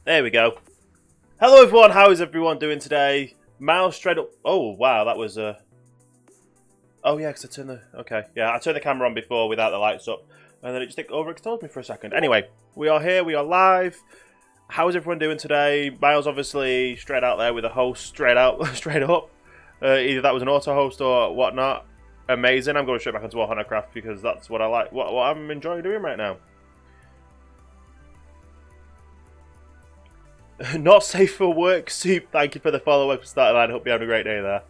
There we go. Hello everyone, how is everyone doing today? Mouse straight up. Oh wow, that was oh yeah, because I turned the I turned the camera on before without the lights up, and then it just overexposed me for a second. Anyway, we are here, we are live. How is everyone doing today? Miles obviously straight out there with a host straight out, straight up. Either that was an auto host or whatnot. Amazing. I'm going straight back into OhanaCraft because that's what I like. What I'm enjoying doing right now. Not safe for work, Soup. Thank you for the follow-up for starting line. Hope you're having a great day there.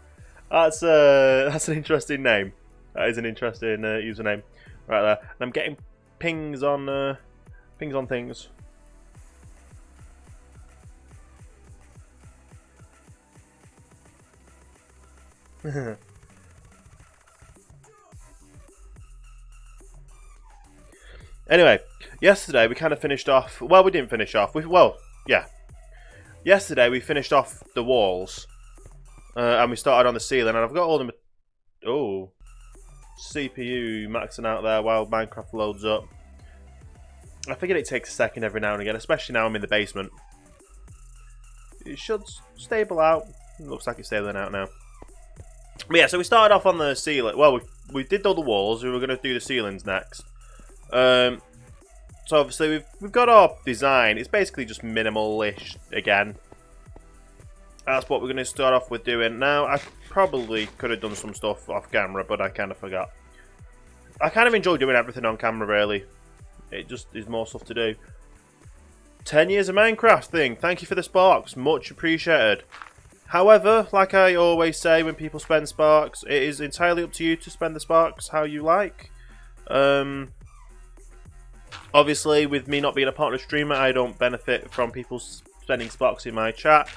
That's an interesting name. That is an interesting username right there. And I'm getting pings on things. Anyway, yesterday we kind of finished off. Well, we didn't finish off. Yeah. Yesterday we finished off the walls, and we started on the ceiling. And I've got all the CPU maxing out there while Minecraft loads up. I figured it takes a second every now and again, especially now I'm in the basement. It should stable out. It looks like it's stabling out now. But yeah, so we started off on the ceiling. Well, we did all the walls. We were going to do the ceilings next. So obviously we've got our design. It's basically just minimal-ish again. That's what we're going to start off with doing. Now, I probably could have done some stuff off camera, but I kind of forgot. I kind of enjoy doing everything on camera, really. It just is more stuff to do. 10 years of Minecraft thing. Thank you for the sparks. Much appreciated. However, like I always say when people spend sparks, it is entirely up to you to spend the sparks how you like. Obviously, with me not being a partner streamer, I don't benefit from people spending sparks in my chat.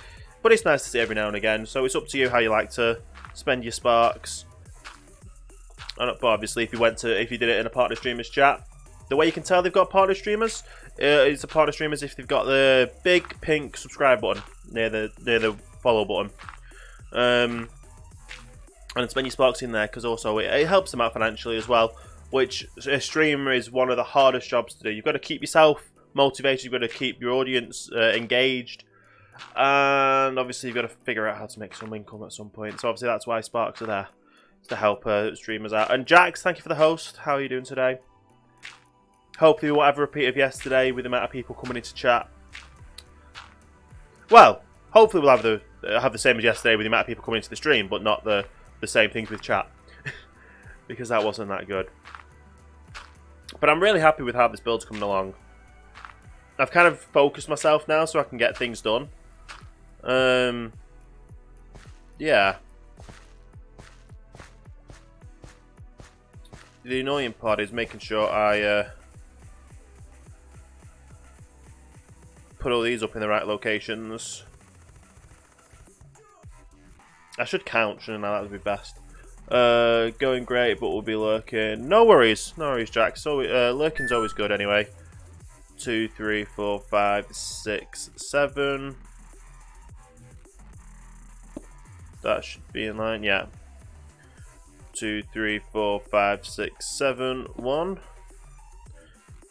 But it's nice to see every now and again, so it's up to you how you like to spend your sparks. But obviously, if you did it in a partner streamer's chat, the way you can tell they've got partner streamers is the partner streamers if they've got the big pink subscribe button near the follow button, and spend your sparks in there because also it helps them out financially as well. Which a streamer is one of the hardest jobs to do. You've got to keep yourself motivated. You've got to keep your audience engaged. And obviously you've got to figure out how to make some income at some point. So obviously that's why sparks are there, to help streamers out. And Jax, thank you for the host. How are you doing today? Hopefully we won't have a repeat of yesterday with the amount of people coming into chat. Well, hopefully we'll have the same as yesterday with the amount of people coming into the stream, but not the same things with chat. Because that wasn't that good. But I'm really happy with how this build's coming along. I've kind of focused myself now so I can get things done. Yeah. The annoying part is making sure I put all these up in the right locations. I should count, shouldn't I? That would be best. Going great, but we'll be lurking. No worries, Jack. So lurking's always good anyway. 2, 3, 4, 5, 6, 7. That should be in line, yeah. 2, 3, 4, 5, 6, 7, 1.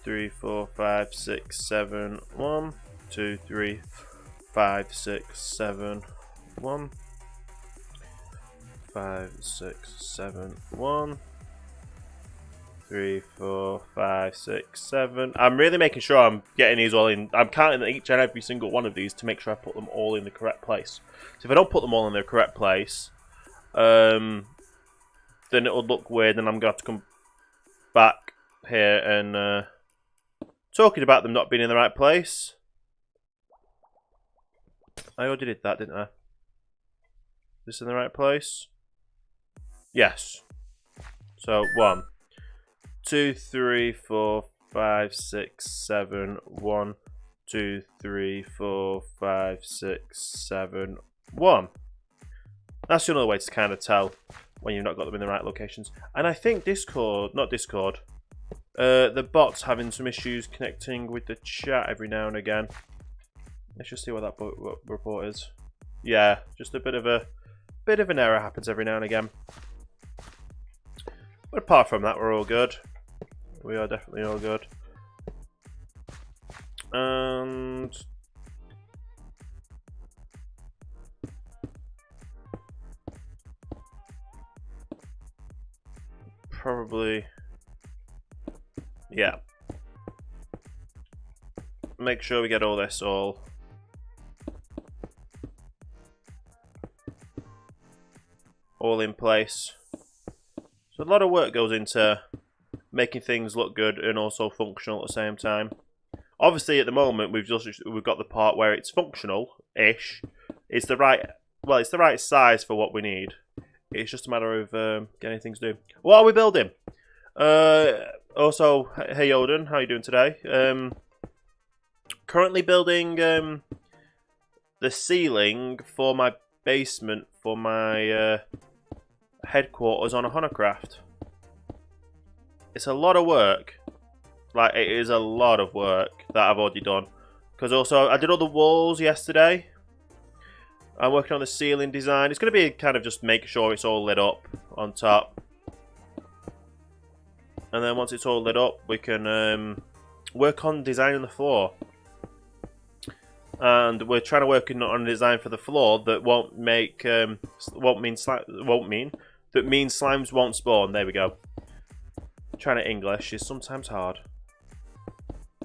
3, 4, 5, 6, 7, 1. 2, 3, 5, 6, 7, 1. 5, 6, 7, 1. 3, 4, 5, 6, 7. I'm really making sure I'm getting these all in. I'm counting each and every single one of these to make sure I put them all in the correct place. So if I don't put them all in the correct place, then it'll look weird and I'm going to have to come back here and talking about them not being in the right place. I already did that, didn't I? This in the right place? Yes. So 1, 2, 3, 4, 5, 6, 7, 1, 2, 3, 4, 5, 6, 7, 1. That's the only way to kind of tell when you've not got them in the right locations. And I think the bot's having some issues connecting with the chat every now and again. Let's just see what that report is. Yeah, just a bit of an error happens every now and again. But apart from that, we're all good. We are definitely all good. And probably... Yeah. Make sure we get all this all in place. So a lot of work goes into making things look good and also functional at the same time. Obviously, at the moment, we've got the part where it's functional-ish. It's the right size for what we need. It's just a matter of getting things done. What are we building? Also, hey Odin, how are you doing today? Currently building the ceiling for my basement for my headquarters on OhanaCraft. It's a lot of work. Like, it is a lot of work that I've already done. Because also, I did all the walls yesterday. I'm working on the ceiling design. It's going to be kind of just make sure it's all lit up on top. And then once it's all lit up, we can work on designing the floor. And we're trying to work on a design for the floor that won't mean slimes won't spawn. There we go. Trying to English is sometimes hard,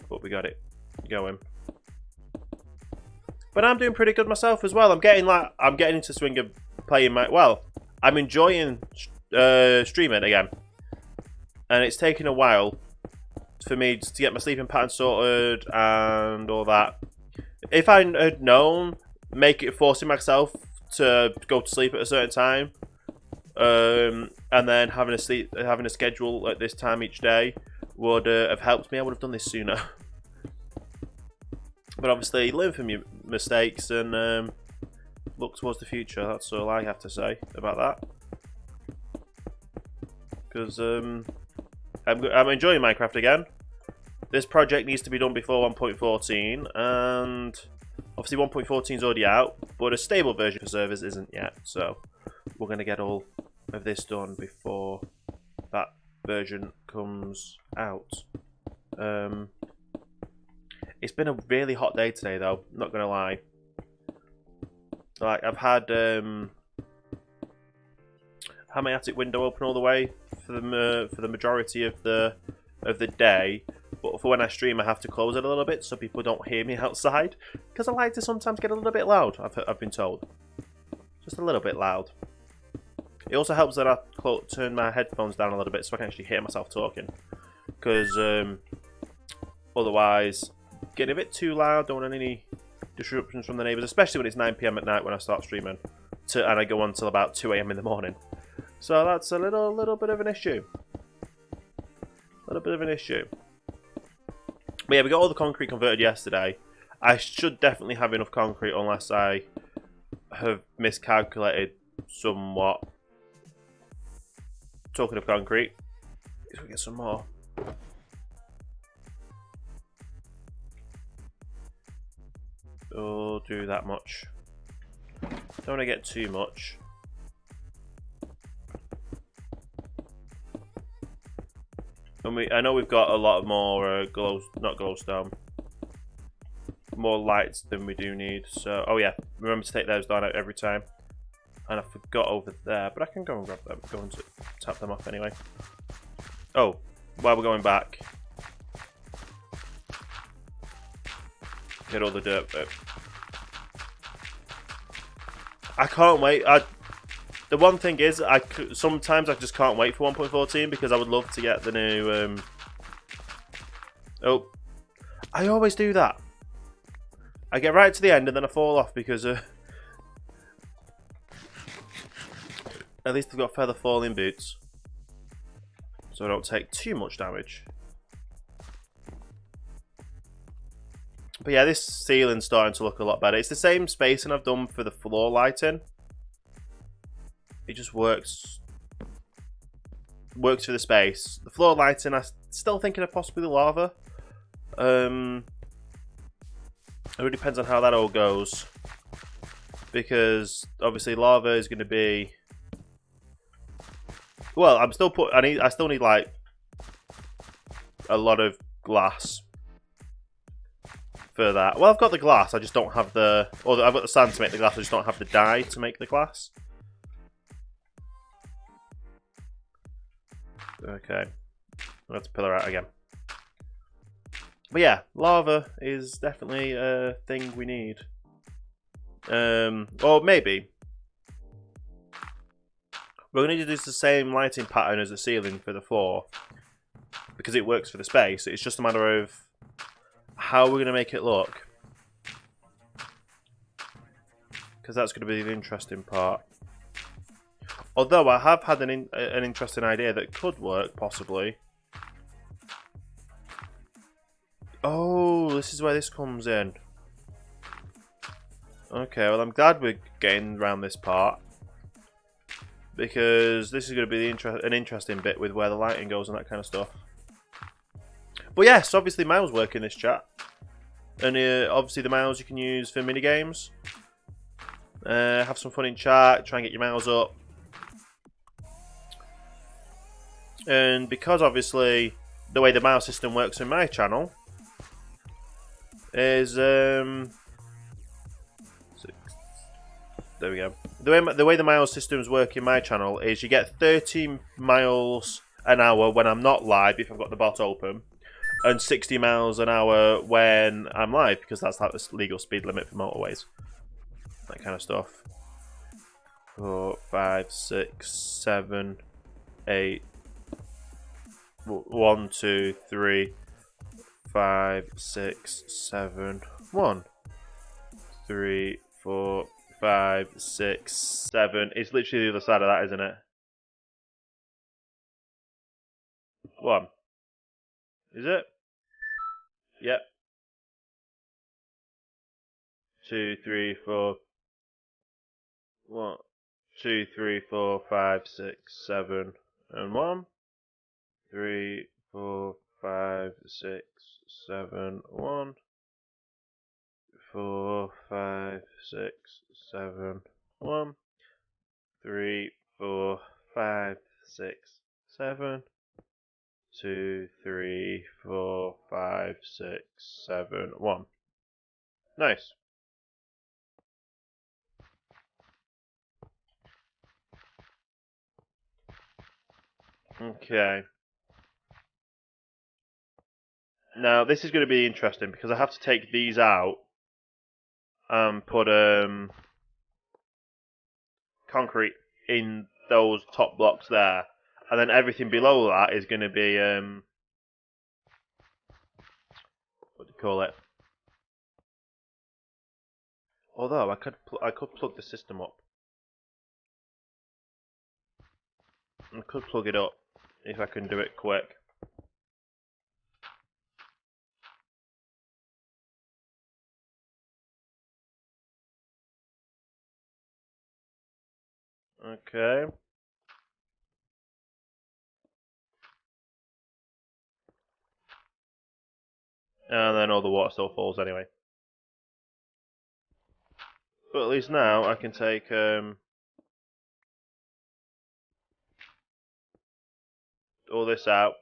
but we got it going. But I'm doing pretty good myself as well. I'm getting into swing of playing I'm enjoying streaming again, and it's taken a while for me to get my sleeping pattern sorted and all that. If I had known, forcing myself to go to sleep at a certain time, and then having a schedule at this time each day would have helped me. I would have done this sooner. But obviously, learn from your mistakes and look towards the future. That's all I have to say about that. Because I'm enjoying Minecraft again. This project needs to be done before 1.14, and obviously 1.14 is already out, but a stable version for servers isn't yet. So we're going to get all of this done before that version comes out. It's been a really hot day today, though. Not gonna lie. Like, I've had my attic window open all the way for the majority of the day, but for when I stream, I have to close it a little bit so people don't hear me outside, because I like to sometimes get a little bit loud. I've been told, just a little bit loud. It also helps that I turn my headphones down a little bit so I can actually hear myself talking, because otherwise, getting a bit too loud, don't want any disruptions from the neighbours, especially when it's 9 PM at night when I start streaming, and I go on till about 2 AM in the morning. So that's a little bit of an issue. But yeah, we got all the concrete converted yesterday. I should definitely have enough concrete unless I have miscalculated somewhat. Talking of concrete, let's get some more. Oh, do that much. Don't want to get too much. And I know we've got a lot more not glowstone, more lights than we do need. So, oh yeah, remember to take those down out every time. And I forgot over there, but I can go and grab them. Go and tap them off anyway. Oh, while we're going back, get all the dirt. I can't wait. The one thing is, sometimes I just can't wait for 1.14 because I would love to get the new. Oh, I always do that. I get right to the end and then I fall off because. At least I've got feather falling boots, so I don't take too much damage. But yeah, this ceiling's starting to look a lot better. It's the same spacing I've done for the floor lighting. It just works for the space. The floor lighting, I'm still thinking of possibly the lava. It really depends on how that all goes, because obviously lava is going to be. Well, I still need like a lot of glass for that. Well, I've got the glass. I just don't have I've got the sand to make the glass. I just don't have the dye to make the glass. Okay. Let's pillar out again. But yeah, lava is definitely a thing we need. Or maybe. We're going to use the same lighting pattern as the ceiling for the floor. Because it works for the space. It's just a matter of how we're going to make it look. Because that's going to be the interesting part. Although I have had an interesting idea that could work, possibly. Oh, this is where this comes in. Okay, well I'm glad we're getting around this part. Because this is going to be an interesting bit with where the lighting goes and that kind of stuff. But yes, obviously mouse work in this chat. And obviously the mouse you can use for minigames. Have some fun in chat, try and get your mouse up. And because obviously the way the mouse system works in my channel is there we go. The way the mouse systems work in my channel is you get 30 miles an hour when I'm not live if I've got the bot open, and 60 miles an hour when I'm live because that's like the legal speed limit for motorways. That kind of stuff. 4, 5, 6, 7, 8. 1, 2, 3, 5, 6, 7, 1, 3, 4, 5, 6, 7. It's literally the other side of that, isn't it? 1. Is it? Yep. 2, 3, 4. 1, 2, 3, 4, 5, 6, 7, and 1. 3, 4, 5, 6, 7, 1. 4, 5, 6, 7, 1. 3, 4, 5, 6, 7. 2, 3, 4, 5, 6, 7, 1. Nice. Okay. Now this is going to be interesting because I have to take these out and put concrete in those top blocks there, and then everything below that is going to be what do you call it? Although I could plug the system up. I could plug it up if I can do it quick. Okay. And then all the water still falls anyway. But at least now I can take all this out.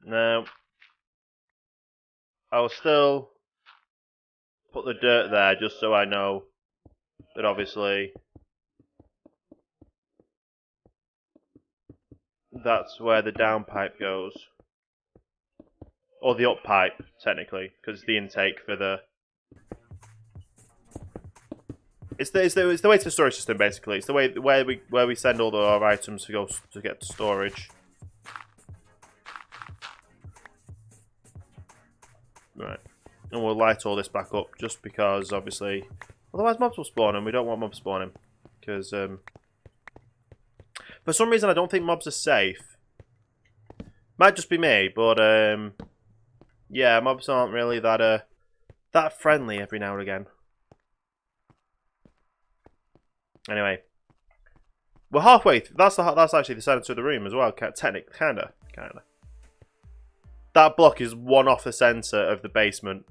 Now I'll still put the dirt there just so I know that obviously that's where the down pipe goes. Or the up pipe, technically, because it's the intake for the... It's the way to the storage system, basically. It's the way where we send all our items to go to get to storage. Right. And we'll light all this back up just because, obviously... Otherwise mobs will spawn and we don't want mobs spawning. Because, for some reason I don't think mobs are safe. Might just be me, but, yeah, mobs aren't really that friendly every now and again. Anyway. We're halfway through. That's actually the center of the room as well, technically, kinda. That block is one off the center of the basement.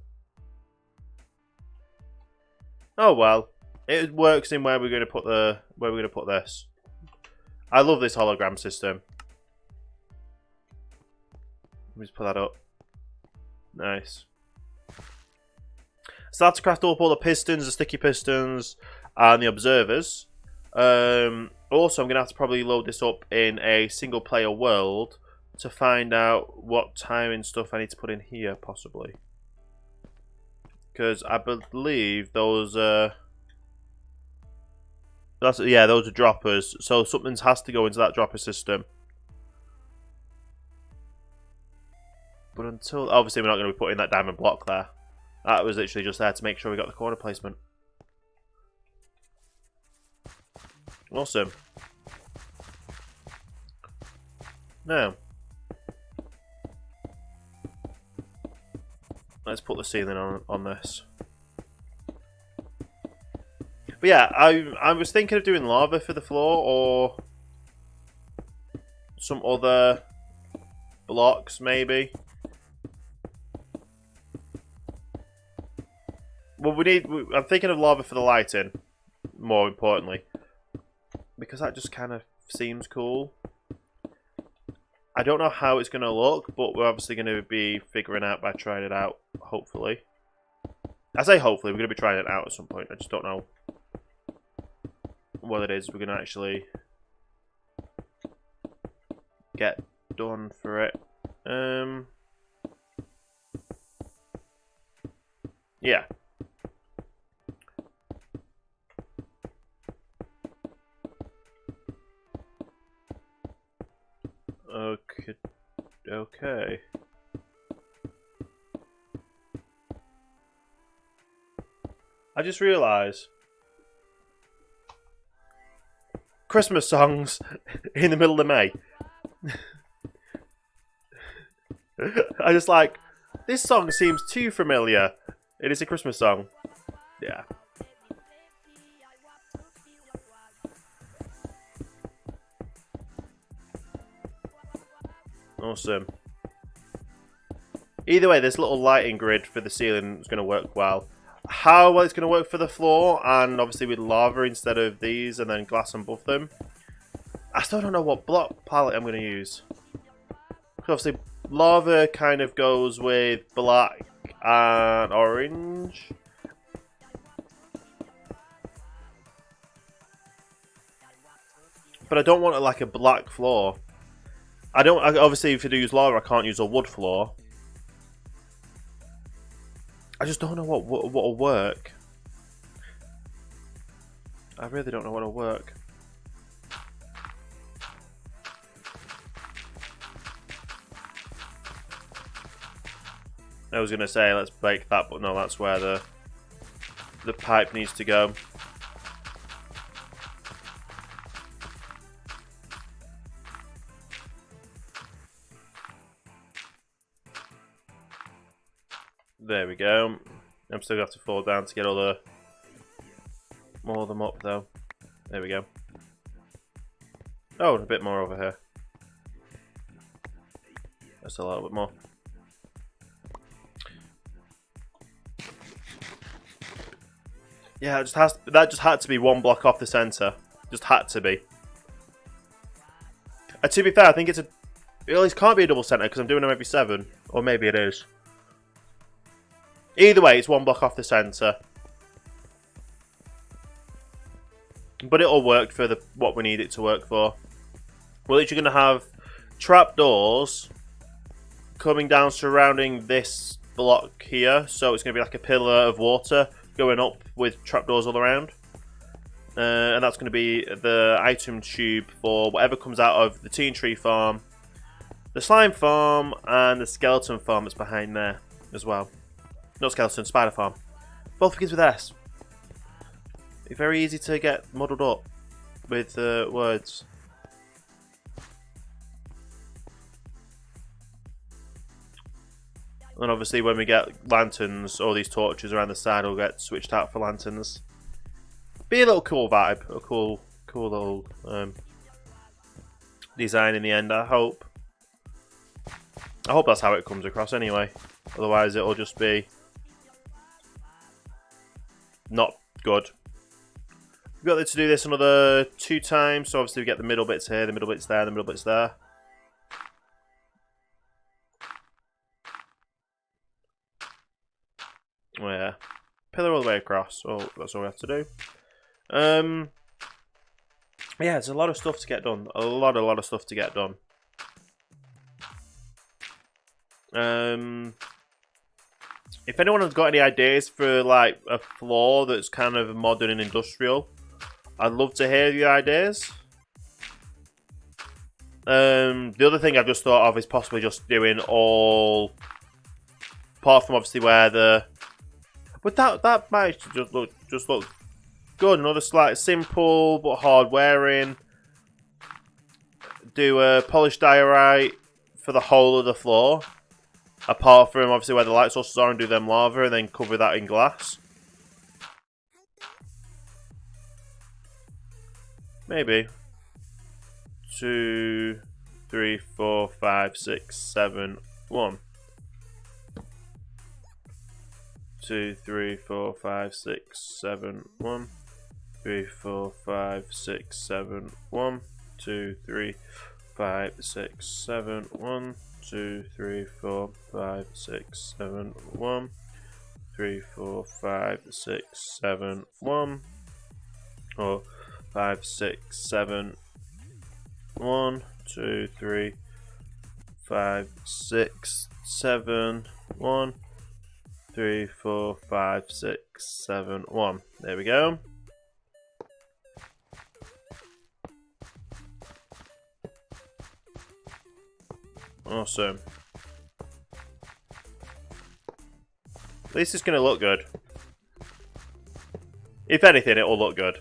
Oh well, it works in where we're going to put this. I love this hologram system. Let me just put that up. Nice. Still have to craft up all the pistons, the sticky pistons, and the observers. Also, I'm going to have to probably load this up in a single player world to find out what timing stuff I need to put in here, possibly. Because I believe those those are droppers. So something has to go into that dropper system. But until, obviously we're not going to be putting that diamond block there. That was literally just there to make sure we got the corner placement. Awesome. Now, let's put the ceiling on this. But yeah, I was thinking of doing lava for the floor or some other blocks maybe. Well, I'm thinking of lava for the lighting, more importantly, because that just kind of seems cool. I don't know how it's going to look, but we're obviously going to be figuring out by trying it out, hopefully. I say hopefully, we're going to be trying it out at some point. I just don't know what it is we're going to actually get done for it. Yeah. Okay. I just realised Christmas songs in the middle of May. I just like, this song seems too familiar. It is a Christmas song. Yeah. Awesome. Either way, this little lighting grid for the ceiling is going to work well. How well it's going to work for the floor, and obviously with lava instead of these, and then glass above them. I still don't know what block palette I'm going to use. Obviously, lava kind of goes with black and orange. But I don't want it like a black floor. Obviously, if you do use lava, I can't use a wood floor. I just don't know what'll work. I really don't know what'll work. I was gonna say let's break that, but no, that's where the pipe needs to go. There we go. I'm still gonna have to fall down to get more of them up though. There we go. Oh, a bit more over here. That's a little bit more. Yeah, that just had to be one block off the center. Just had to be. To be fair, I think well, it can't be a double center because I'm doing them every 7, or maybe it is. Either way, it's one block off the centre. But it'll work for what we need it to work for. We're literally going to have trapdoors coming down surrounding this block here. So it's going to be like a pillar of water going up with trapdoors all around. And that's going to be the item tube for whatever comes out of the tea tree farm, the slime farm, and the skeleton farm that's behind there as well. Not skeleton, spider farm. Both begins with S. It's very easy to get muddled up with words. And obviously when we get lanterns, all these torches around the side will get switched out for lanterns. Be a little cool vibe, a cool little design in the end, I hope. I hope that's how it comes across anyway. Otherwise it'll just be not good. We've got to do this another 2 times, so obviously we get the middle bits here, the middle bits there, the middle bits there. Oh yeah. pillar all the way across. Oh, that's all we have to do. Yeah, there's a lot of stuff to get done. A lot of stuff to get done. If anyone has got any ideas for like a floor that's kind of modern and industrial, I'd love to hear your ideas. The other thing I've just thought of is possibly just doing all, apart from obviously where the, but that might just look good. Another slight simple but hard wearing. Do a polished diorite for the whole of the floor, apart from obviously where the light sources are, and do them lava, and then cover that in glass. Maybe 2, 3, 4, 5, 6, 7, 1. 2, 3, 4, 5, 6, 7, 1. 3, 4, 5, 6, 7, 1. 2, 3, 5, 6, 7, 1. 2, 3, 4, 5, 6, 7, 1. 3, 4, 5, 6, 7, 1. Or 5, 6, 7, 1, 2, 3, 5, 6, 7, 1. 3, 4, 5, 6, 7, 1. There we go. Awesome. At least it's going to look good. If anything, it will look good.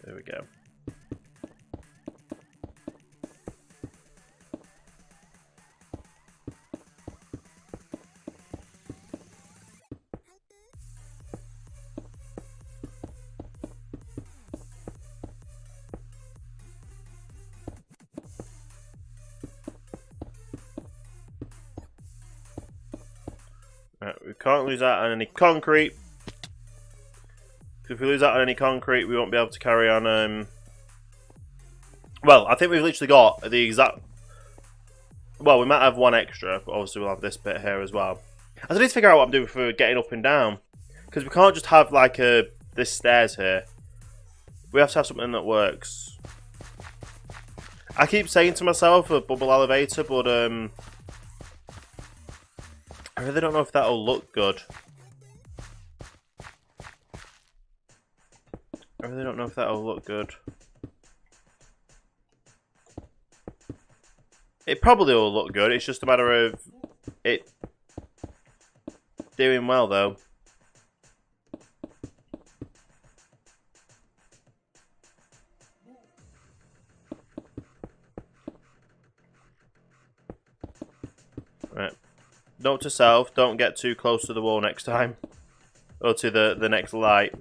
There we go. Right, we can't lose out on any concrete. If we lose out on any concrete, we won't be able to carry on. Well, I think we've literally got the exact. Well, we might have one extra, but obviously we'll have this bit here as well. I need to figure out what I'm doing for getting up and down, because we can't just have like this stairs here. We have to have something that works. I keep saying to myself a bubble elevator, but I really don't know if that'll look good. I really don't know if that'll look good. It probably will look good, it's just a matter of it doing well though. Right. Note to self, don't get too close to the wall next time. Or to the next light.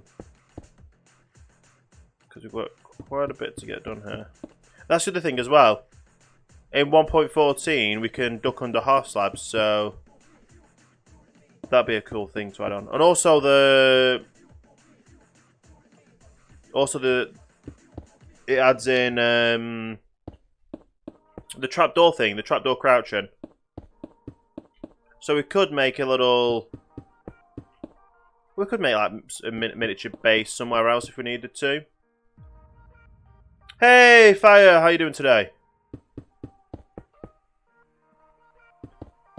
Because we've got quite a bit to get done here. That's the other thing as well. In 1.14 we can duck under half slabs, so that'd be a cool thing to add on. And also it adds in the trapdoor thing, the trapdoor crouching. So we could make a little. We could make like a miniature base somewhere else if we needed to. Hey, Fire, how you doing today?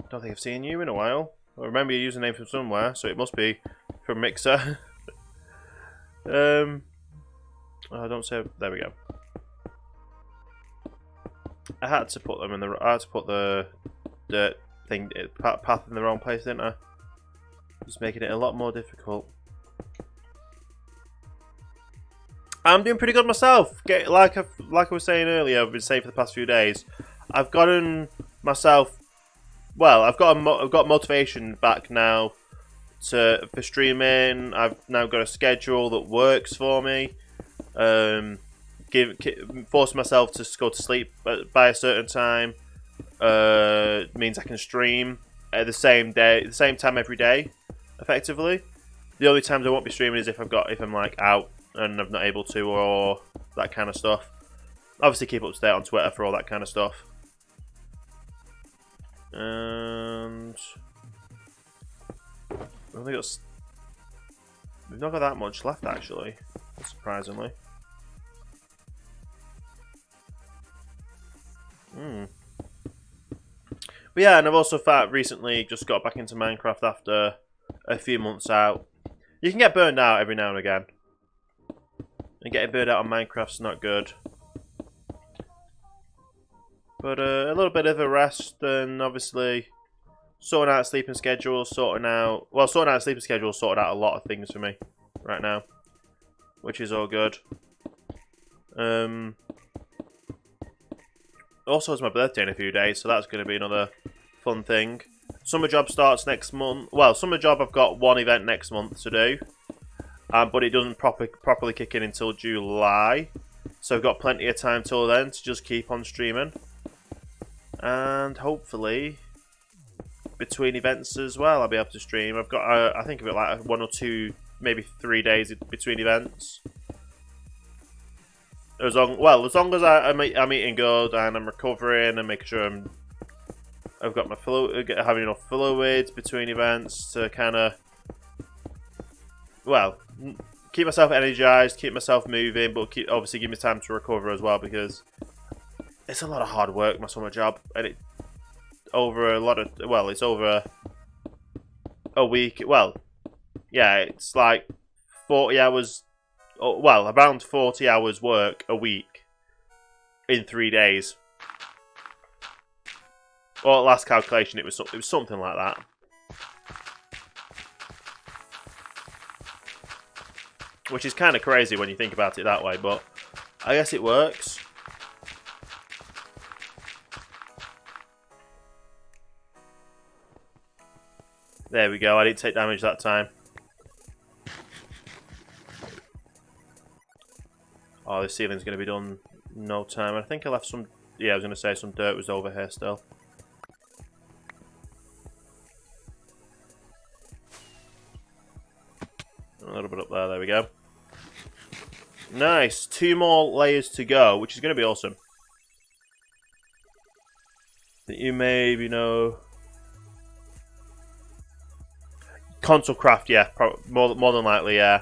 Don't think I've seen you in a while. I remember your username from somewhere, so it must be from Mixer. Oh, don't say. There we go. I had to put them in the. I had to put the dirt thing path in the wrong place, didn't I? Just making it a lot more difficult. I'm doing pretty good myself. Like I was saying earlier, I've been saying for the past few days, I've gotten myself. Well, I've got motivation back now for streaming. I've now got a schedule that works for me. Force myself to go to sleep by a certain time means I can stream. at the same day, the same time every day, effectively. The only times I won't be streaming is if I'm like out and I'm not able to, or that kind of stuff. Obviously, keep up to date on Twitter for all that kind of stuff. And we've not got that much left, actually, surprisingly. But yeah, and I've also recently just got back into Minecraft after a few months out. You can get burned out every now and again. And getting burned out on Minecraft's not good. But a little bit of a rest, and obviously sorting out sleeping schedule, sorting out sleeping schedule sorted out a lot of things for me right now, which is all good. Also, it's my birthday in a few days, so that's going to be another fun thing. Summer job starts next month. Well, summer job I've got one event next month to do, but it doesn't properly kick in until July, so I've got plenty of time till then to just keep on streaming. And hopefully, between events as well, I'll be able to stream. I've got, I think of it like 1 or 2, maybe 3 days between events. As long as I'm eating good and I'm recovering and making sure I've got my having enough fluids between events to kind of, well, keep myself energized, keep myself moving, but obviously give me time to recover as well, because it's a lot of hard work, my summer job, and it's over a week. Well, yeah, it's like 40 hours, well, around 40 hours work a week in 3 days. Or at last calculation, it was something like that. Which is kind of crazy when you think about it that way, but I guess it works. There we go, I didn't take damage that time. Oh, this ceiling's going to be done in no time. I think I left some... Yeah, I was going to say some dirt was over here still. A little bit up there, there we go. Nice, 2 more layers to go, which is going to be awesome. That you maybe know... OhanaCraft, yeah, more than likely, yeah.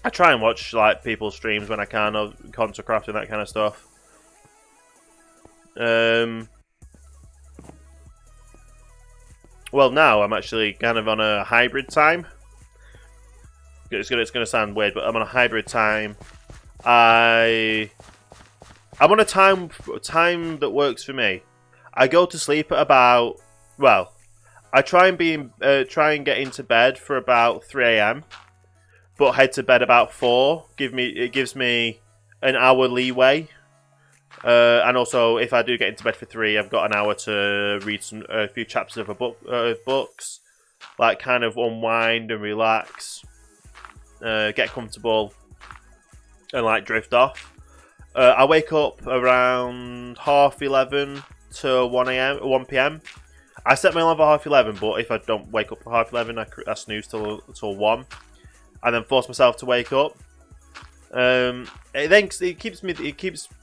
I try and watch like people's streams when I can of OhanaCraft and that kind of stuff. Well, now I'm actually kind of on a hybrid time. It's gonna sound weird, but I'm on a hybrid time. I'm on a time that works for me. I go to sleep at about, well, I try and get into bed for about 3 AM, but head to bed about 4. It gives me an hour leeway, and also if I do get into bed for 3, I've got an hour to read a few chapters of books, like kind of unwind and relax, get comfortable, and like drift off. I wake up around 11:30 to 1 PM. I set my alarm for 11:30, but if I don't wake up for 11:30, I snooze till 1, and then force myself to wake up. It keeps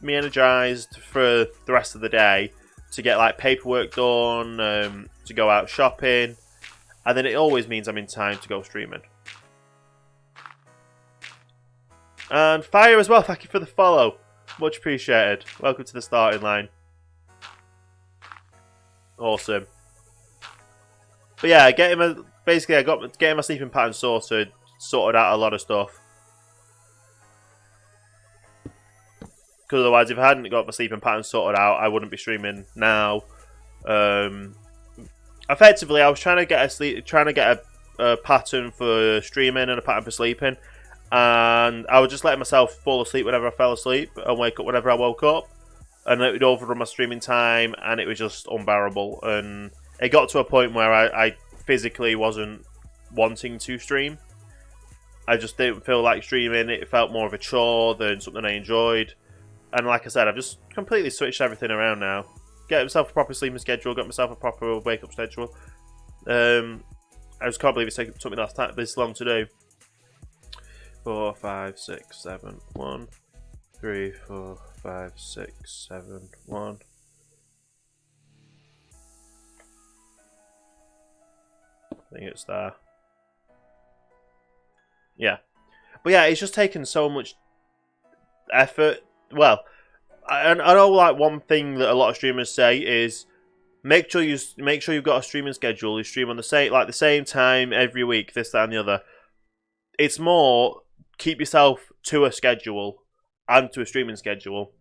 me energized for the rest of the day to get like paperwork done, to go out shopping, and then it always means I'm in time to go streaming. And Fire as well, thank you for the follow, much appreciated. Welcome to the starting line. Awesome. But yeah, getting my sleeping pattern sorted out a lot of stuff. Because otherwise, if I hadn't got my sleeping pattern sorted out, I wouldn't be streaming now. Effectively, I was trying to get a pattern for streaming and a pattern for sleeping, and I was just letting myself fall asleep whenever I fell asleep and wake up whenever I woke up, and it would overrun my streaming time, and it was just unbearable. And it got to a point where I physically wasn't wanting to stream. I just didn't feel like streaming. It felt more of a chore than something I enjoyed. And like I said, I've just completely switched everything around now. get myself a proper sleeping schedule, got myself a proper wake up schedule. I just can't believe it took me this long to do. 4, 5, 6, 7, 1, 3, 4, 5, 6, 7, 1. I think it's there. Yeah. But yeah, it's just taken so much effort. Well, I know like one thing that a lot of streamers say is make sure you've got a streaming schedule. You stream on the same time every week, this, that, and the other. It's more keep yourself to a schedule and to a streaming schedule.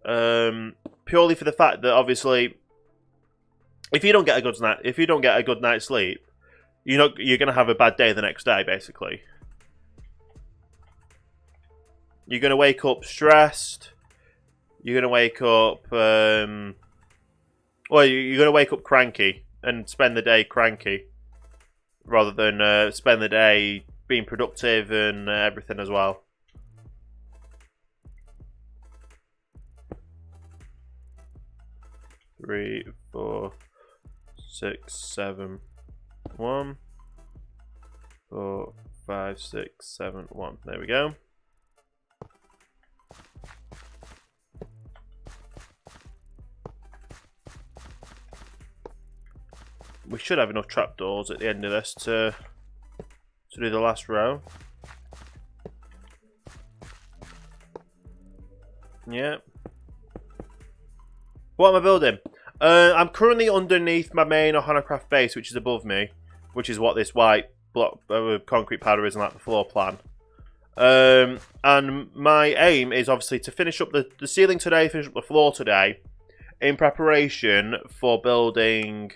Purely for the fact that obviously, if you don't get a good night's sleep, you're gonna have a bad day the next day. Basically, you're gonna wake up stressed. You're gonna wake up, you're gonna wake up cranky and spend the day cranky, rather than spend the day being productive and everything as well. Three, 4, 6, 7, 1, 4, 5, 6, 7, 1. There we go. We should have enough trapdoors at the end of this to do the last row. Yeah. What am I building? I'm currently underneath my main OhanaCraft base, which is above me, which is what this white block of concrete powder is, like the floor plan. And my aim is obviously to finish up the ceiling today, finish up the floor today, in preparation for building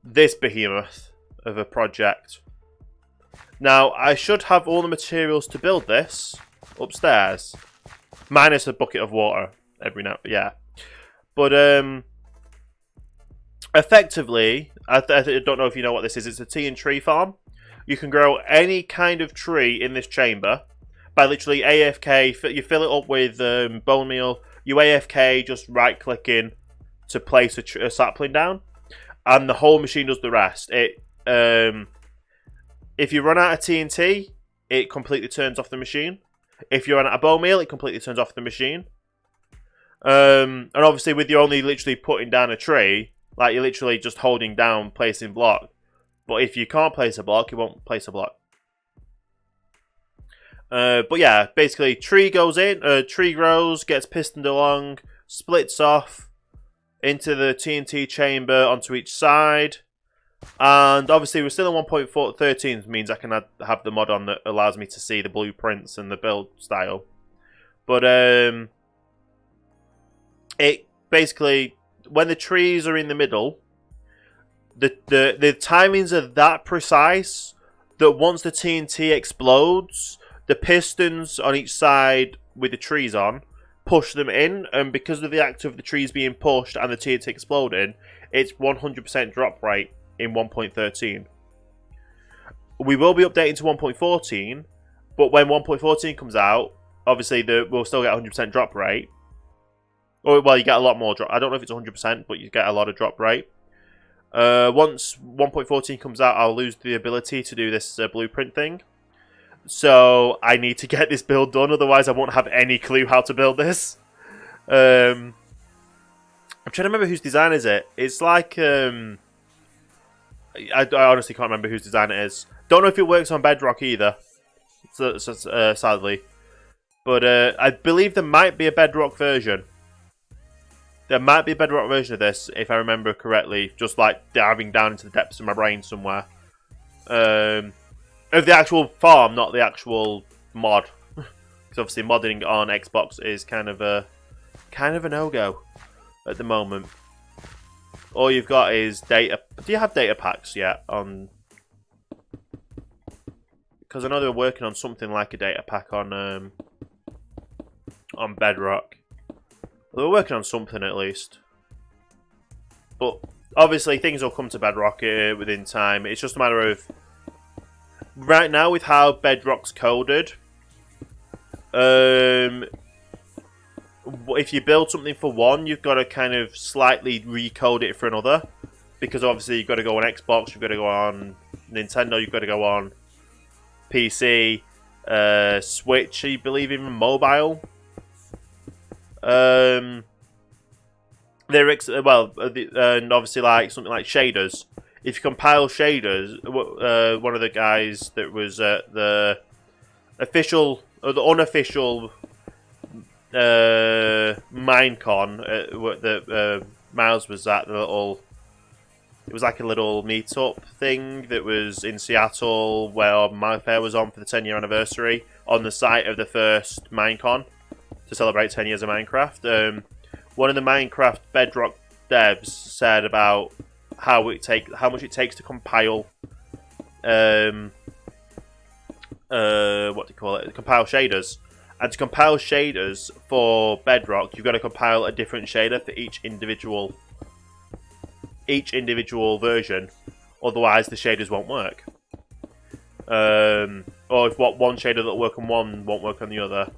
this behemoth of a project. Now, I should have all the materials to build this upstairs, minus a bucket of water every now, yeah. But effectively, I don't know if you know what this is. It's a tea and tree farm. You can grow any kind of tree in this chamber by literally AFK. You fill it up with bone meal. You AFK, just right clicking to place a sapling down, and the whole machine does the rest. If you run out of TNT, it completely turns off the machine. If you run out of bone meal, it completely turns off the machine. And obviously, with you only literally putting down a tree, like you're literally just holding down, placing block. But if you can't place a block, you won't place a block. But yeah, basically, tree goes in, tree grows, gets pistoned along, splits off into the TNT chamber onto each side. And obviously, we're still in 1.13, means I can have the mod on that allows me to see the blueprints and the build style. But it basically, when the trees are in the middle, the timings are that precise that once the TNT explodes, the pistons on each side with the trees on push them in, and because of the act of the trees being pushed and the TNT exploding, it's 100% drop rate in 1.13. We will be updating to 1.14, but when 1.14 comes out, obviously we'll still get 100% drop rate. Or, well, you get a lot more drop. I don't know if it's 100%, but you get a lot of drop rate. Once 1.14 comes out, I'll lose the ability to do this blueprint thing. So I need to get this build done, otherwise I won't have any clue how to build this. I'm trying to remember whose design is it. It's like I honestly can't remember whose design it is. Don't know if it works on Bedrock either. Sadly, but I believe there might be a Bedrock version. There might be a Bedrock version of this, if I remember correctly, just like diving down into the depths of my brain somewhere. Of the actual farm, not the actual mod. Because obviously modding on Xbox is kind of a no-go at the moment. All you've got is data. Do you have data packs yet on? Because I know they were working on something like a data pack on Bedrock. They were working on something at least. But obviously things will come to Bedrock within time. It's just a matter of right now with how Bedrock's coded. if you build something for one, you've got to kind of slightly recode it for another, because obviously you've got to go on Xbox, you've got to go on Nintendo, you've got to go on PC, Switch, I believe even mobile. And obviously like something like shaders. If you compile shaders, one of the guys that was at the official or the unofficial Minecon that Miles was at, it was like a little meetup thing that was in Seattle where my fair was on for the 10-year anniversary on the site of the first Minecon to celebrate 10 years of Minecraft. One of the Minecraft Bedrock devs said about how much it takes to compile what do you call it? Compile shaders. And to compile shaders for Bedrock, you've got to compile a different shader for each individual version. Otherwise, the shaders won't work. Or if one shader that'll work on one won't work on the other.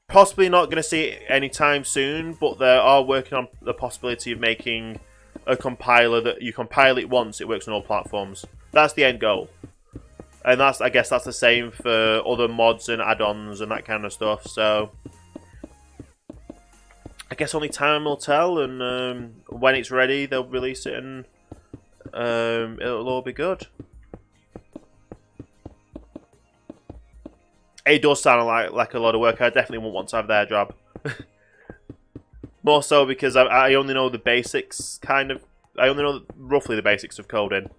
Possibly not going to see it anytime soon, but they are working on the possibility of making a compiler that you compile it once, it works on all platforms. That's the end goal. And I guess that's the same for other mods and add-ons and that kind of stuff. So I guess only time will tell, and when it's ready, they'll release it, and it'll all be good. It does sound like a lot of work. I definitely won't want to have their job. More so because I only know the basics, I only know roughly the basics of coding,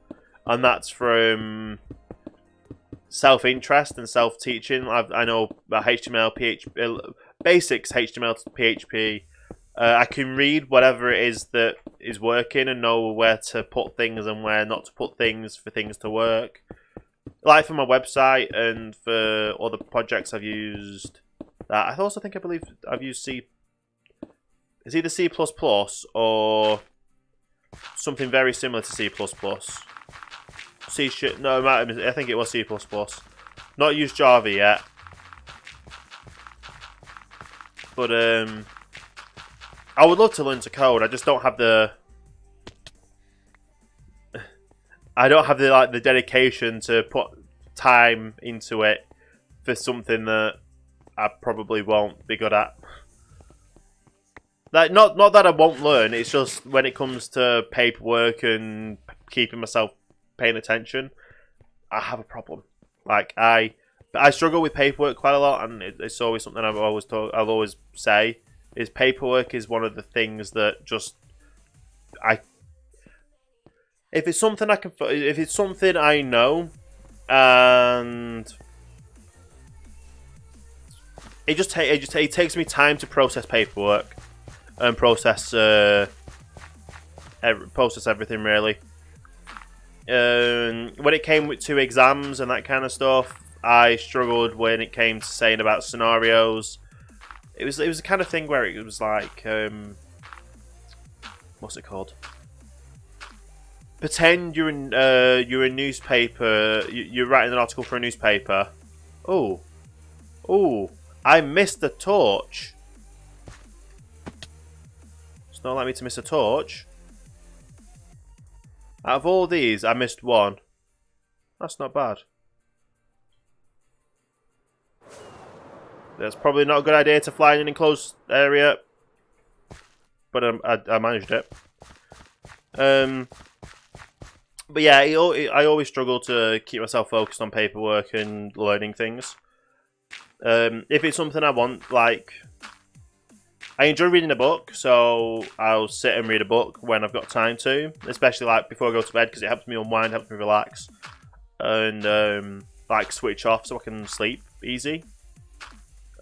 and that's from self-interest and self-teaching. I know HTML, PHP, basics HTML to PHP. I can read whatever it is that is working and know where to put things and where not to put things for things to work. Like for my website and for other projects I've used that. I believe I've used C. It's either C++ or something very similar to C++. No, I think it was C++. Not used Java yet. But I would love to learn to code. I just don't have the the dedication to put time into it for something that I probably won't be good at. Like not that I won't learn, it's just when it comes to paperwork and keeping myself paying attention, I have a problem. Like I struggle with paperwork quite a lot, and it's always something I'll always say is paperwork is one of the things that just if it's something I know, and it takes me time to process paperwork and process everything really. When it came to exams and that kind of stuff, I struggled when it came to saying about scenarios. It was the kind of thing where it was like, what's it called? Pretend you're a newspaper. You're writing an article for a newspaper. Oh, I missed the torch. It's not allowing me to miss a torch. Out of all these, I missed one. That's not bad. That's probably not a good idea to fly in an enclosed area, but I managed it. But yeah, I always struggle to keep myself focused on paperwork and learning things. If it's something I want, like, I enjoy reading a book, so I'll sit and read a book when I've got time to, especially like before I go to bed, because it helps me unwind, helps me relax, and like switch off so I can sleep easy.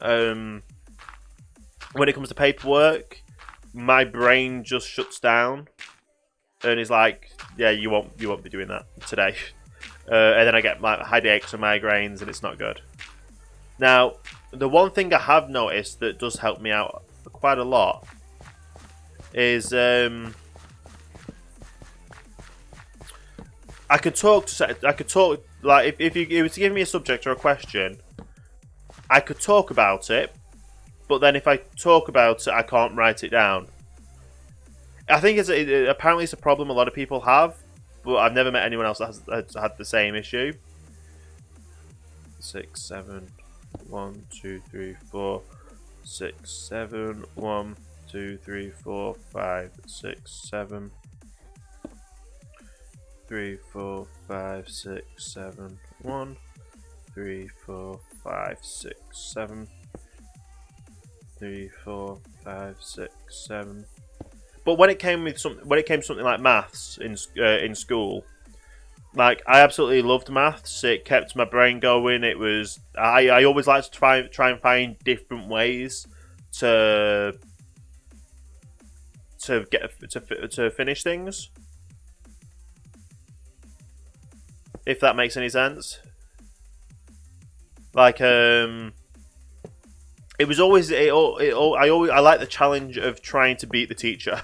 When it comes to paperwork, my brain just shuts down and is like, yeah, you won't be doing that today. And then I get like headaches and migraines, and it's not good. Now, the one thing I have noticed that does help me out quite a lot is I could talk like if you were to give me a subject or a question, I could talk about it, but then if I talk about it, I can't write it down. I think apparently it's a problem a lot of people have, but I've never met anyone else that has had the same issue. 6, 7, 1, 2, 3, 4, 6, 7, 1, 2, 3, 4, 5, 6, 7, 3, 4, 5, 6, 7, 1, 3, 4, 5, 6, 7, 3, 4, 5, 6, 7. But when it came to something like maths in school, like I absolutely loved maths. It kept my brain going. It was I always like to try and find different ways to finish things. If that makes any sense. Like it was always I like the challenge of trying to beat the teacher,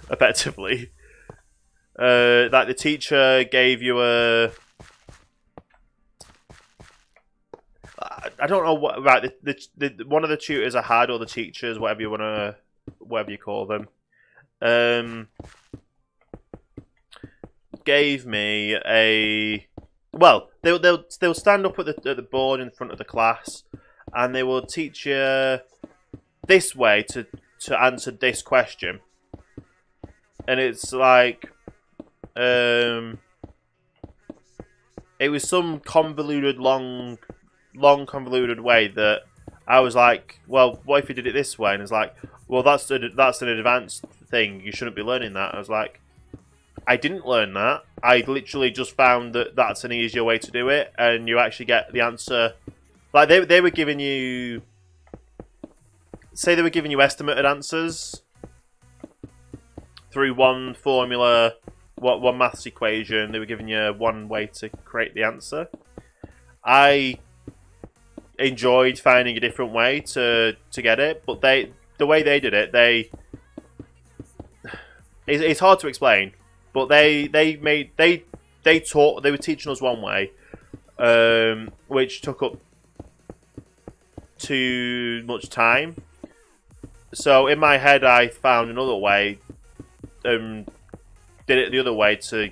effectively. Like the teacher gave you a, I don't know what, right? The one of the tutors I had, or the teachers, whatever you call them, gave me a, well, they'll stand up at the board in front of the class, and they will teach you this way to answer this question, and it's like, it was some convoluted, long convoluted way that I was like, well, what if you did it this way? And it's like, well, that's an advanced thing. You shouldn't be learning that. I was like, I didn't learn that. I literally just found that that's an easier way to do it, and you actually get the answer. Like they were giving you, say they were giving you estimated answers through one formula, one maths equation. They were giving you one way to create the answer. I enjoyed finding a different way to get it, but the way they did it, it's hard to explain. But they were teaching us one way, which took up too much time. So in my head, I found another way. Did it the other way to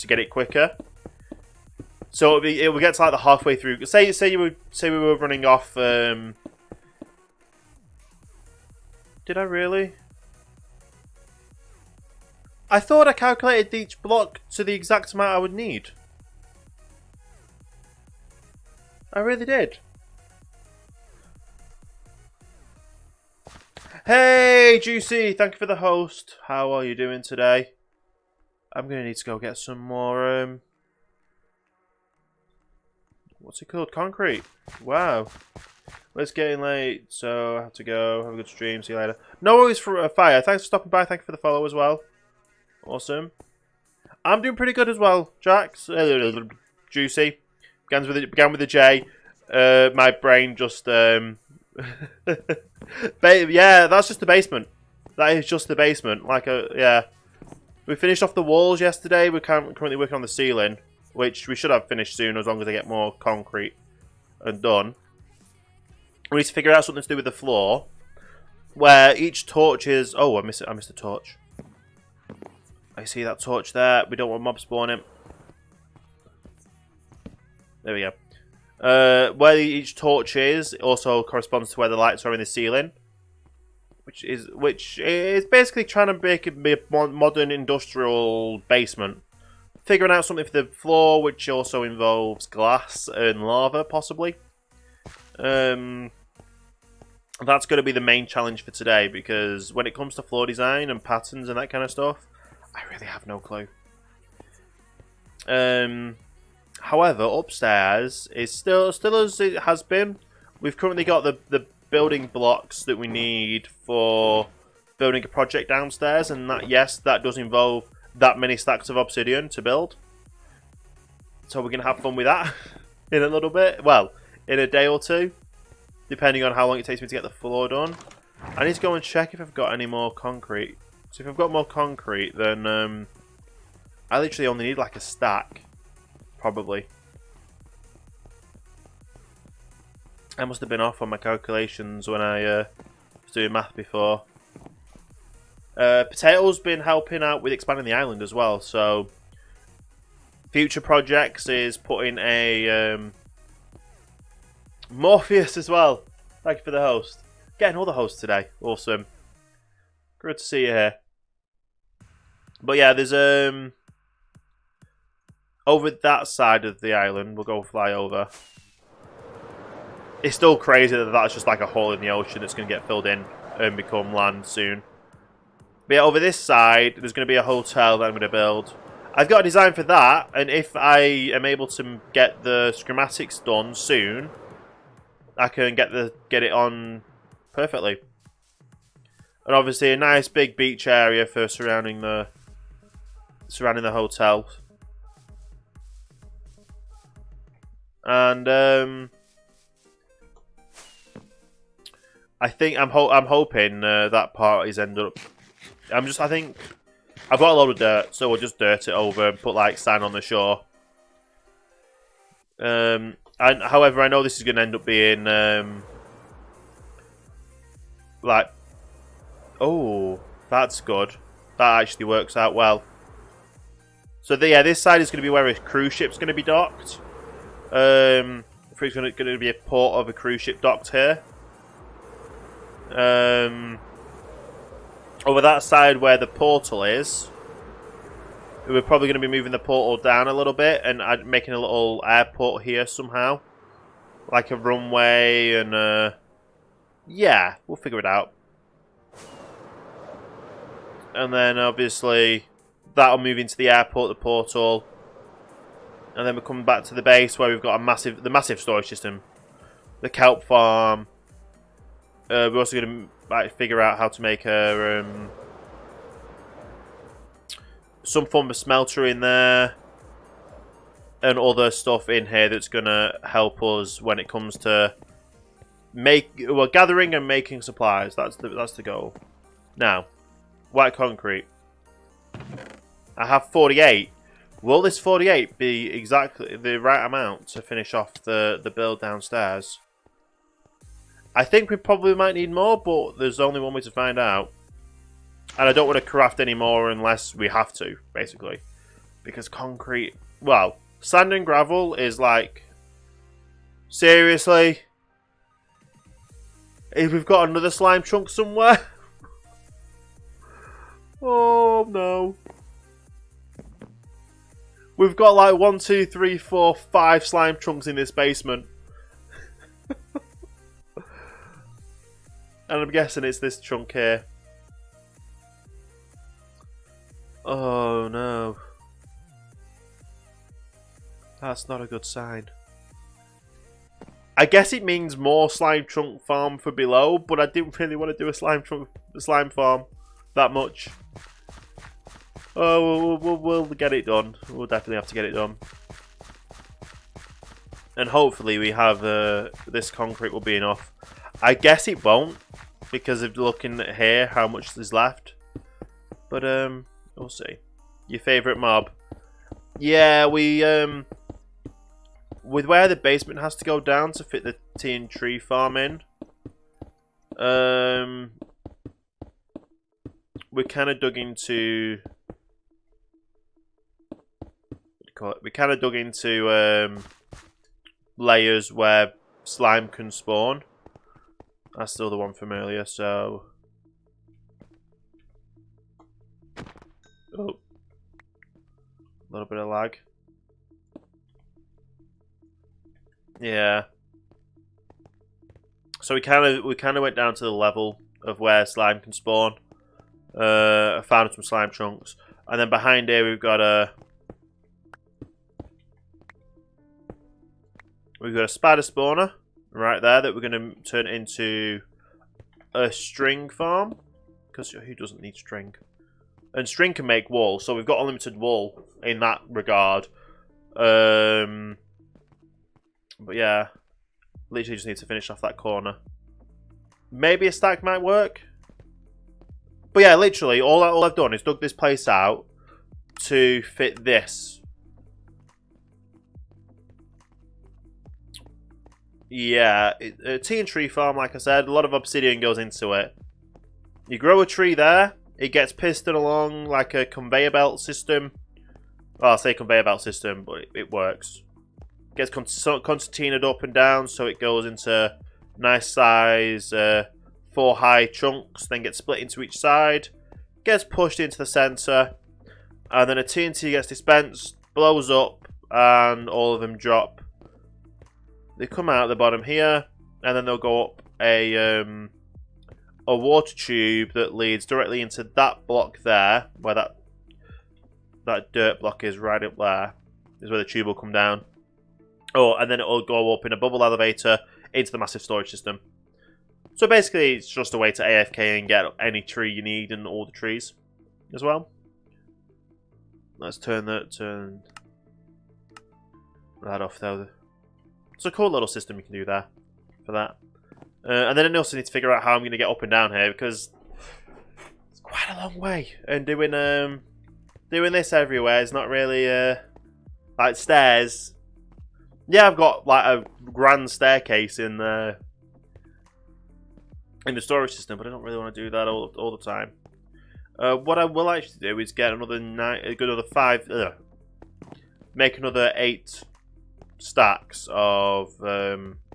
get it quicker. So it would get to like the halfway through. Say we were running off. Did I really? I thought I calculated each block to the exact amount I would need. I really did. Hey, Juicy! Thank you for the host. How are you doing today? I'm going to need to go get some more, what's it called? Concrete. Wow. It's getting late, so I have to go. Have a good stream. See you later. No worries for a fire. Thanks for stopping by. Thank you for the follow as well. Awesome. I'm doing pretty good as well, Jax. Juicy. Began with a J. My brain just... yeah, that's just the basement. That is just the basement. Yeah. We finished off the walls yesterday. We're currently working on the ceiling, which we should have finished soon as long as I get more concrete and done. We need to figure out something to do with the floor, where each torch is... Oh, I missed a torch. I see that torch there. We don't want mob spawning. There we go. Where each torch is also corresponds to where the lights are in the ceiling, which is basically trying to make it be a modern industrial basement. Figuring out something for the floor, which also involves glass and lava, possibly. That's going to be the main challenge for today, because when it comes to floor design and patterns and that kind of stuff, I really have no clue. However, upstairs is still as it has been. We've currently got the building blocks that we need for building a project downstairs, and that does involve that many stacks of obsidian to build. So we're going to have fun with that in a little bit. Well, in a day or two, depending on how long it takes me to get the floor done. I need to go and check if I've got any more concrete. So if I've got more concrete, then I literally only need like a stack, probably. I must have been off on my calculations when I was doing math before. Potato's been helping out with expanding the island as well, so future projects is putting a Morpheus as well. Thank you for the host. Getting all the hosts today. Awesome. Good to see you here. But yeah, there's over that side of the island, we'll go fly over. It's still crazy that that's just like a hole in the ocean that's going to get filled in and become land soon. But yeah, over this side, there's going to be a hotel that I'm going to build. I've got a design for that, and if I am able to get the schematics done soon, I can get it on perfectly. And obviously a nice big beach area for surrounding the hotel. And I think I'm hoping that part is ended up. I think I've got a load of dirt, so we'll just dirt it over and put like sand on the shore. And however, I know this is going to end up being like, oh, that's good. That actually works out well. So yeah, this side is going to be where a cruise ship's going to be docked. It's going to be a port of a cruise ship docked here. Over that side where the portal is, we're probably going to be moving the portal down a little bit and making a little airport here somehow. Like a runway and yeah, we'll figure it out. And then obviously that'll move into the airport, the portal. And then we're coming back to the base where we've got the massive storage system. The kelp farm. We're also going to figure out how to make some form of smelter in there. And other stuff in here that's going to help us when it comes to gathering and making supplies. That's the goal. Now, white concrete. I have 48. Will this 48 be exactly the right amount to finish off the build downstairs? I think we probably might need more, but there's only one way to find out. And I don't want to craft any more unless we have to, basically. Because concrete... Well, sand and gravel is like... Seriously? If we've got another slime chunk somewhere? Oh, no. We've got like 1, 2, 3, 4, 5 slime chunks in this basement. And I'm guessing it's this chunk here. Oh no. That's not a good sign. I guess it means more slime chunk farm for below, but I didn't really want to do a slime farm that much. Oh, we'll get it done. We'll definitely have to get it done. And hopefully we have this concrete will be enough. I guess it won't, because of looking at here how much is left. But we'll see. Your favourite mob? Yeah, we with where the basement has to go down to fit the tea and tree farm in. We kind of dug into. We kind of dug into layers where slime can spawn. That's still the one from earlier, so... Oh. A little bit of lag. Yeah. So we kind of went down to the level of where slime can spawn. Found some slime chunks. And then behind here we've got a... We've got a spider spawner right there that we're going to turn into a string farm. Because who doesn't need string? And string can make wool, so we've got unlimited wool in that regard. But yeah, literally just need to finish off that corner. Maybe a stack might work. But yeah, literally, all I've done is dug this place out to fit this. Yeah, a tea and tree farm, like I said, a lot of obsidian goes into it. You grow a tree there, it gets pistoned along like a conveyor belt system. Well, I'll say conveyor belt system, but it works. Gets concertinaed up and down, so it goes into nice size 4 high chunks, then gets split into each side, gets pushed into the center, and then a TNT gets dispensed, blows up, and all of them drop. They come out the bottom here, and then they'll go up a water tube that leads directly into that block there, where that dirt block is right up there, is where the tube will come down. Oh, and then it'll go up in a bubble elevator into the massive storage system. So basically, it's just a way to AFK and get any tree you need and all the trees as well. Let's turn that off though. It's a cool little system you can do there for that. And then I also need to figure out how I'm going to get up and down here because it's quite a long way. And doing this everywhere is not really like stairs. Yeah, I've got like a grand staircase in the storage system, but I don't really want to do that all the time. What I will actually do is get another make another 8 stacks of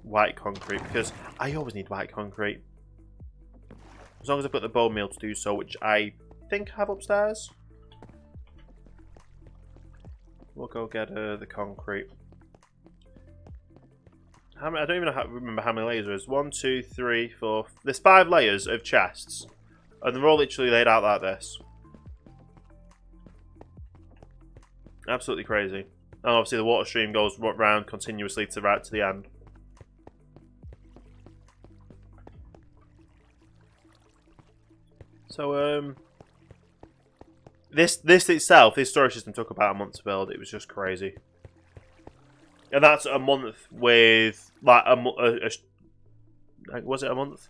white concrete because I always need white concrete. As long as I've got the bone meal to do so, which I think I have upstairs. We'll go get the concrete. I don't even remember how many layers there is. 1, 2, 3, 4. There's 5 layers of chests. And they're all literally laid out like this. Absolutely crazy. And obviously the water stream goes round continuously to right to the end. So, this itself, this storage system took about a month to build. It was just crazy. And that's a month with, like, was it a month?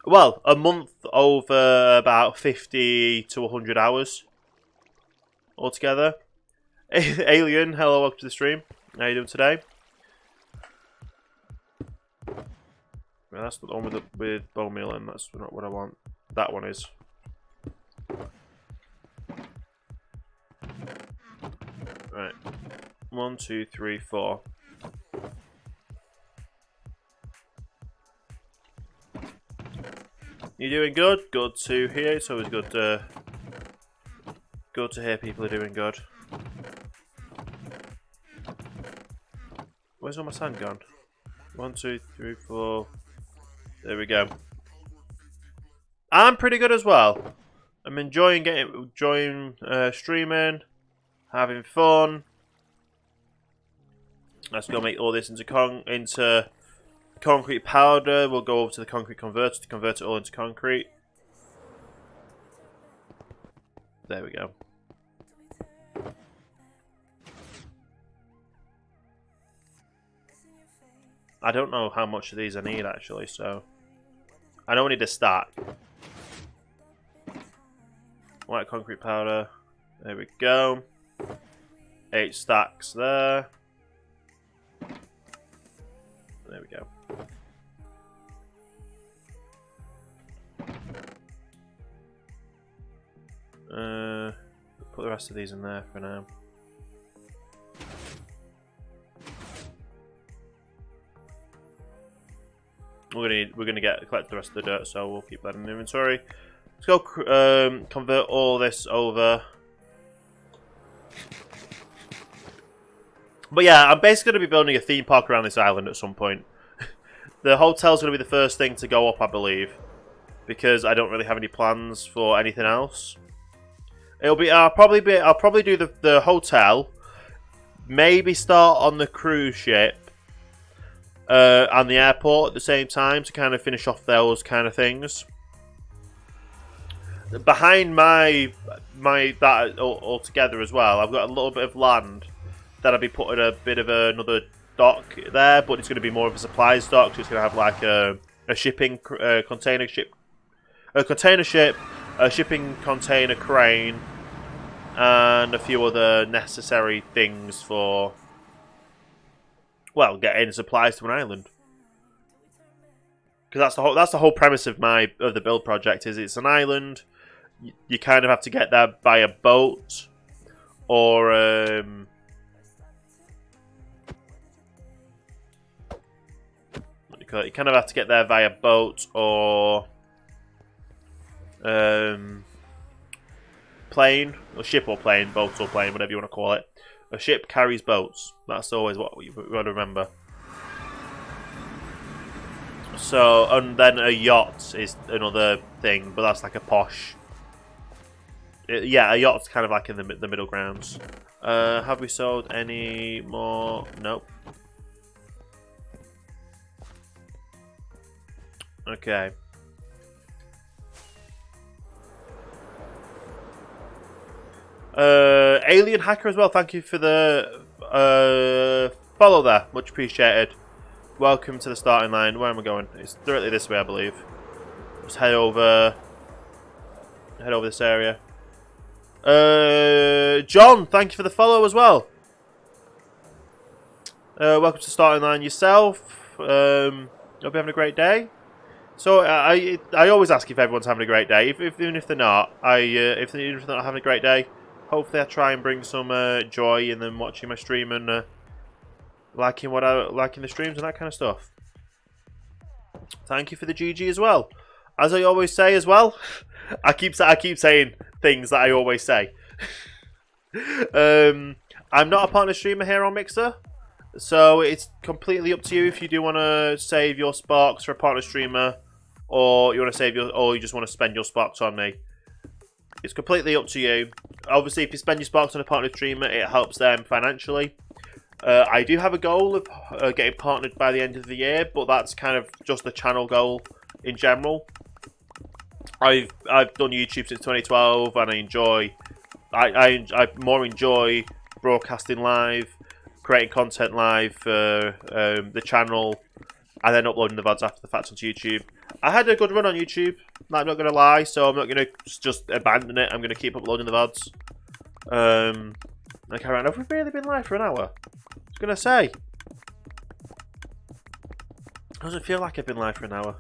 Well, a month over about 50 to 100 hours altogether. Alien, hello, welcome to the stream. How you doing today? Well, that's the one with bone meal, and that's not what I want. That one is. Right. 1, 2, 3, 4. You doing good? Good to hear. It's always good to hear people are doing good. Where's all my sand gone? 1, 2, 3, 4. There we go. I'm pretty good as well. I'm enjoying streaming, having fun. Let's go make all this into concrete powder. We'll go over to the concrete converter to convert it all into concrete. There we go. I don't know how much of these I need actually, so I know I need a stack. White concrete powder. There we go. 8 stacks there. There we go. Put the rest of these in there for now. We're gonna collect the rest of the dirt, so we'll keep that in the inventory. Let's go convert all this over. But yeah, I'm basically going to be building a theme park around this island at some point. The hotel's going to be the first thing to go up, I believe, because I don't really have any plans for anything else. I'll probably do the hotel, maybe start on the cruise ship, and the airport at the same time to kind of finish off those kind of things. Behind that altogether as well, I've got a little bit of land that I'll be putting a bit of another dock there, but it's going to be more of a supplies dock. So it's going to have like a shipping container ship, a shipping container crane, and a few other necessary things for well, getting supplies to an island. Because that's the whole premise of the build project. Is it's an island. You kind of have to get there by a boat, or what do you call it? You kind of have to get there via boat or plane, or ship or plane, boat or plane, whatever you want to call it. A ship carries boats. That's always what you got to remember. So, and then a yacht is another thing, but that's like a posh. Yeah, a yacht's kind of like in the middle grounds. Have we sold any more? Nope. Okay. Alien Hacker as well, thank you for the follow there. Much appreciated. Welcome to the starting line. Where am I going? It's directly this way, I believe. Just head over this area. John, thank you for the follow as well. Welcome to the starting line yourself. Hope you're having a great day. So I always ask if everyone's having a great day, even if they're not. If they're not having a great day, hopefully I try and bring some joy in them watching my stream and liking the streams and that kind of stuff. Thank you for the GG as well. As I always say as well, I keep saying things that I always say. I'm not a partner streamer here on Mixer, so it's completely up to you if you do want to save your sparks for a partner streamer, or you want to or you just want to spend your sparks on me. It's completely up to you. Obviously, if you spend your sparks on a partner streamer, it helps them financially. I do have a goal of getting partnered by the end of the year, but that's kind of just the channel goal in general. I've done YouTube since 2012, and I more enjoy broadcasting live, creating content live for the channel, and then uploading the VODs after the fact onto YouTube. I had a good run on YouTube, I'm not going to lie, so I'm not going to just abandon it. I'm going to keep uploading the VODs. Okay, right, have we really been live for an hour? I was going to say. It doesn't feel like I've been live for an hour.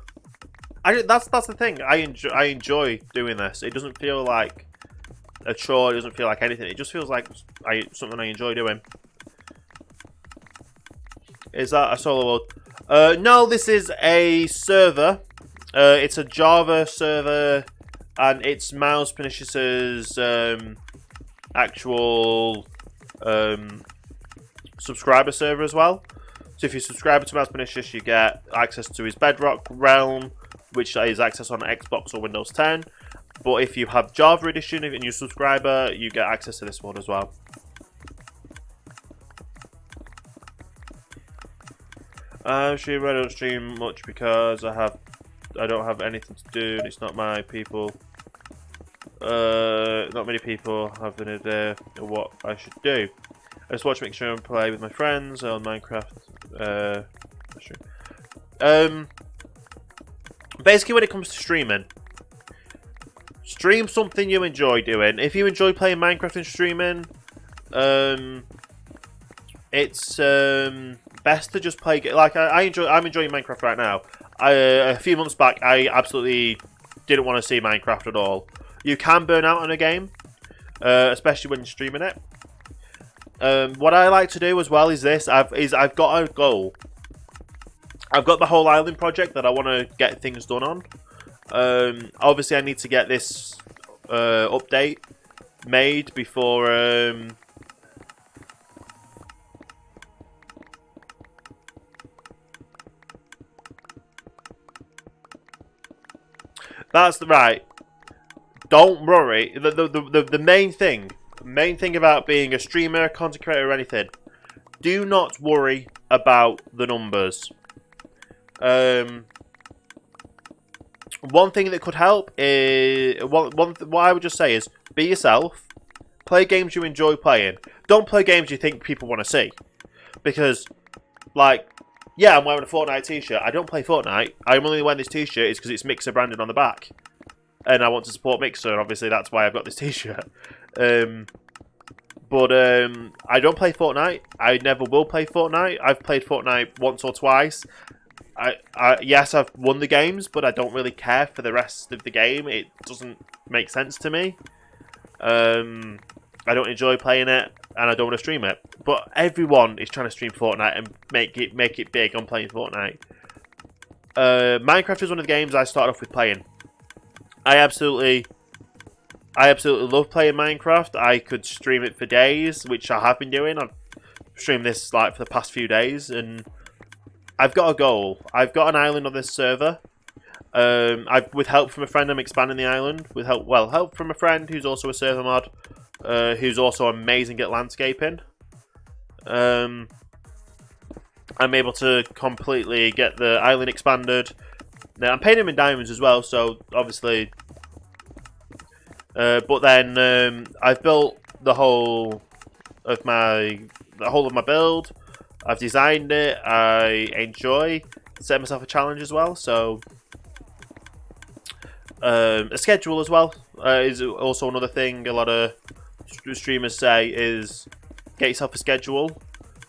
That's the thing. I enjoy doing this. It doesn't feel like a chore. It doesn't feel like anything. It just feels like something I enjoy doing. Is that a solo world? No, this is a server. It's a Java server, and it's Miles Pernicious's actual subscriber server as well. So if you subscribe to Miles Pernicious, you get access to his Bedrock realm, which is access on Xbox or Windows 10. But if you have Java Edition and you're a subscriber, you get access to this one as well. I'm sure I don't stream much because I don't have anything to do and it's not my people. Not many people have an idea of what I should do. I just watch Mixture and play with my friends on Minecraft. Basically, when it comes to streaming, stream something you enjoy doing. If you enjoy playing Minecraft and streaming, it's best to just play. Like I'm enjoying Minecraft right now. A few months back, I absolutely didn't want to see Minecraft at all. You can burn out on a game, especially when you're streaming it. What I like to do as well is this. I've got a goal. I've got the whole island project that I want to get things done on. Obviously, I need to get this update made before. That's right. Don't worry. The main thing about being a streamer, content creator, or anything, do not worry about the numbers. One thing that could help is what I would just say is be yourself. Play games you enjoy playing. Don't play games you think people want to see, because, like, yeah, I'm wearing a Fortnite t-shirt. I don't play Fortnite. I'm only wearing this t-shirt is because it's Mixer branded on the back, and I want to support Mixer, and obviously that's why I've got this t-shirt. But But I don't play Fortnite. I never will play Fortnite. I've played Fortnite once or twice. Yes, I've won the games, but I don't really care for the rest of the game. It doesn't make sense to me. I don't enjoy playing it, and I don't want to stream it. But everyone is trying to stream Fortnite and make it big on playing Fortnite. Minecraft is one of the games I started off with playing. I absolutely love playing Minecraft. I could stream it for days, which I have been doing. I've streamed this like for the past few days, and I've got a goal. I've got an island on this server. With help from a friend, I'm expanding the island. With help from a friend who's also a server mod, who's also amazing at landscaping. I'm able to completely get the island expanded. Now, I'm painting them in diamonds as well, so obviously. But then I've built the whole of my build. I've designed it. I enjoy setting myself a challenge as well. So a schedule as well is also another thing. A lot of streamers say is get yourself a schedule.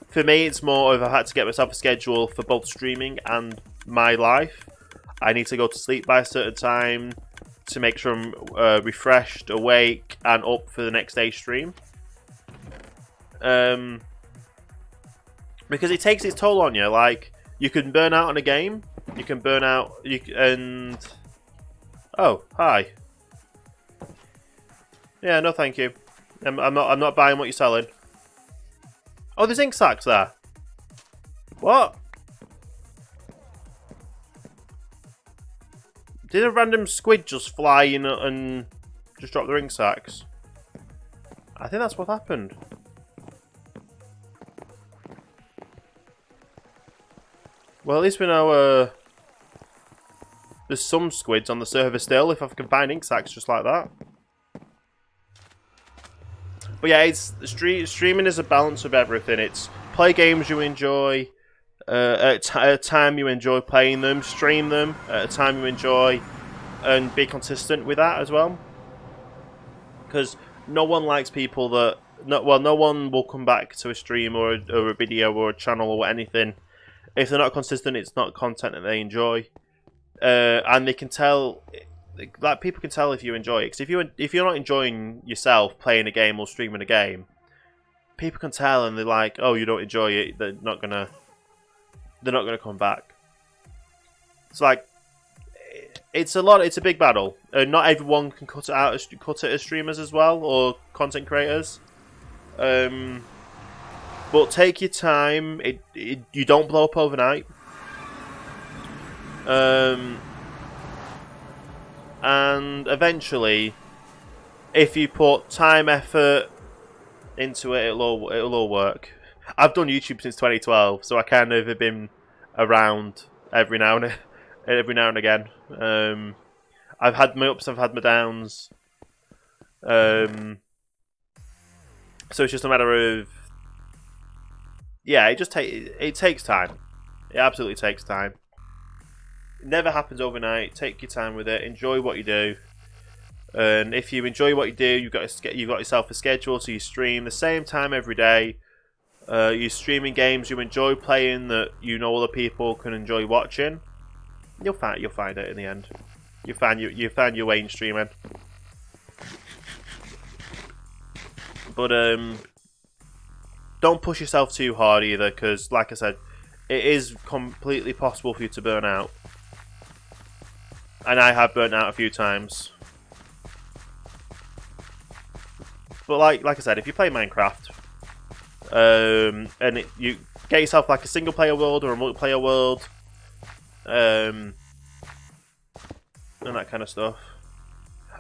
For me, it's more of I had to get myself a schedule for both streaming and my life. I need to go to sleep by a certain time to make sure I'm refreshed, awake, and up for the next day's stream. Because it takes its toll on you. Like, you can burn out on a game. You can burn out. Oh, hi. Yeah, no, thank you. I'm not buying what you're selling. Oh, there's ink sacks there. What? Did a random squid just fly in and just drop the ink sacks? I think that's what happened. Well, at least we know there's some squids on the server still, if I can find ink sacks just like that. But yeah, streaming is a balance of everything. It's play games you enjoy at a time you enjoy playing them, stream them at a time you enjoy, and be consistent with that as well. Because no one likes people that no one will come back to a stream or a video or a channel or anything if they're not consistent. It's not content that they enjoy, and they can tell. Like, people can tell if you enjoy it. Because if you're not enjoying yourself playing a game or streaming a game, people can tell, and they're like, "Oh, you don't enjoy it." They're not gonna come back. It's like it's a big battle. Not everyone can cut it as streamers as well, or content creators. But take your time. You don't blow up overnight. And eventually, if you put time, effort into it, it'll all work. I've done YouTube since 2012, so I kind of have been around every now and again. I've had my ups, I've had my downs. So it's just a matter of, yeah, it takes time. It absolutely takes time. It never happens overnight. Take your time with it. Enjoy what you do. And if you enjoy what you do, you've got yourself a schedule, so you stream the same time every day. You're streaming games you enjoy playing that you know other people can enjoy watching. You'll find it in the end. You find your way in streaming. But don't push yourself too hard either, because like I said, it is completely possible for you to burn out. And I have burnt out a few times. But like I said, if you play Minecraft, and you get yourself like a single player world or a multiplayer world, and that kind of stuff.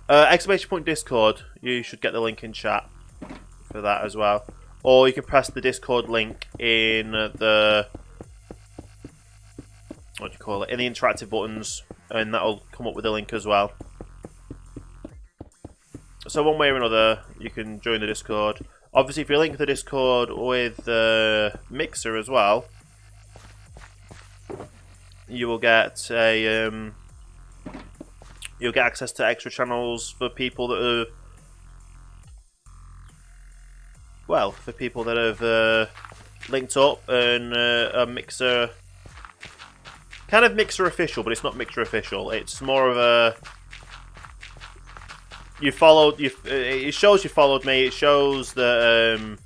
Exclamation point Discord, you should get the link in chat for that as well. Or you can press the Discord link in the, what do you call it, in the interactive buttons, and that'll come up with a link as well. So one way or another, you can join the Discord. Obviously, if you link the Discord with the Mixer as well, you will get you'll get access to extra channels for people that are, well for people that have linked up and a Mixer, kind of Mixer official, but it's not Mixer official. It's more of a you followed. It shows you followed me. It shows that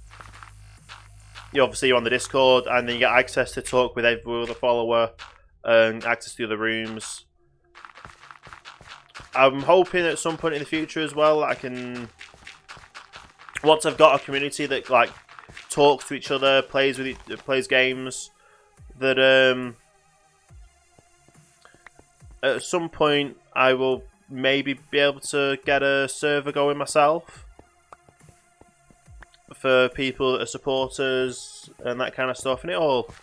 you obviously you're on the Discord, and then you get access to talk with every other follower and access to the rooms. I'm hoping at some point in the future as well, I can, once I've got a community that like talks to each other, plays games, that at some point I will maybe be able to get a server going myself for people that are supporters and that kind of stuff. And it all,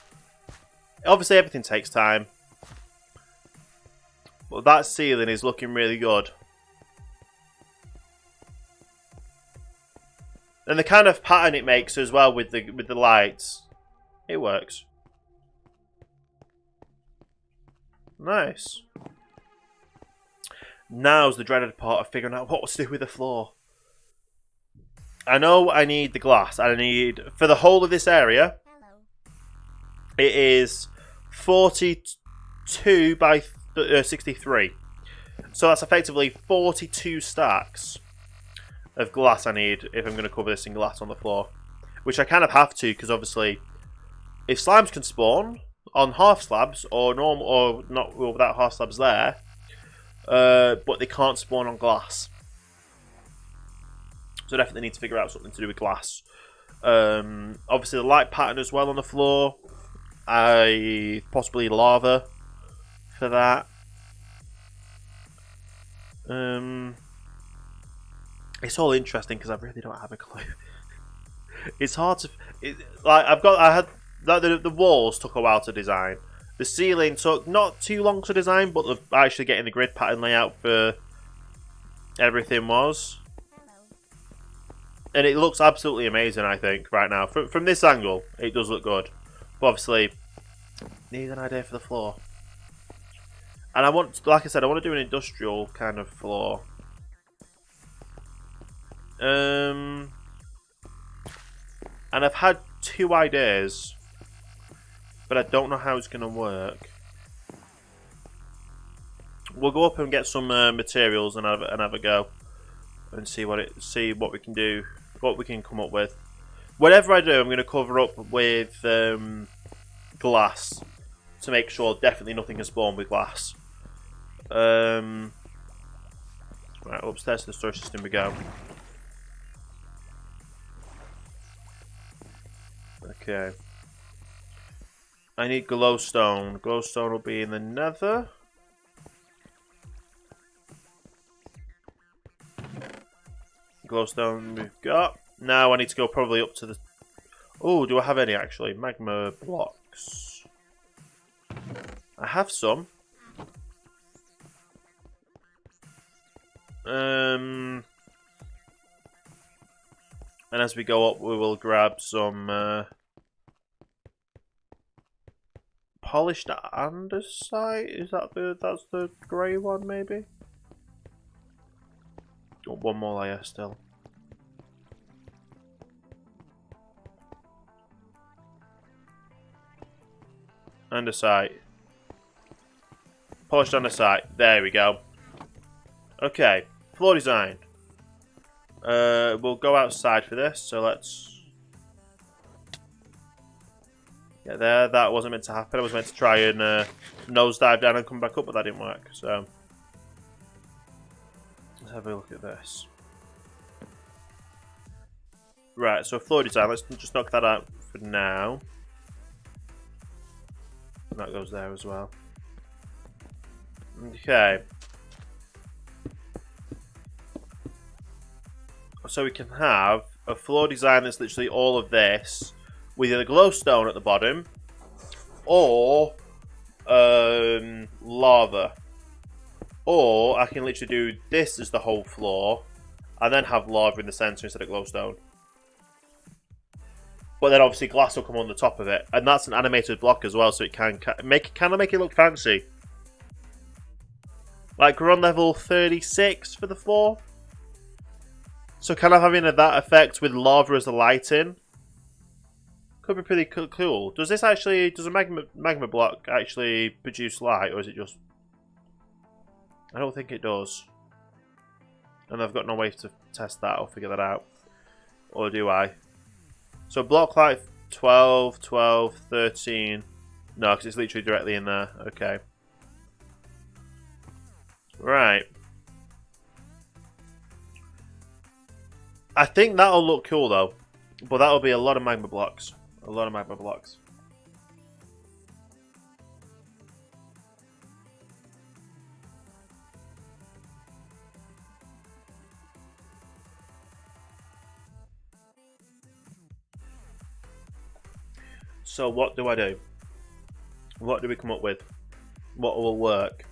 obviously everything takes time. But that ceiling is looking really good. And the kind of pattern it makes as well with the lights, it works. Nice. Now's the dreaded part of figuring out what to do with the floor. I know I need the glass. I need, for the whole of this area, it is 42 by 63. So that's effectively 42 stacks of glass I need if I'm going to cover this in glass on the floor. Which I kind of have to, because obviously if slimes can spawn on half slabs or normal or not without half slabs there, but they can't spawn on glass. So definitely need to figure out something to do with glass. Obviously the light pattern as well on the floor. Possibly lava for that. It's all interesting because I really don't have a clue. It's hard to the walls took a while to design. The ceiling took not too long to design, but actually getting the grid pattern layout for everything was. And it looks absolutely amazing, I think, right now. From this angle, it does look good. But obviously, need an idea for the floor. And I want, like I said, I want to do an industrial kind of floor. And I've had 2 ideas, but I don't know how it's going to work. We'll go up and get some materials and have a go, and see what we can do, what we can come up with. Whatever I do, I'm going to cover up with glass to make sure definitely nothing can spawn with glass. Right, upstairs to the storage system we go. Okay. I need glowstone. Glowstone will be in the nether. Glowstone we've got. Now I need to go probably up to the... Oh, do I have any actually? Magma blocks. I have some. And as we go up, we will grab some polished andesite. Is that that's the grey one, maybe? Oh, one more layer still. Andesite. Polished andesite. There we go. Okay, floor design. We'll go outside for this, so let's get there. That wasn't meant to happen. I was meant to try and nosedive down and come back up, but that didn't work. So let's have a look at this. Right, so floor design. Let's just knock that out for now. And that goes there as well. Okay. So we can have a floor design that's literally all of this with either glowstone at the bottom or lava. Or I can literally do this as the whole floor and then have lava in the center instead of glowstone. But then obviously glass will come on the top of it. And that's an animated block as well, so it can make it look fancy. Like we're on level 36 for the floor. So kind of having that effect with lava as the lighting could be pretty cool. Does this actually, does a magma block actually produce light, or is it just... I don't think it does. And I've got no way to test that or figure that out. Or do I? So block light 12, 12, 13. No, because it's literally directly in there. Okay. Right. I think that'll look cool though. But that'll be a lot of magma blocks. A lot of magma blocks. So what do I do? What do we come up with? What will work?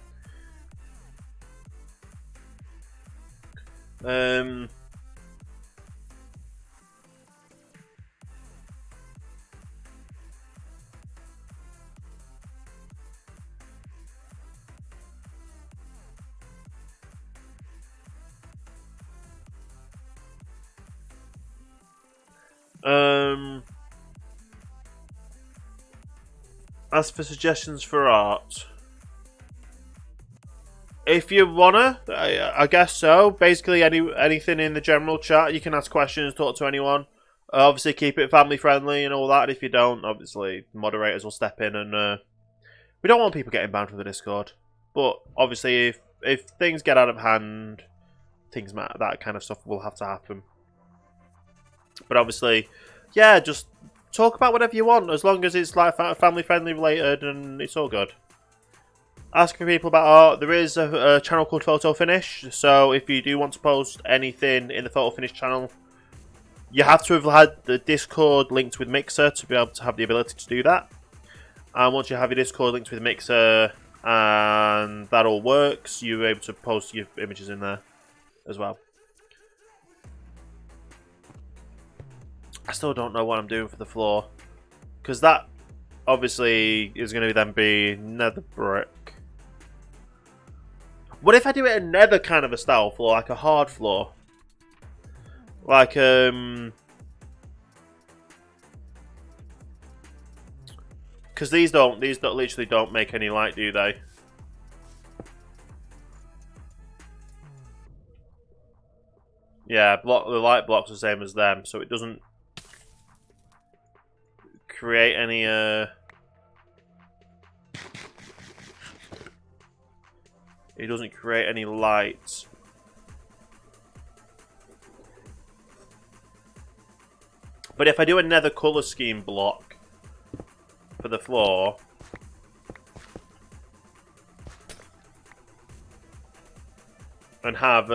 As for suggestions for art, if you wanna, I guess so. Basically, anything in the general chat, you can ask questions, talk to anyone. Obviously, keep it family friendly and all that. If you don't, obviously, moderators will step in, and we don't want people getting banned from the Discord. But obviously, if things get out of hand, things matter. That kind of stuff will have to happen. But obviously, yeah, just talk about whatever you want, as long as it's like family friendly related, and it's all good. Ask for people about art. There is a channel called Photo Finish, so if you do want to post anything in the Photo Finish channel, you have to have had the Discord linked with Mixer to be able to have the ability to do that. And once you have your Discord linked with Mixer and that all works, you're able to post your images in there as well. I still don't know what I'm doing for the floor, because that obviously is going to then be nether brick. What if I do it a nether kind of a style floor, like a hard floor? Like, because these literally don't make any light, do they? Yeah, the light block's the same as them, so it doesn't create any it doesn't create any light. But if I do a nether colour scheme block for the floor, and have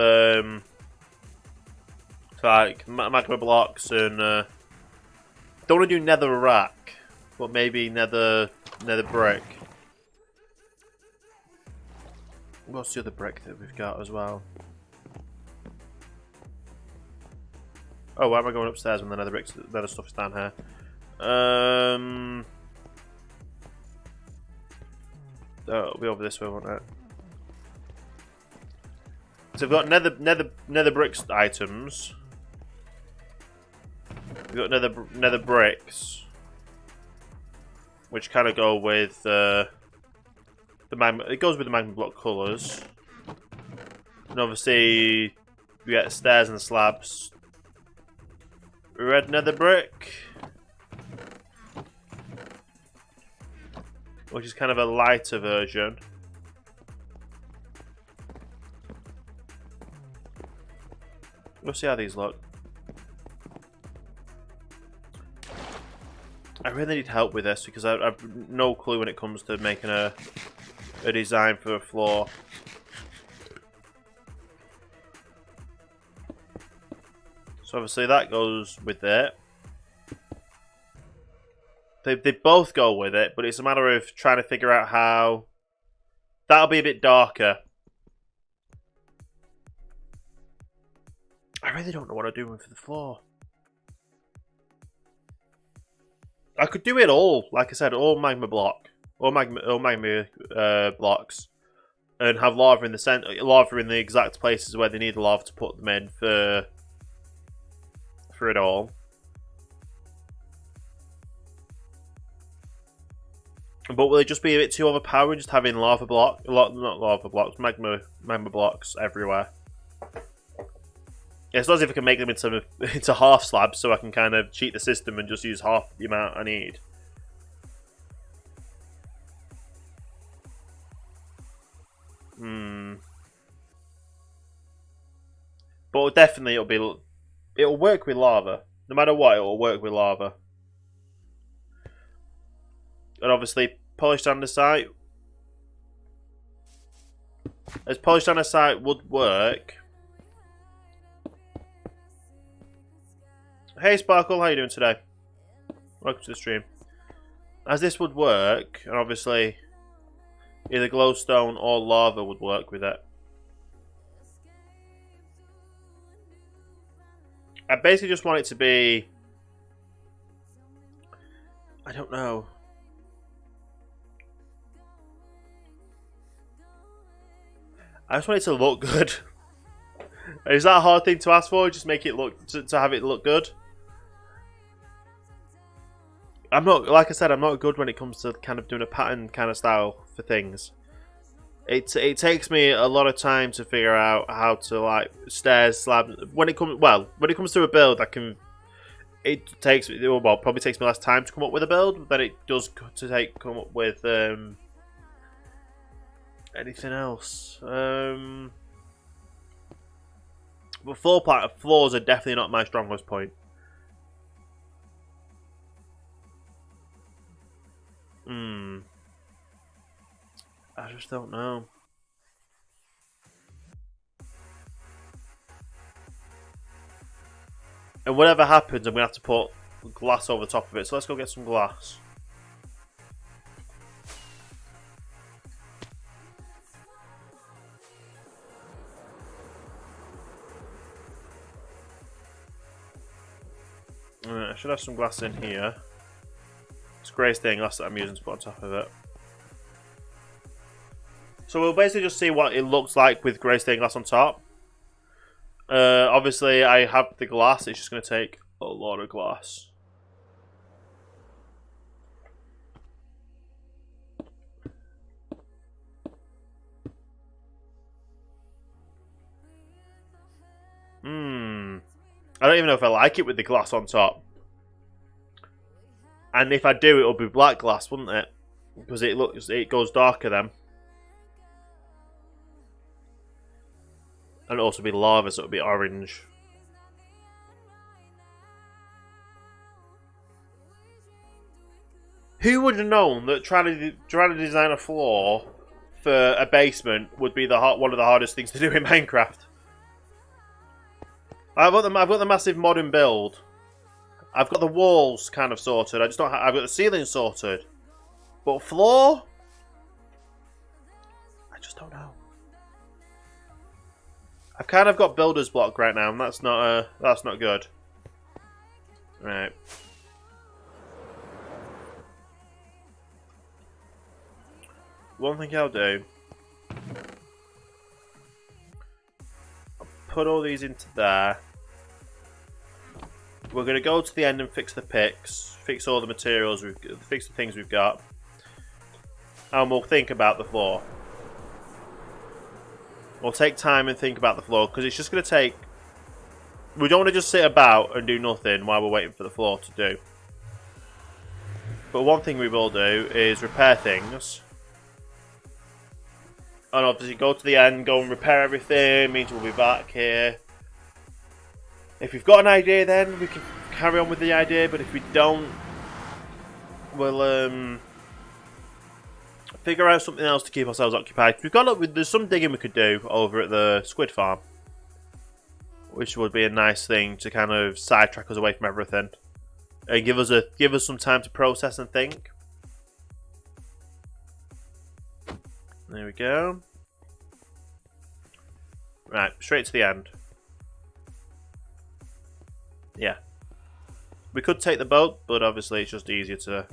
like magma blocks, and don't want to do nether rack, but maybe nether brick. What's the other brick that we've got as well? Oh, why am I going upstairs when the nether stuff's down here? Oh, it'll be over this way, won't it? So we've got nether bricks items. We've got nether bricks, which kind of go with the magma. It goes with the magma block colours, and obviously we get stairs and slabs. Red nether brick, which is kind of a lighter version. We'll see how these look. I really need help with this because I've no clue when it comes to making a design for a floor. So obviously that goes with it. They both go with it, but it's a matter of trying to figure out how. That'll be a bit darker. I really don't know what I'm doing for the floor. I could do it all, like I said, all magma block, all magma blocks, and have lava in the center, lava in the exact places where they need the lava to put them in for for it all. But will it just be a bit too overpowering just having not lava blocks, magma blocks everywhere? It's not as if I can make them into half slabs, so I can kind of cheat the system and just use half the amount I need. But definitely it'll work with lava. No matter what, it'll work with lava. And obviously, polished andesite. As polished andesite would work. Hey Sparkle, how you doing today? Welcome to the stream. As this would work, and obviously either glowstone or lava would work with it. I basically just want it to be... I don't know. I just want it to look good. Is that a hard thing to ask for? Just make it look... to have it look good? I'm not... Like I said, I'm not good when it comes to kind of doing a pattern kind of style for things. It takes me a lot of time to figure out how to like stairs, slabs. When it comes to a build, probably takes me less time to come up with a build than it does to come up with anything else. But floors are definitely not my strongest point. I just don't know. And whatever happens, I'm going to have to put glass over the top of it. So let's go get some glass. I should have some glass in here. It's grey stained glass that I'm using to put on top of it. So we'll basically just see what it looks like with grey stained glass on top. Obviously, I have the glass. It's just going to take a lot of glass. I don't even know if I like it with the glass on top. And if I do, it'll be black glass, wouldn't it? Because it goes darker then. And it'll also be lava, so it'll be orange. Who would have known that trying to design a floor for a basement would be one of the hardest things to do in Minecraft? I've got the massive modern build. I've got the walls kind of sorted. I've got the ceiling sorted. But floor? I just don't know. I've kind of got builder's block right now, and that's not good. Right. One thing I'll do. I'll put all these into there. We're going to go to the end and fix the picks, fix all the materials, fix the things we've got, and we'll think about the floor. We'll take time and think about the floor, because it's just going to take... We don't want to just sit about and do nothing while we're waiting for the floor to do. But one thing we will do is repair things. And obviously go to the end, go and repair everything, means we'll be back here. If we've got an idea, then we can carry on with the idea, but if we don't, we'll figure out something else to keep ourselves occupied. There's some digging we could do over at the squid farm, which would be a nice thing to kind of sidetrack us away from everything and give us some time to process and think. There we go. Right, straight to the end. Yeah. We could take the boat, but obviously it's just easier to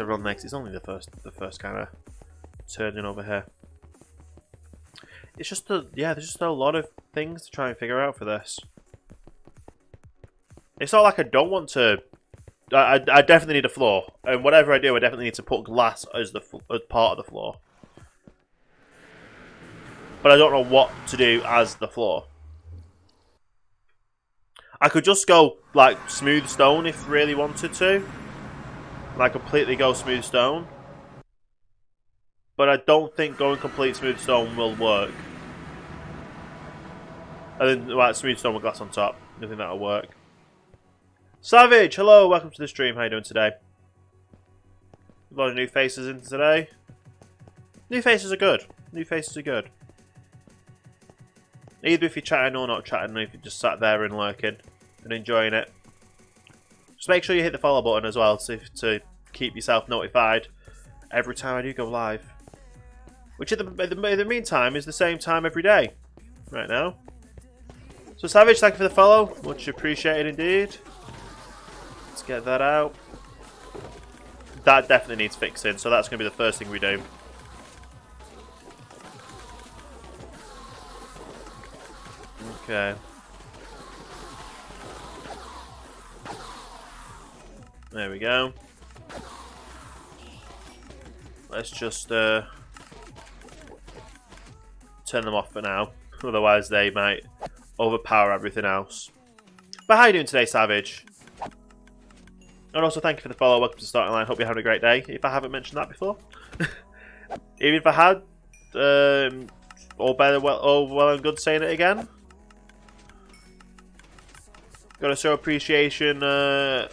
run next. It's only the first kind of turning over here. It's just there's just a lot of things to try and figure out for this. It's not like I don't want to. I definitely need a floor, and whatever I do, I definitely need to put glass as part of the floor. But I don't know what to do as the floor. I could just go like smooth stone if really wanted to, like completely go smooth stone. But I don't think going complete smooth stone will work. And then like smooth stone with glass on top. I think that'll work. Savage, hello, welcome to the stream. How you doing today? A lot of new faces in today. New faces are good. New faces are good. Either if you're chatting or not chatting, if you're just sat there and lurking and enjoying it. Just make sure you hit the follow button as well to keep yourself notified every time I do go live. Which in the meantime is the same time every day right now. So Savage, thank you for the follow. Much appreciated indeed. Let's get that out. That definitely needs fixing, so that's going to be the first thing we do. Okay. There we go. Let's just turn them off for now. Otherwise they might overpower everything else. But how are you doing today, Savage? And also thank you for the follow. Welcome to Starting Line. Hope you're having a great day. If I haven't mentioned that before. Even if I had, all well and good saying it again. Gotta show appreciation to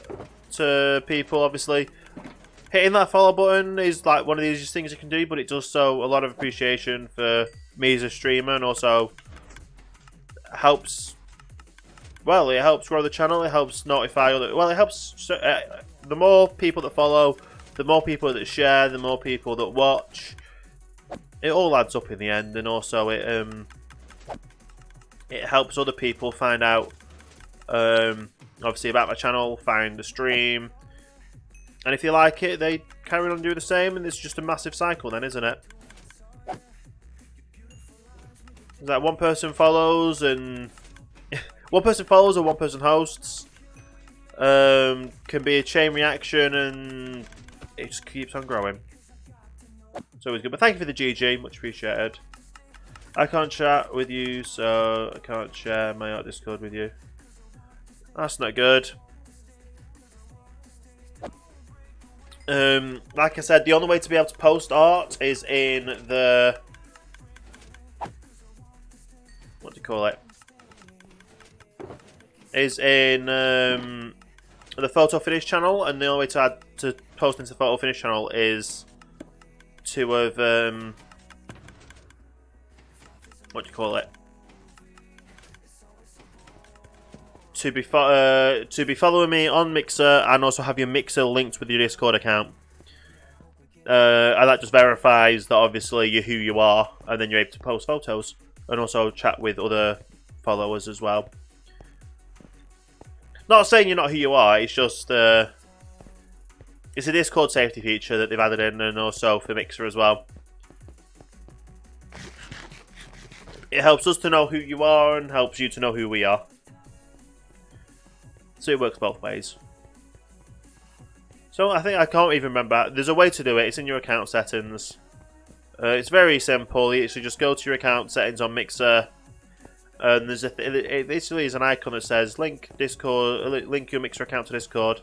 people, obviously. Hitting that follow button is like one of the easiest things you can do, but it does show a lot of appreciation for me as a streamer, and also helps. Well, it helps grow the channel. It helps notify other. Well, it helps. The more people that follow, the more people that share, the more people that watch. It all adds up in the end, and also it helps other people find out, obviously about my channel, find the stream, and if you like it, they carry on doing the same, and it's just a massive cycle, then, isn't it? Is that one person follows and one person follows or one person hosts? Can be a chain reaction, and it just keeps on growing. It's always good. But thank you for the GG, much appreciated. I can't chat with you, so I can't share my art Discord with you. That's not good. Like I said, the only way to be able to post art is in the... What do you call it? Is in the photo finish channel, and the only way to post into the photo finish channel is to have what do you call it? To be following me on Mixer, and also have your Mixer linked with your Discord account. And that just verifies that obviously you're who you are, and then you're able to post photos and also chat with other followers as well. Not saying you're not who you are, it's just it's a Discord safety feature that they've added in, and also for Mixer as well. It helps us to know who you are and helps you to know who we are. So it works both ways. So I think I can't even remember. There's a way to do it. It's in your account settings. It's very simple. You should just go to your account settings on Mixer. And there's it basically is an icon that says link Discord, link your Mixer account to Discord.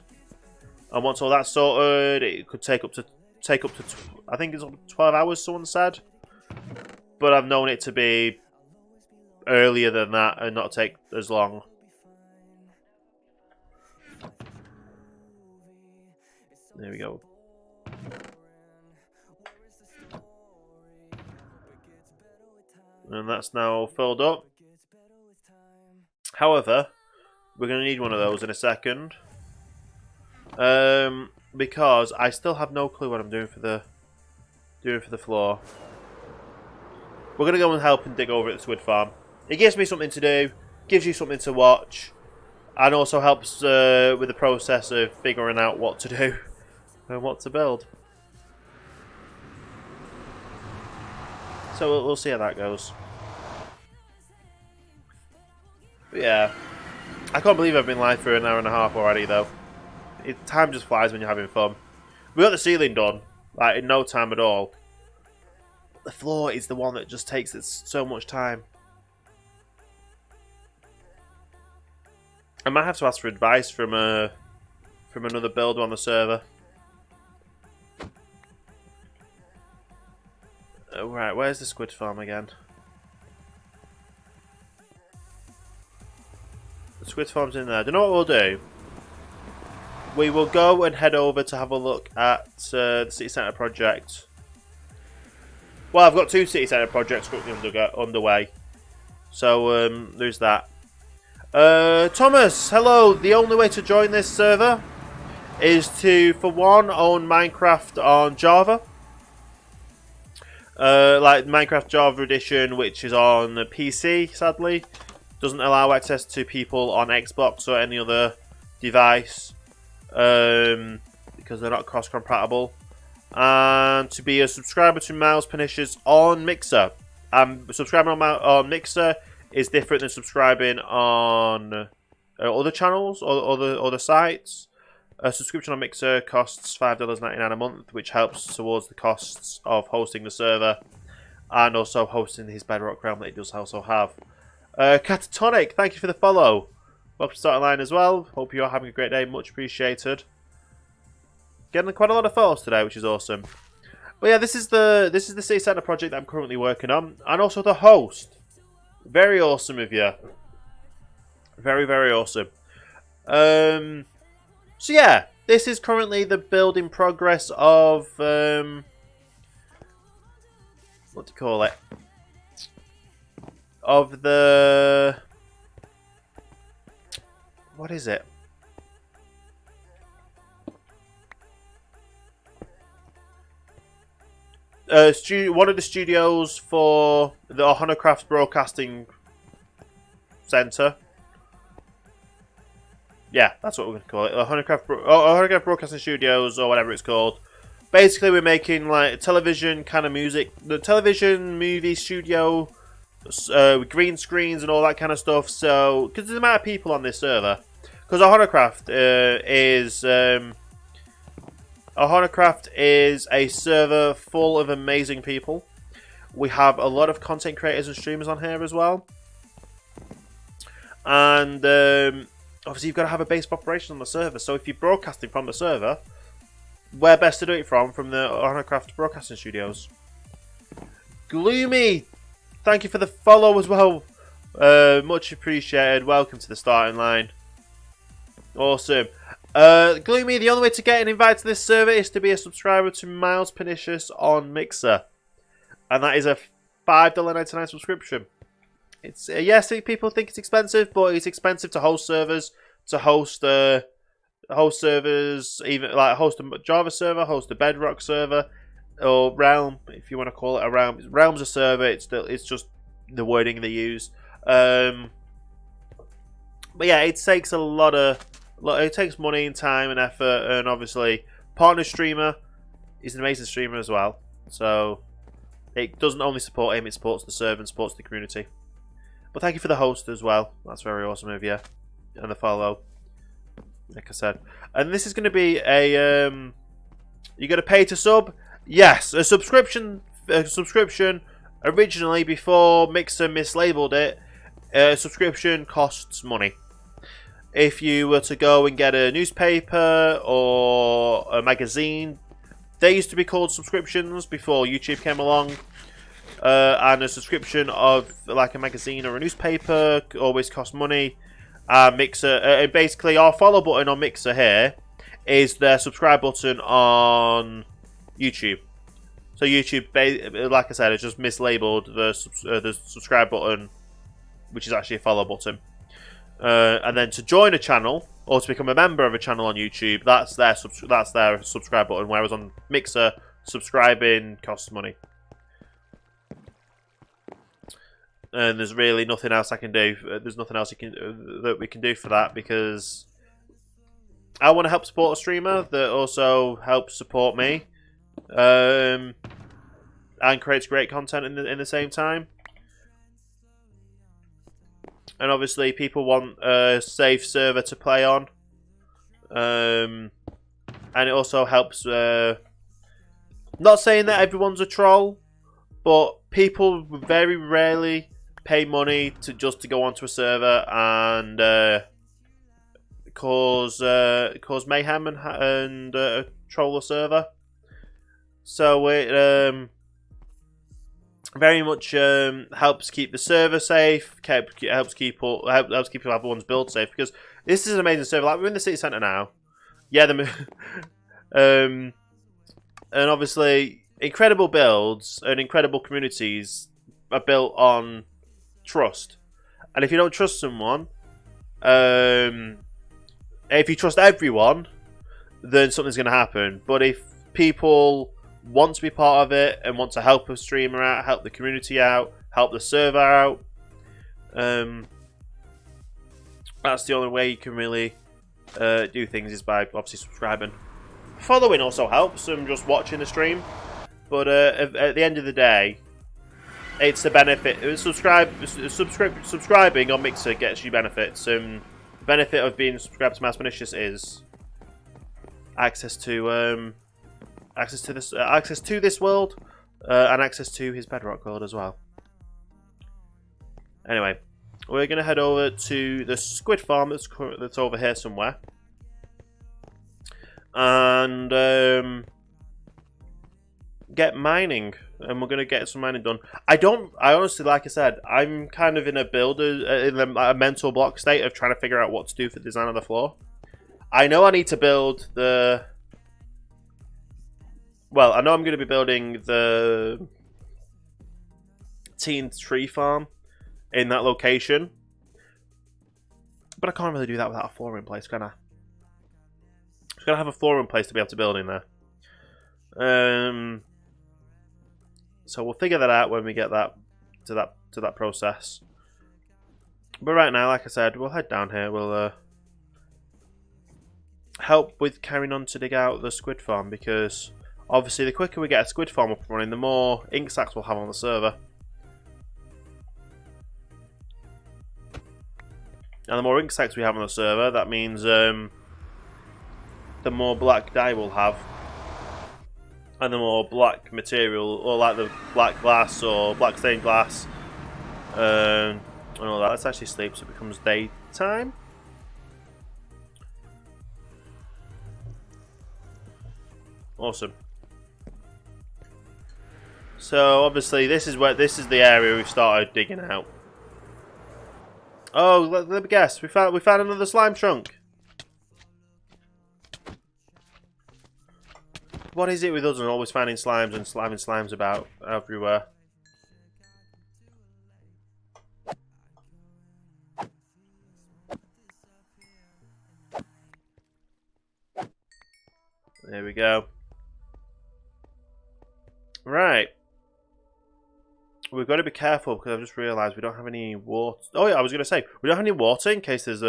And once all that's sorted, it could take up to I think it's 12 hours. Someone said, but I've known it to be earlier than that and not take as long. There we go. And that's now filled up. However, we're going to need one of those in a second. Because I still have no clue what I'm doing for the floor. We're going to go and help and dig over at the Squid Farm. It gives me something to do, gives you something to watch, and also helps with the process of figuring out what to do and what to build. So we'll see how that goes. But yeah, I can't believe I've been live for an hour and a half already, though. Time just flies when you're having fun. We got the ceiling done, like, in no time at all. The floor is the one that just takes so much time. I might have to ask for advice from another builder on the server. Right, where's the squid farm again? The squid farm's in there. Do you know what we'll do? We will go and head over to have a look at the city centre project. Well, I've got 2 city centre projects currently underway. So, there's that. Thomas, hello. The only way to join this server is to, for one, own Minecraft on Java. Like Minecraft Java Edition, which is on PC, sadly. Doesn't allow access to people on Xbox or any other device. Because they're not cross-compatible. And to be a subscriber to Miles Pernicious on Mixer. Subscribing on Mixer is different than subscribing on other channels or other sites. A subscription on Mixer costs $5.99 a month, which helps towards the costs of hosting the server and also hosting his Bedrock realm that he does also have. Catatonic, thank you for the follow. Welcome to Starting Line as well. Hope you're having a great day. Much appreciated. Getting quite a lot of follows today, which is awesome. But yeah, this is the City Centre project that I'm currently working on, and also the host. Very awesome of you. Very, very awesome. So yeah, this is currently the build in progress of what do you call it? Of the what is it? One of the studios for the OhanaCraft Broadcasting Center. Yeah, that's what we're going to call it. OhanaCraft Broadcasting Studios, or whatever it's called. Basically, we're making like television kind of music. The television movie studio with green screens and all that kind of stuff. So, because there's a amount of people on this server. Because OhanaCraft is a server full of amazing people. We have a lot of content creators and streamers on here as well. And obviously, you've got to have a base of operation on the server. So if you're broadcasting from the server, where best to do it from the OhanaCraft Broadcasting Studios. Gloomy, thank you for the follow as well. Much appreciated. Welcome to the Starting Line. Awesome. Gloomy, the only way to get an invite to this server is to be a subscriber to Miles Pernicious on Mixer. And that is a $5.99 subscription. It's yes, people think it's expensive, but it's expensive to host servers, host servers, even like host a Java server, host a Bedrock server, or Realm, if you want to call it a Realm. Realm's a server. It's just the wording they use. But yeah, it takes it takes money and time and effort, and obviously, partner streamer is an amazing streamer as well. So it doesn't only support him; it supports the server and supports the community. But thank you for the host as well. That's very awesome of you. And the follow. Like I said. And this is going to be a... you're going to pay to sub? Yes. A subscription originally, before Mixer mislabeled it, a subscription costs money. If you were to go and get a newspaper or a magazine, they used to be called subscriptions before YouTube came along. And a subscription of like a magazine or a newspaper always costs money. Mixer, basically our follow button on Mixer here is the subscribe button on YouTube. So YouTube, like I said, it's just mislabeled the subscribe button, which is actually a follow button. And then to join a channel or to become a member of a channel on YouTube, that's their subscribe button. Whereas on Mixer, subscribing costs money. And there's really nothing else I can do. There's nothing else that we can do for that, because I want to help support a streamer that also helps support me, and creates great content in the same time. and obviously people want a safe server to play on. And it also helps. Not saying that everyone's a troll, but people very rarely pay money to go onto a server and cause mayhem and troll a server. So it very much helps keep the server safe. Helps keep everyone's build safe, because this is an amazing server. Like, we're in the city centre now. Yeah, and obviously incredible builds and incredible communities are built on trust. And if you don't trust someone, if you trust everyone, then something's going to happen. But if people want to be part of it and want to help a streamer out, help the community out, help the server out, that's the only way you can really do things, is by obviously subscribing. Following also helps, and just watching the stream. But at the end of the day, it's the benefit. Subscribing on Mixer gets you benefits. The benefit of being subscribed to Mouse Malicious is access to this world, and access to his Bedrock world as well. Anyway, we're gonna head over to the squid farm that's over here somewhere, and get mining, and we're gonna get some mining done. I honestly, like I said, I'm kind of in a a mental block state of trying to figure out what to do for the design of the floor. I know I need to build well, I know I'm going to be building the teen tree farm in that location, but I can't really do that without a floor in place, can I? I'm going to have a floor in place to be able to build in there. So we'll figure that out when we get to that process. But right now, like I said, we'll head down here. We'll help with carrying on to dig out the squid farm, because obviously the quicker we get a squid farm up and running, the more ink sacks we'll have on the server. And the more ink sacks we have on the server, that means the more black dye we'll have. And the more black material, or like the black glass or black stained glass, and all that. Let's actually sleep so it becomes daytime. Awesome. So obviously this is the area we've started digging out. Oh, let me guess. We found another slime chunk. What is it with us and always finding slimes and slamming slimes about everywhere? There we go. Right. We've got to be careful, because I've just realised we don't have any water. Oh yeah, I was going to say, we don't have any water in case there's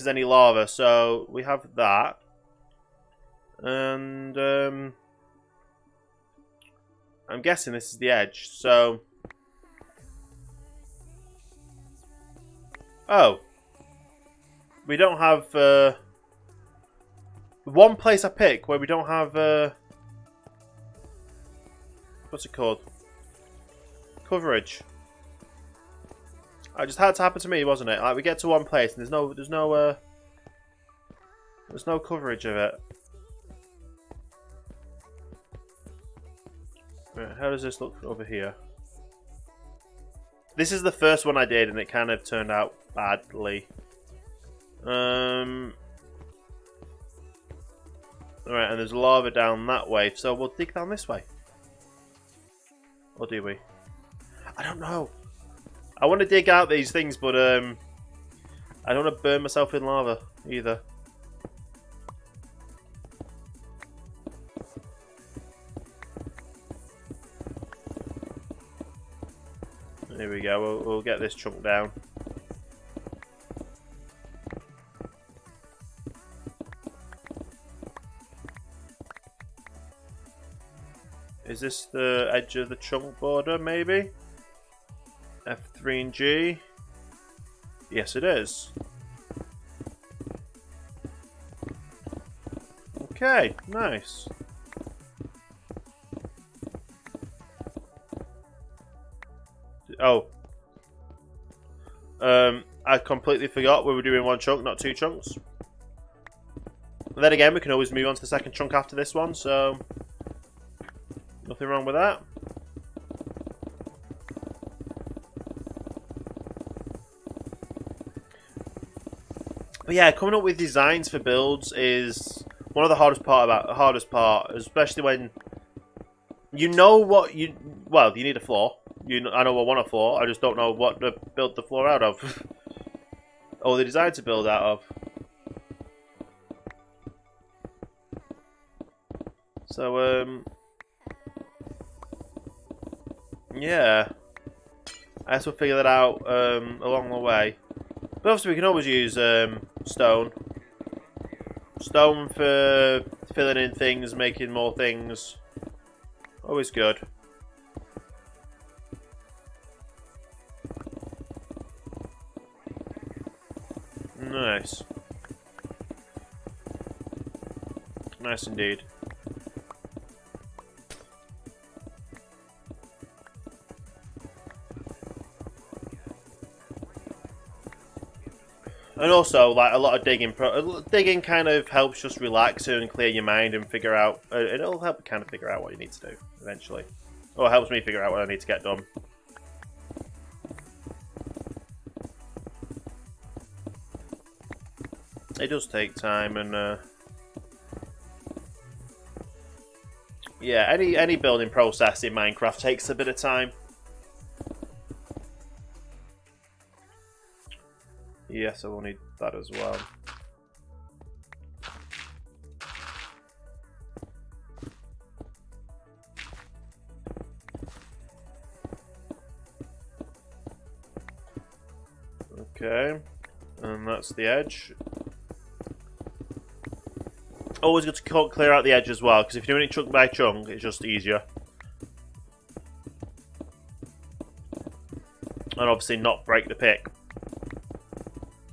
any lava. So we have that. And I'm guessing this is the edge. So, oh, we don't have one place I pick where we don't have what's it called? Coverage. It just had to happen to me, wasn't it? Like, we get to one place and there's no coverage of it. Right, how does this look over here? This is the first one I did, and it kind of turned out badly. Alright, and there's lava down that way, so we'll dig down this way. Or do we? I don't know. I want to dig out these things, but I don't want to burn myself in lava either. There we go. We'll get this chunk down. Is this the edge of the chunk border, maybe? F3 and G. Yes, it is. Okay, nice. Oh. I completely forgot we were doing one chunk, not two chunks. And then again, we can always move on to the second chunk after this one, so nothing wrong with that. But yeah, coming up with designs for builds is one of the hardest part, especially when you know what you need a floor. I know I want a floor. I just don't know what to build the floor out of, or the design to build out of. So yeah, I guess we'll figure that out along the way. But obviously, we can always use stone. Stone for filling in things, making more things. Always good. Nice. Nice indeed. And also, like, a lot of digging kind of helps just relax you and clear your mind and figure out. It'll help kind of figure out what you need to do eventually, or it helps me figure out what I need to get done. It does take time, and yeah, any building process in Minecraft takes a bit of time. Yes, I will need that as well. Okay, and that's the edge. Always good to clear out the edge as well, because if you're doing it chunk by chunk, it's just easier. And obviously not break the pick,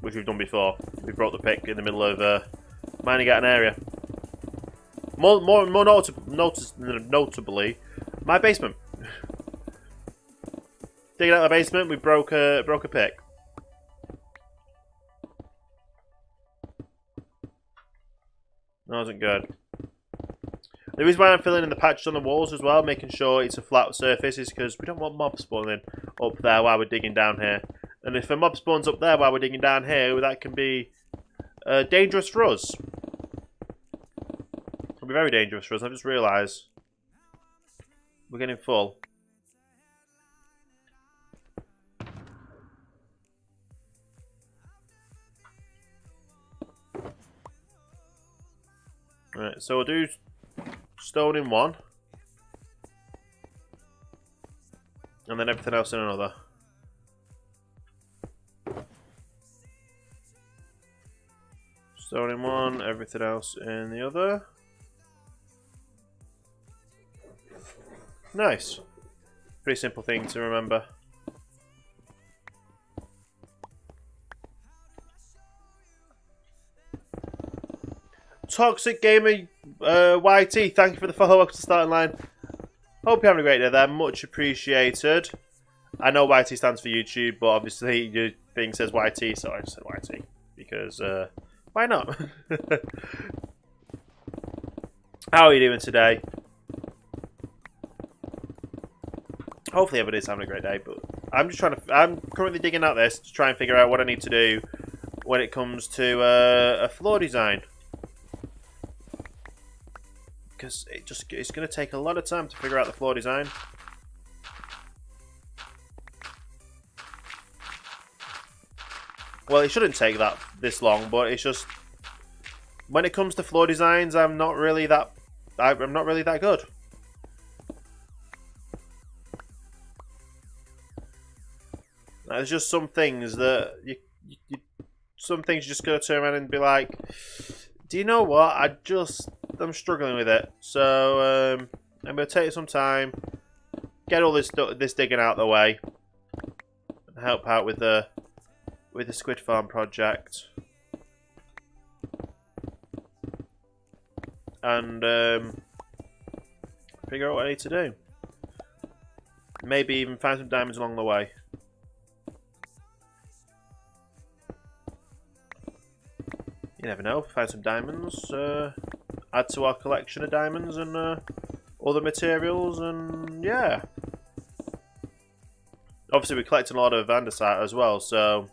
which we've done before. We broke the pick in the middle of mining out an area. More notably, my basement. Digging out the basement, we broke a pick. That wasn't good. The reason why I'm filling in the patches on the walls as well, making sure it's a flat surface, is because we don't want mobs spawning up there while we're digging down here. And if a mob spawns up there while we're digging down here, that can be dangerous for us. It'll be very dangerous for us. I've just realised we're getting full. Right, so we'll do stone in one, and then everything else in another. Stone in one, everything else in the other. Nice. Pretty simple thing to remember. Toxic Gamer YT, thank you for the follow up to the starting line. Hope you're having a great day there, much appreciated. I know YT stands for YouTube, but obviously your thing says YT, so I just said YT. Because, why not? How are you doing today? Hopefully everybody's having a great day, but I'm currently digging out this to try and figure out what I need to do when it comes to a floor design. Because it's going to take a lot of time to figure out the floor design. Well, it shouldn't take this long, but it's just when it comes to floor designs, I'm not really that good. There's just some things that some things you just gotta turn around and be like, do you know what? I'm struggling with it, so I'm gonna take some time, get all this digging out of the way, and help out with with the squid farm project. And figure out what I need to do. Maybe even find some diamonds along the way. You never know, find some diamonds, add to our collection of diamonds and other materials, and yeah. Obviously we're collecting a lot of andesite as well, so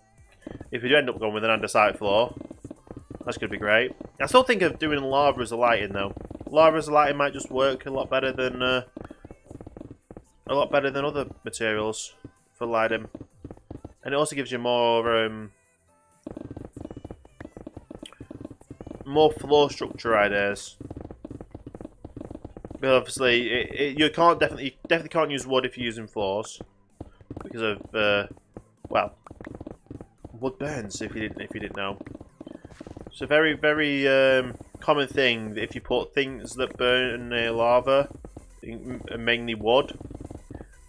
if we do end up going with an andesite floor, that's going to be great. I still think of doing lava as a lighting though. Lava as a lighting might just work a lot better than other materials for lighting, and it also gives you more floor structure ideas. But obviously, you can't definitely can't use wood if you're using floors because of well, wood burns if you didn't know. It's a very common thing that if you put things that burn near lava, mainly wood,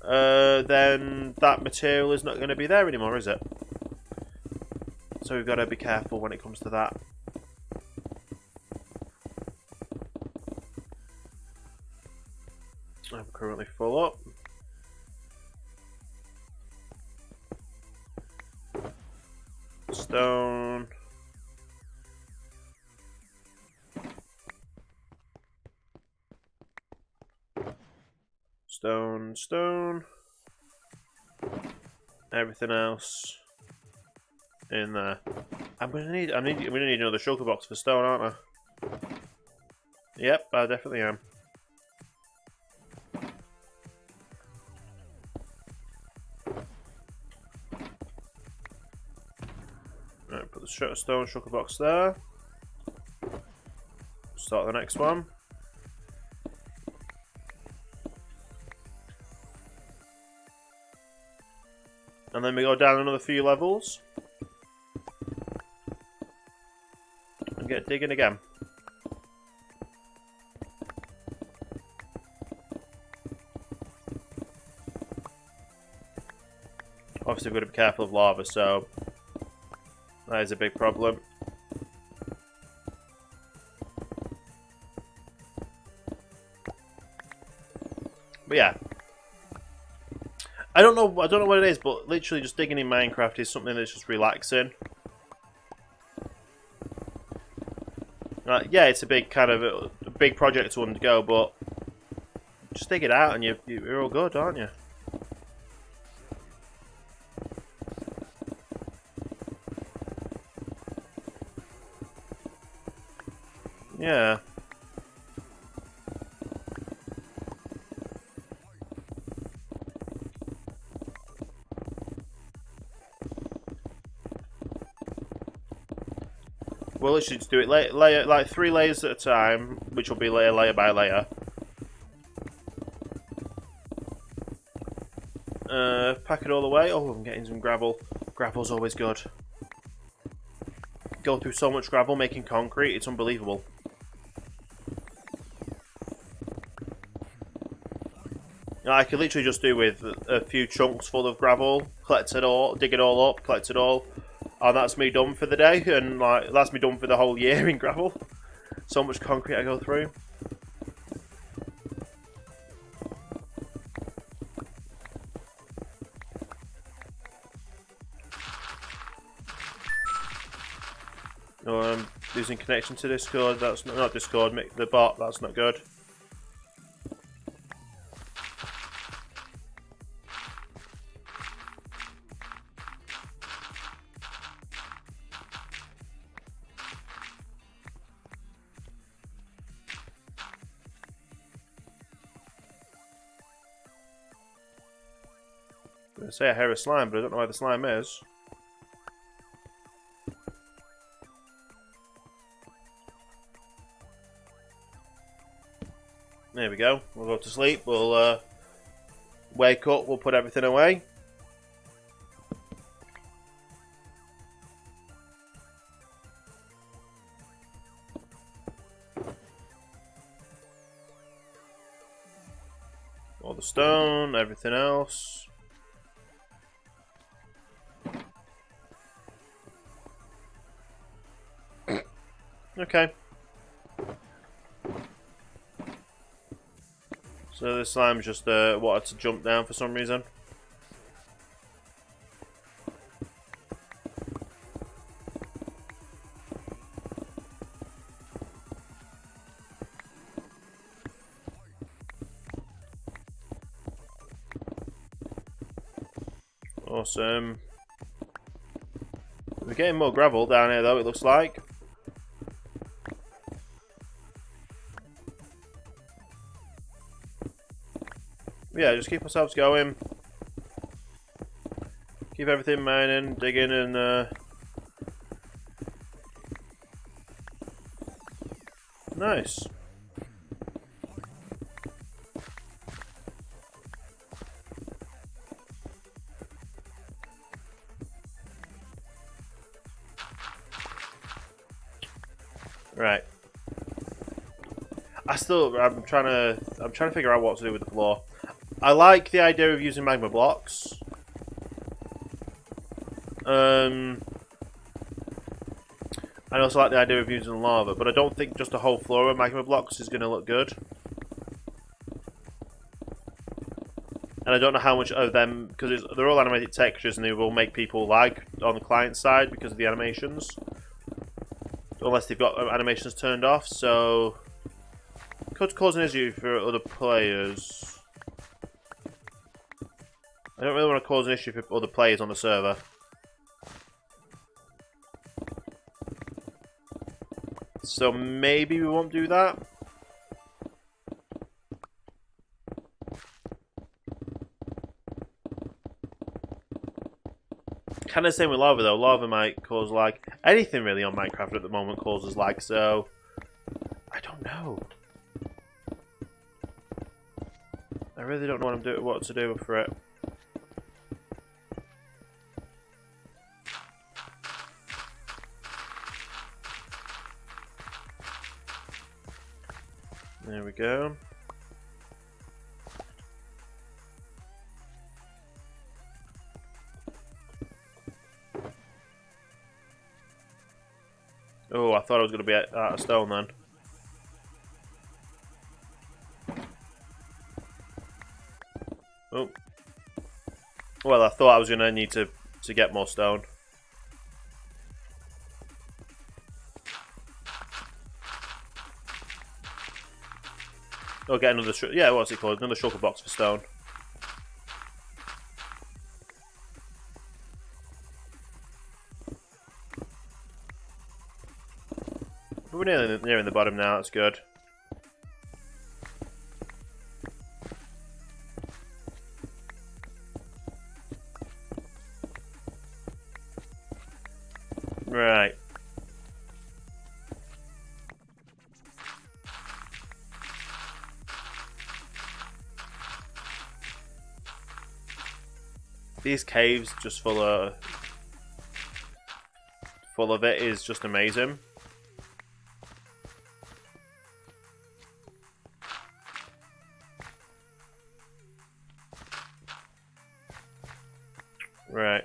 then that material is not going to be there anymore, is it? So we've got to be careful when it comes to that. I'm currently full up. Stone. Stone. Everything else in there. I'm gonna need another shulker box for stone, aren't I? Yep, I definitely am. Right, put the stone shulker box there. Start the next one. And then we go down another few levels and get digging again. Obviously we've got to be careful of lava, so that is a big problem. But yeah. I don't know what it is, but literally just digging in Minecraft is something that's just relaxing. Yeah, it's a big big project to undergo, but just dig it out and you're all good, aren't you? Yeah. We'll literally just do it layer like 3 layers at a time, which will be layer by layer. Pack it all away. Oh, I'm getting some gravel. Gravel's always good. Go through so much gravel making concrete, it's unbelievable. I could literally just do with a few chunks full of gravel, collect it all, dig it all up, collect it all, and that's me done for the day, and like that's me done for the whole year in gravel. So much concrete I go through. Oh, I'm losing connection to Discord. That's not Discord. The bot. That's not good. I say I hear a slime, but I don't know where the slime is. There we go. We'll go to sleep. We'll wake up. We'll put everything away. All the stone, everything else. Okay. So the slime's just wanted to jump down for some reason. Awesome. We're getting more gravel down here though, it looks like. Yeah, just keep ourselves going. Keep everything mining, digging, and nice. Right. I'm trying to figure out what to do with the floor. I like the idea of using magma blocks. I also like the idea of using lava, but I don't think just a whole floor of magma blocks is going to look good. And I don't know how much of them, because they're all animated textures and they will make people lag on the client side because of the animations. Unless they've got animations turned off, so could cause an issue for other players. I don't really want to cause an issue for other players on the server. So maybe we won't do that. Kind of the same with lava though. Lava might cause lag. Anything really on Minecraft at the moment causes lag, so I don't know. I really don't know what to do for it. There we go. Oh, I thought I was going to be out of stone then. Oh. Well, I thought I was going to need to get more stone. Oh, get another... Yeah, what's it called? Another shulker box for stone. But we're nearing the bottom now, that's good. Right. These caves just full of it is just amazing. Right.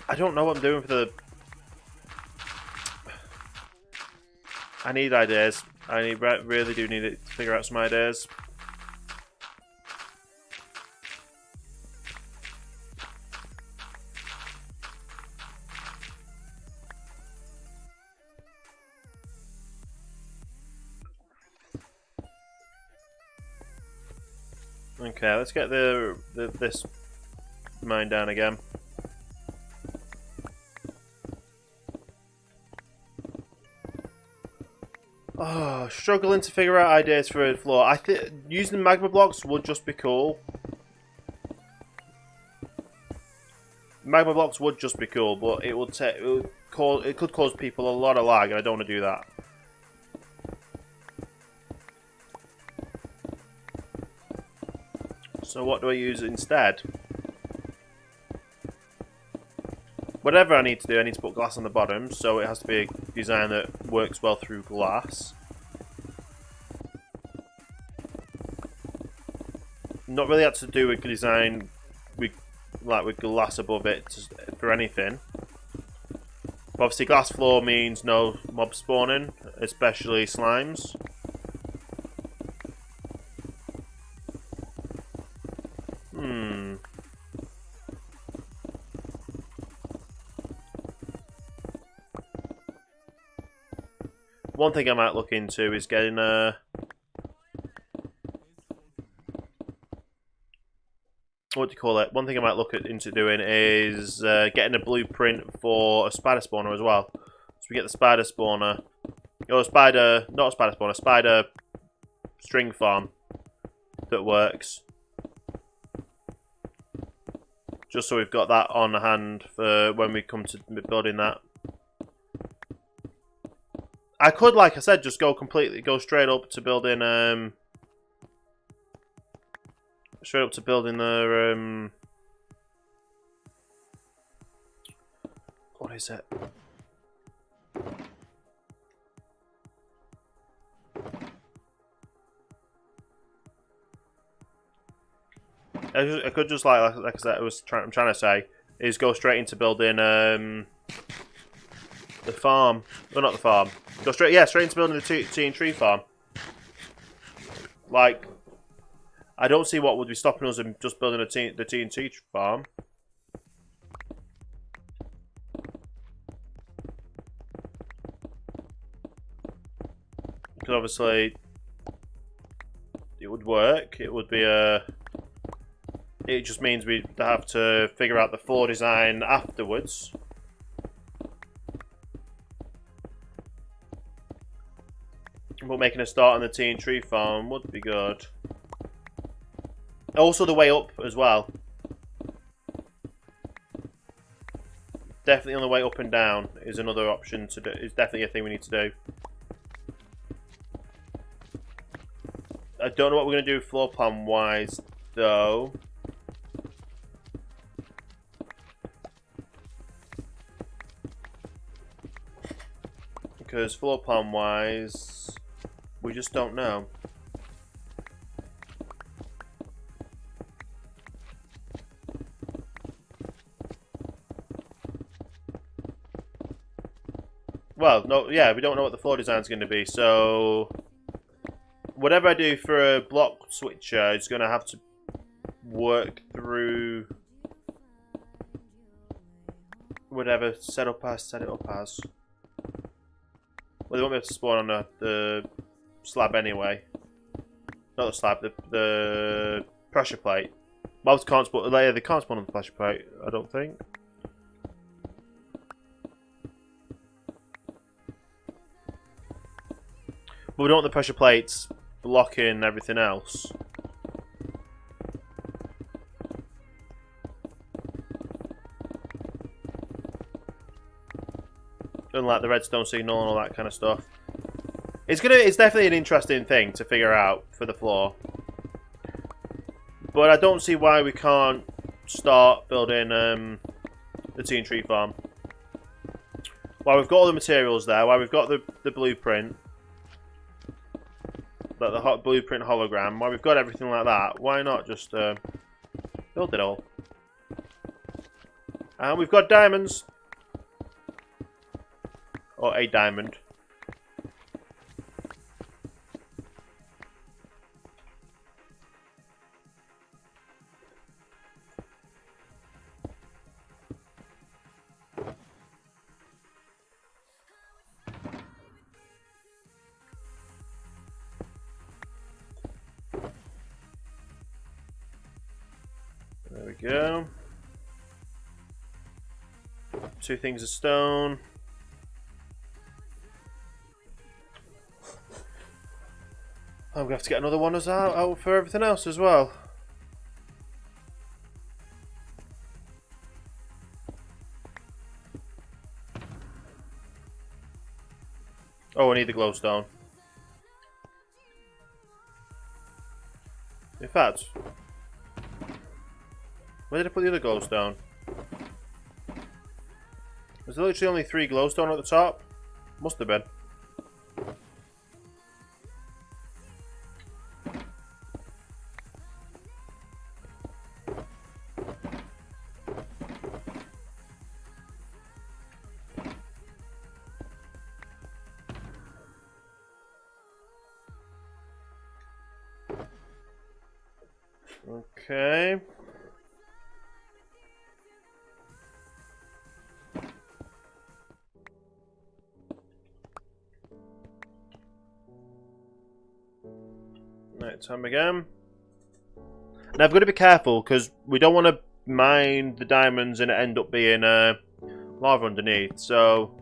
I don't know what I'm doing for the... I need ideas. Really do need to figure out some ideas. Okay, let's get this mine down again. Oh, struggling to figure out ideas for a floor. I think using magma blocks would just be cool. Magma blocks would just be cool, but it could cause people a lot of lag, and I don't want to do that. So what do I use instead? Whatever I need to do, I need to put glass on the bottom, so it has to be a design that works well through glass. Not really had to do with design with glass above it for anything. Obviously, glass floor means no mob spawning, especially slimes. One thing I might look into is getting a... what do you call it? One thing I might look into doing is getting a blueprint for a spider spawner as well. So we get the spider spawner. Or spider... not a spider spawner, spider string farm that works. Just so we've got that on hand for when we come to building that. I could, like I said, just go straight up to building, the, what is it? I could just, like I said, I'm trying to say, is go straight into building, the farm. Well, not the farm. Go straight into building the tea and tree farm. Like, I don't see what would be stopping us in just building the TNT farm. Because obviously, it would work. It would be a... it just means we'd have to figure out the floor design afterwards. But making a start on the tea and tree farm would be good. Also the way up as well. Definitely on the way up and down is another option to do. It's definitely a thing we need to do. I don't know what we're going to do floor plan wise though. Because floor plan wise, we just don't know. Well, no, yeah, we don't know what the floor design is going to be, so whatever I do for a block switcher is going to have to work through whatever set it up as. Well, they won't be able to spawn on the slab anyway. Not the slab, the pressure plate. Mobs can't spawn. They can't spawn on the pressure plate, I don't think. But we don't want the pressure plates blocking everything else. Unlike the redstone signal and all that kind of stuff. It's definitely an interesting thing to figure out for the floor. But I don't see why we can't start building the tea and tree farm. While we've got all the materials there, while we've got the blueprint, like the hot blueprint hologram, while we've got everything like that, why not just build it all? And we've got diamonds. Or a diamond. There we go. 2 things of stone. I'm going to have to get another one out for everything else as well. Oh, I need the glowstone. In fact, where did I put the other glowstone? There's literally only 3 glowstone at the top. Must have been. Okay. Night time again. Now I've got to be careful because we don't want to mine the diamonds and it end up being lava underneath. So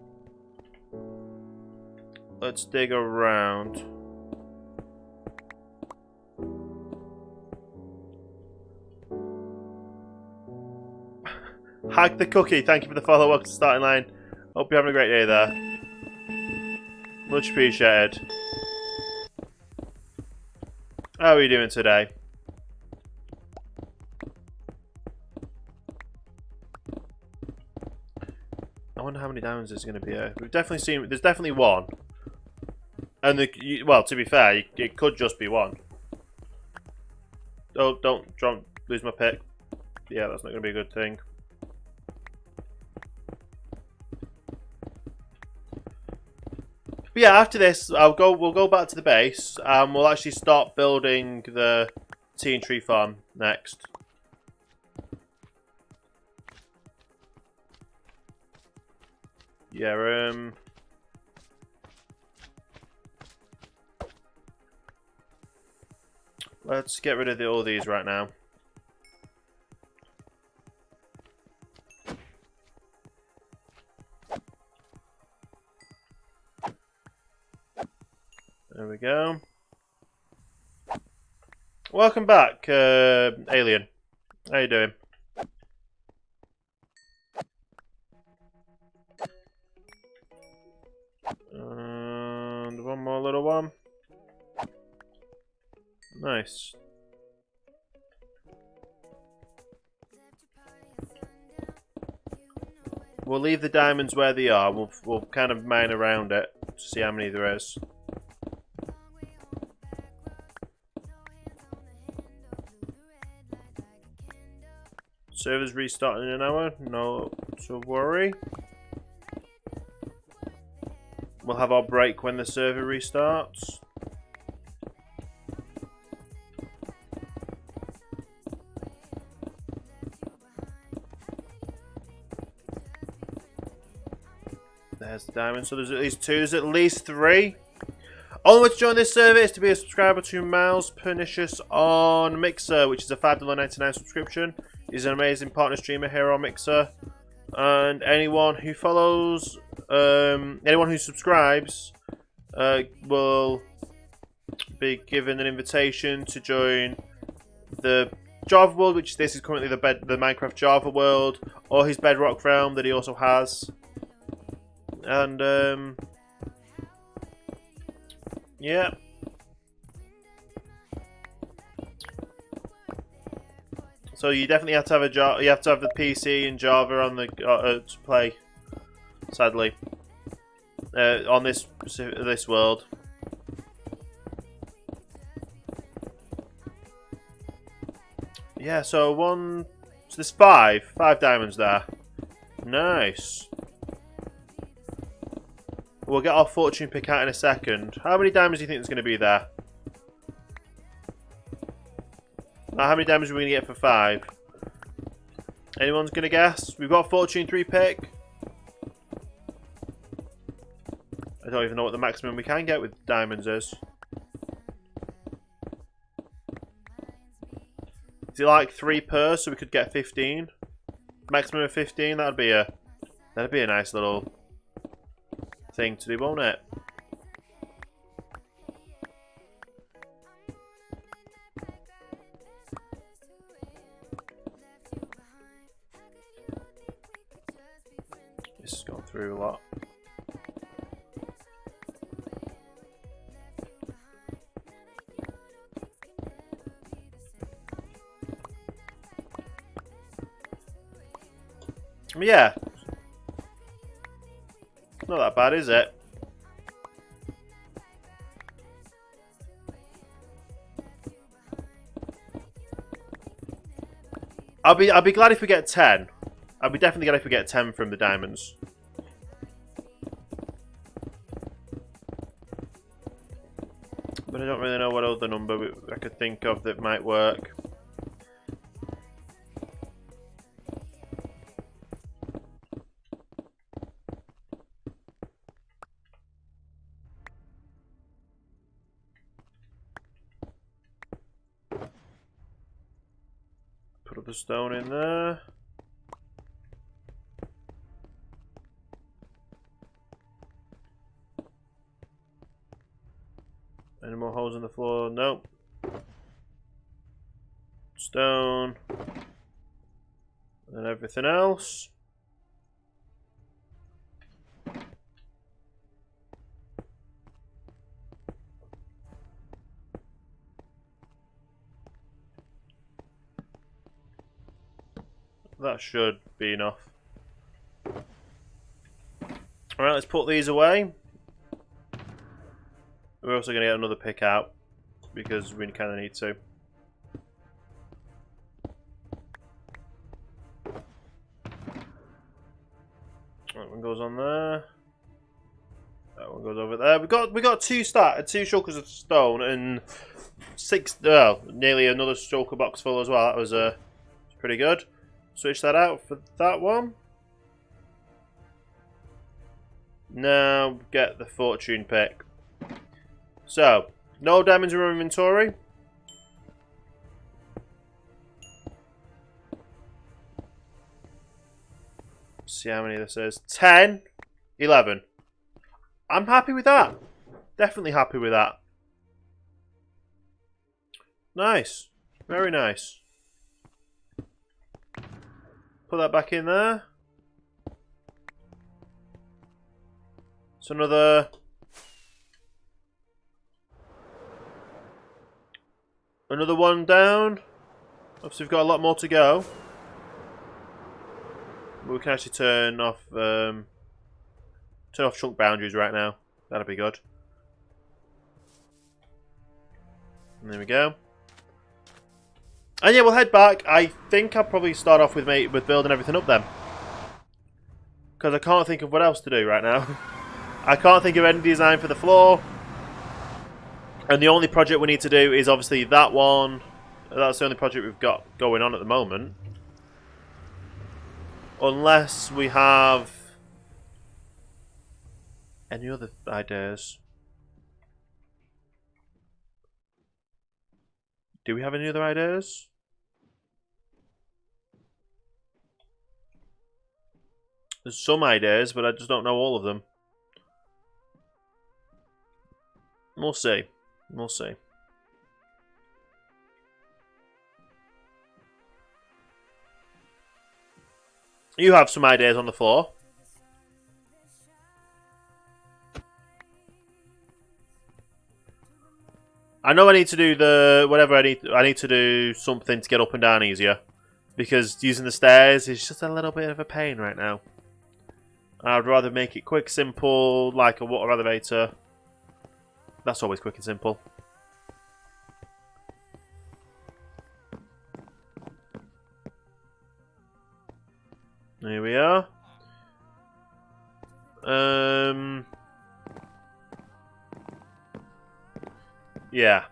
let's dig around. Hag the Cookie, thank you for the follow. Welcome to the starting line. Hope you're having a great day there. Much appreciated. How are you doing today? I wonder how many diamonds there's going to be here. We've definitely seen. There's definitely one. And well, to be fair, it could just be one. Oh, don't lose my pick. Yeah, that's not going to be a good thing. But yeah, after this, we'll go back to the base, and we'll actually start building the tea and tree farm next. Yeah, let's get rid of all these right now. There we go. Welcome back, Alien. How you doing? And one more little one. Nice. We'll leave the diamonds where they are. We'll kind of mine around it to see how many there is. Server's restarting in an hour. No to worry. We'll have our break when the server restarts. There's the diamond. So there's at least two. There's at least three. Only way to join this server is to be a subscriber to Miles Pernicious on Mixer, which is a $5.99 subscription. He's an amazing partner streamer here on Mixer. And anyone who follows, anyone who subscribes, will be given an invitation to join the Java world, which this is currently the Minecraft Java world, or his Bedrock realm that he also has. And yeah. So you definitely have to have you have to have the PC and Java on the to play. Sadly, on this world. Yeah. So there's five diamonds there. Nice. We'll get our fortune pick out in a second. How many diamonds do you think there's going to be there? How many diamonds are we going to get for 5? Anyone's going to guess? We've got a fortune 3 pick. I don't even know what the maximum we can get with diamonds is. Is it like 3 per, so we could get 15? Maximum of 15. That'd be a nice little thing to do, won't it? This has gone through a lot. Yeah. Not that bad, is it? I'll be glad if we get 10. I'll be definitely glad if we get 10 from the diamonds. But I don't really know what other number I could think of that might work. Put up the stone in there. Any more holes in the floor? Nope. Stone. And everything else. That should be enough. Alright, let's put these away. We're also going to get another pick out because we kind of need to. That one goes on there. That one goes over there. We got two shulkers of stone and nearly another shulker box full as well. That was pretty good. Switch that out for that one. Now get the fortune pick. So, no diamonds in our inventory. See how many this is. 10, 11. I'm happy with that. Definitely happy with that. Nice. Very nice. Put that back in there. It's another one down. Obviously we've got a lot more to go. But we can actually turn off chunk boundaries right now. That'll be good. And there we go. And yeah, we'll head back. I think I'll probably start off with building everything up then. Because I can't think of what else to do right now. I can't think of any design for the floor. And the only project we need to do is obviously that one. That's the only project we've got going on at the moment. Unless we have any other ideas. Do we have any other ideas? There's some ideas, but I just don't know all of them. We'll see. We'll see. You have some ideas on the floor. I know I need to do I need to do something to get up and down easier. Because using the stairs is just a little bit of a pain right now. I'd rather make it quick, simple, like a water elevator. That's always quick and simple. Here we are. Yeah.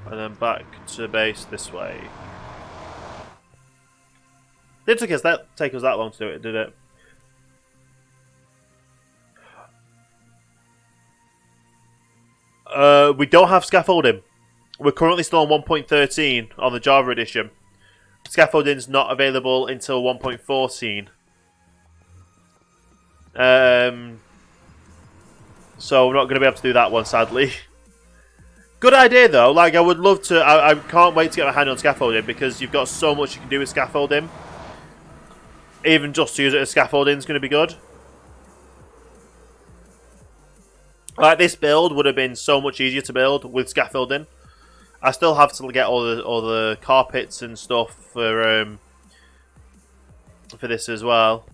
And then back to base this way. Didn't take us that long to do it, did it? We don't have scaffolding. We're currently still on 1.13 on the Java edition. Scaffolding's not available until 1.14. So we're not going to be able to do that one, sadly. Good idea, though. Like, I would love to... I can't wait to get my hand on scaffolding, because you've got so much you can do with scaffolding. Even just to use it as scaffolding is going to be good. Like, this build would have been so much easier to build with scaffolding. I still have to get all the carpets and stuff for this as well.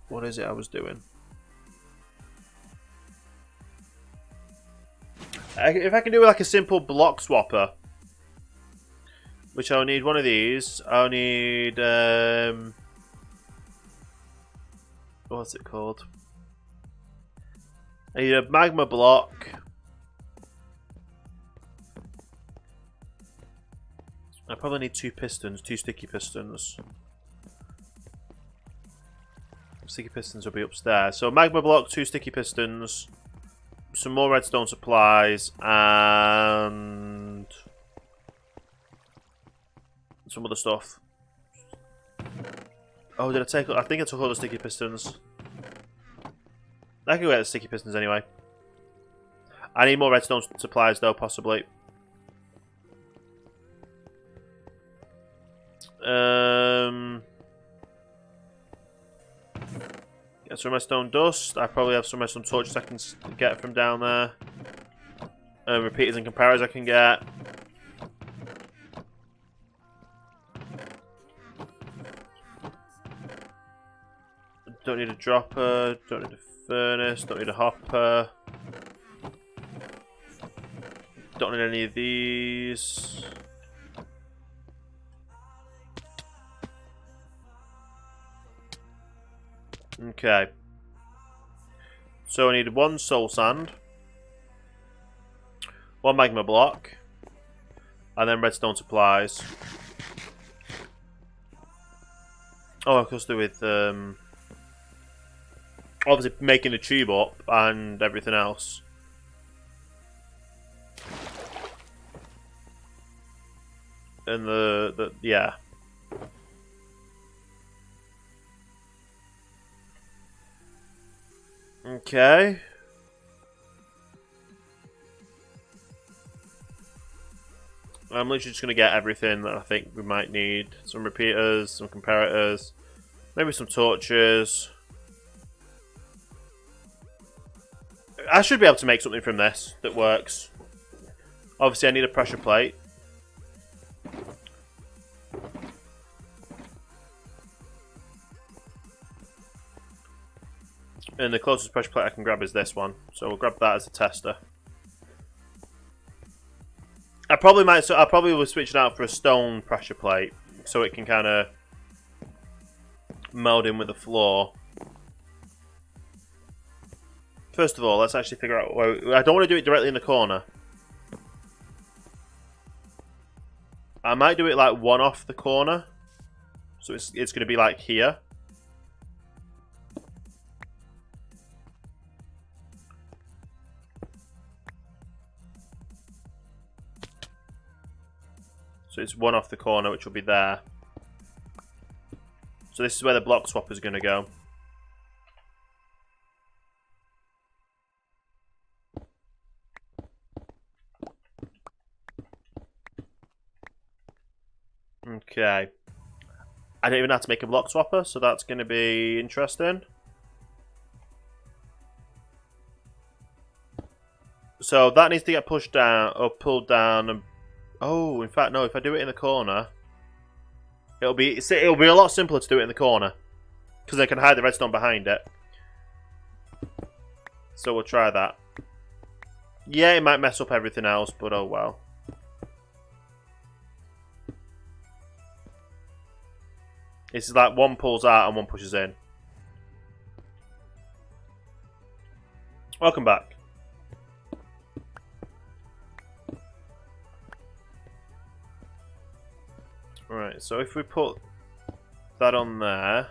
What is it I was doing? If I can do like a simple block swapper, which I'll need one of these. I'll need what's it called? I need a magma block. I probably need two sticky pistons. Sticky pistons will be upstairs. So magma block, 2 sticky pistons, some more redstone supplies, and some other stuff. Oh, did I take? I think I took all the sticky pistons. I can get the sticky pistons anyway. I need more redstone supplies though, possibly. Get some redstone dust. I probably have some redstone torches I can get from down there. Repeaters and comparators I can get. Don't need a dropper. Don't need a furnace. Don't need a hopper. Don't need any of these. Okay. So I need 1 soul sand, 1 magma block, and then redstone supplies. Oh, of course, do with obviously making the tube up and everything else. And yeah. Okay. I'm literally just going to get everything that I think we might need. Some repeaters, some comparators, maybe some torches. I should be able to make something from this that works. Obviously I need a pressure plate. And the closest pressure plate I can grab is this one. So we'll grab that as a tester. I probably will switch it out for a stone pressure plate, so it can kind of meld in with the floor. First of all, let's actually figure out. I don't want to do it directly in the corner. I might do it like 1 off the corner, so it's going to be like here. So it's 1 off the corner, which will be there. So this is where the block swapper is going to go. Okay. I don't even have to make a block swapper, so that's going to be interesting. So that needs to get pushed down or pulled down. And, oh, in fact, no. If I do it in the corner, it'll be a lot simpler to do it in the corner because I can hide the redstone behind it. So we'll try that. Yeah, it might mess up everything else, but oh well. It's like 1 pulls out and 1 pushes in. Welcome back. Right, so if we put that on there,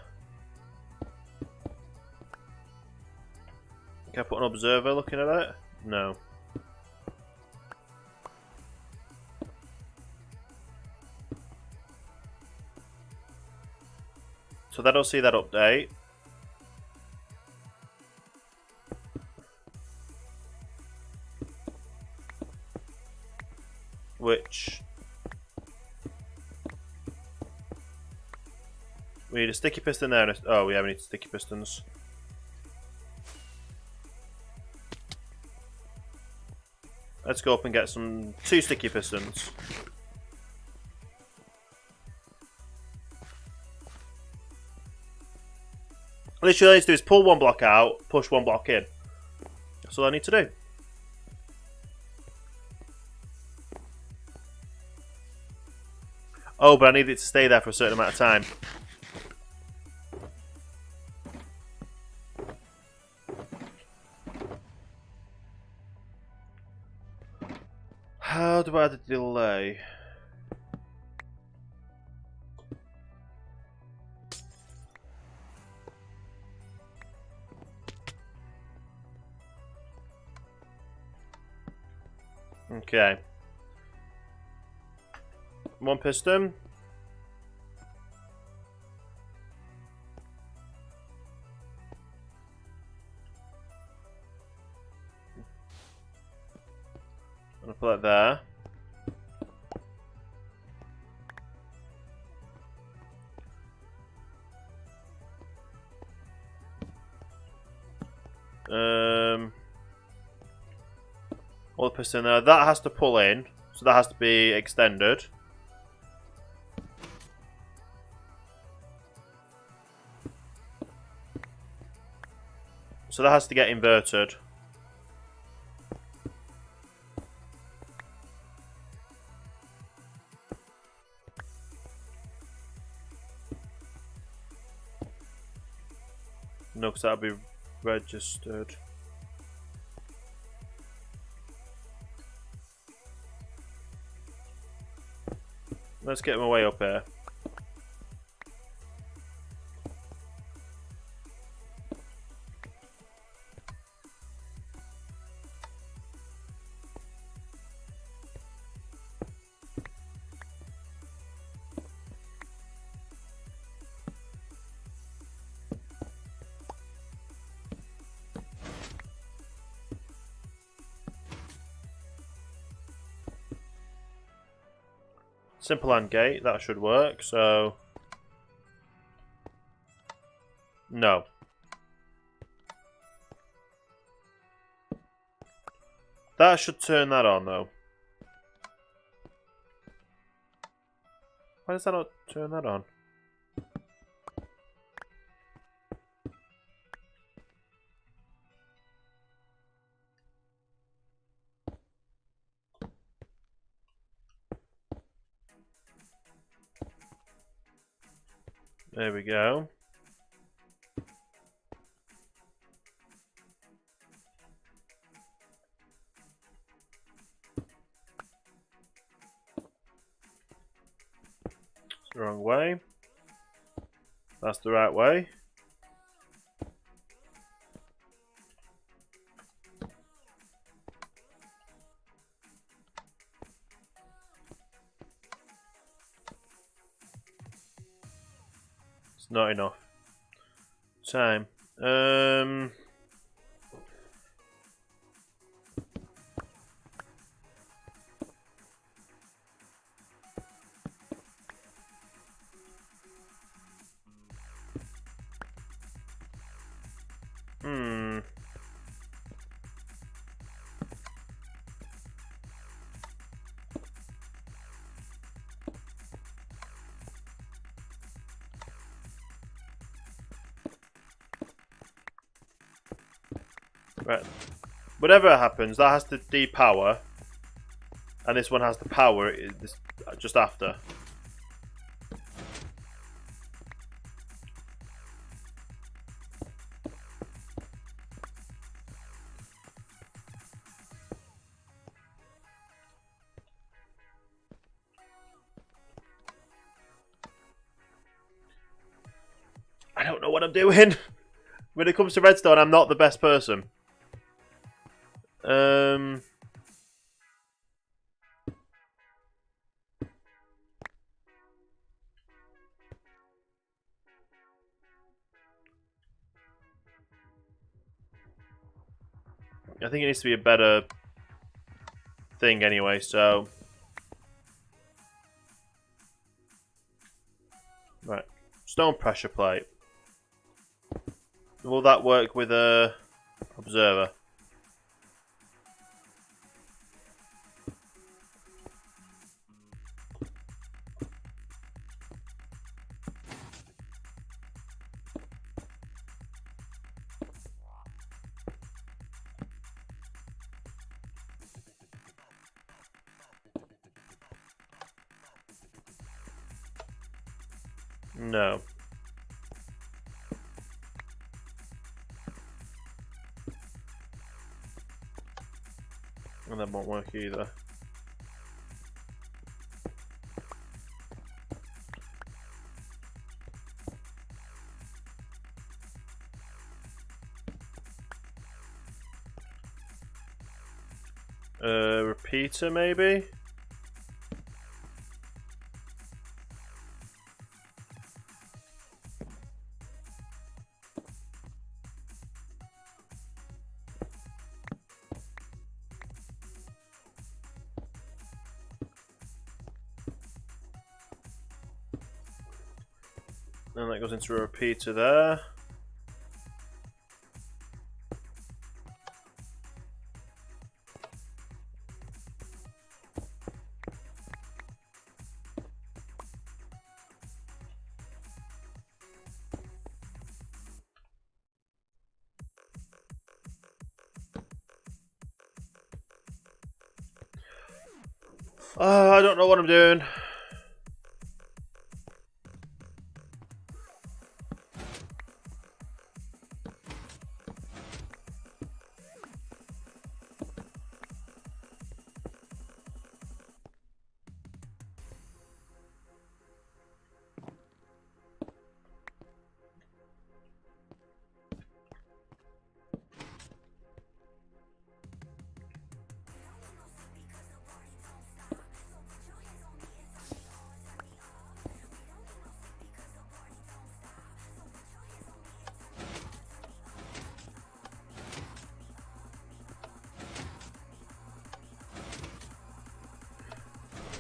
can I put an observer looking at it? No. So that'll see that update. Which we need a sticky piston there. And oh, yeah, we need sticky pistons. Let's go up and get some 2 sticky pistons. Literally, all I need to do is pull 1 block out, push 1 block in. That's all I need to do. Oh, but I need it to stay there for a certain amount of time. How do I add a delay? Okay. One piston. I'll put it there. All the piston there. That has to pull in, so that has to be extended. So that has to get inverted. No, because that'll be registered. Let's get my way up here. Simple AND gate, that should work, so... No. That should turn that on, though. Why does that not turn that on? There we go. It's the wrong way. That's the right way. It's not enough time. Right. Whatever happens, that has to depower, and this one has to power it just after. I don't know what I'm doing. When it comes to redstone, I'm not the best person. I think it needs to be a better thing anyway, so... Right. Stone pressure plate. Will that work with a observer? No. And that won't work either. Repeater maybe? And that goes into a repeater there. I don't know what I'm doing.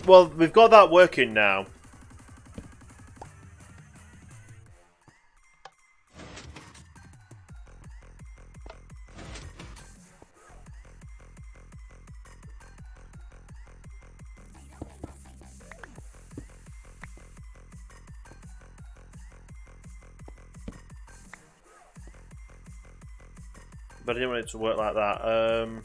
Well, we've got that working now. But I didn't want it to work like that.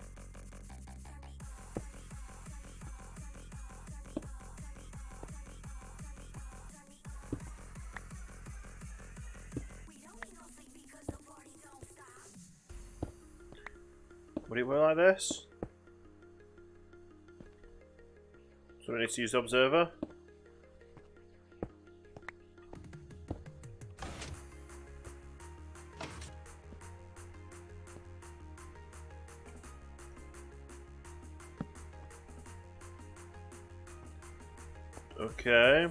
Would it work like this? So we need to use the observer. Okay.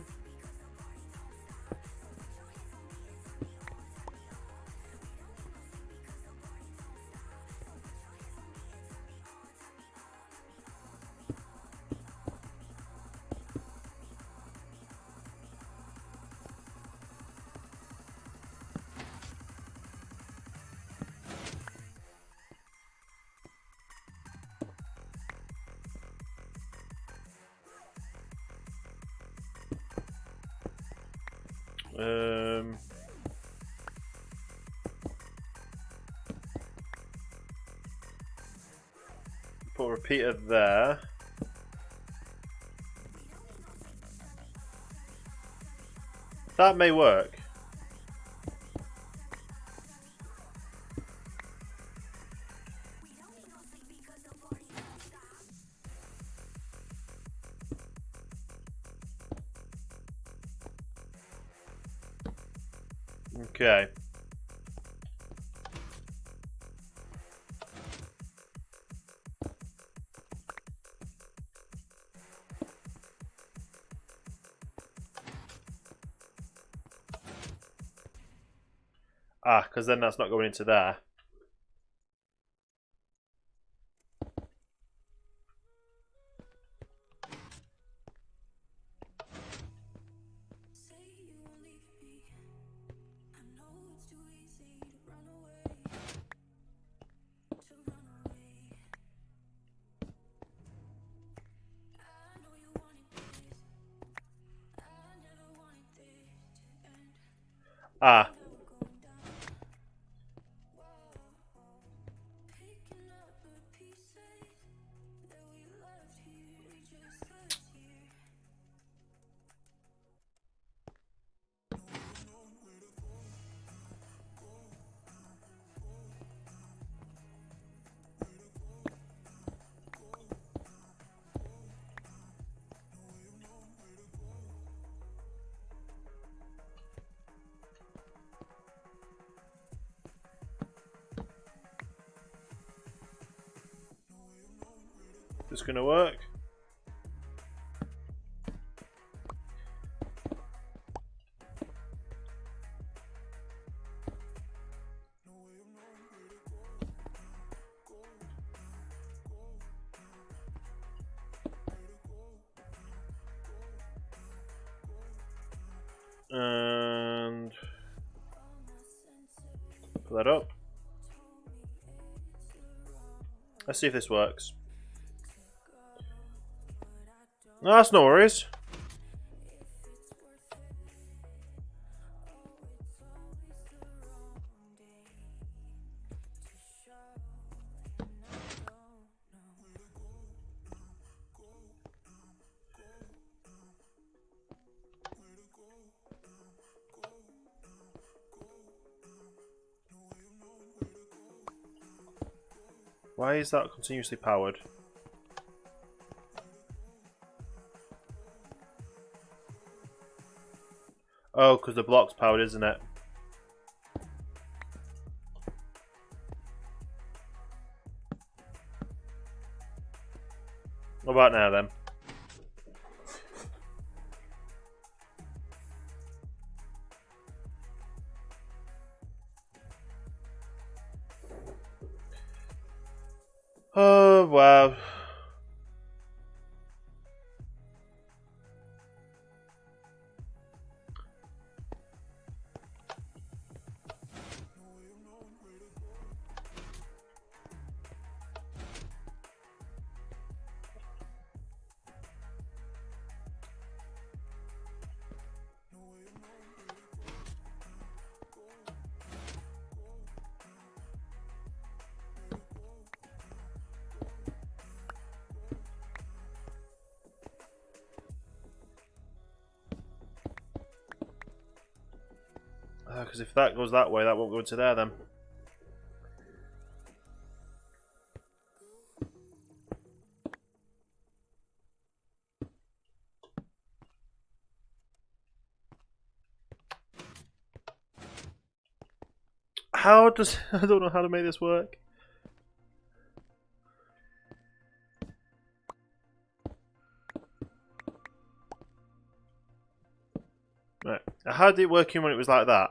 Put a repeater there. That may work. Okay. Ah, because then that's not going into there. Ah. This gonna work? And put that up. Let's see if this works. No, that's no worries. Why is that continuously powered? Oh, because the block's powered, isn't it? What about now then? Oh, wow. Because if that goes that way, that won't go into there then. How does... I don't know how to make this work. Right. How did it work in when it was like that?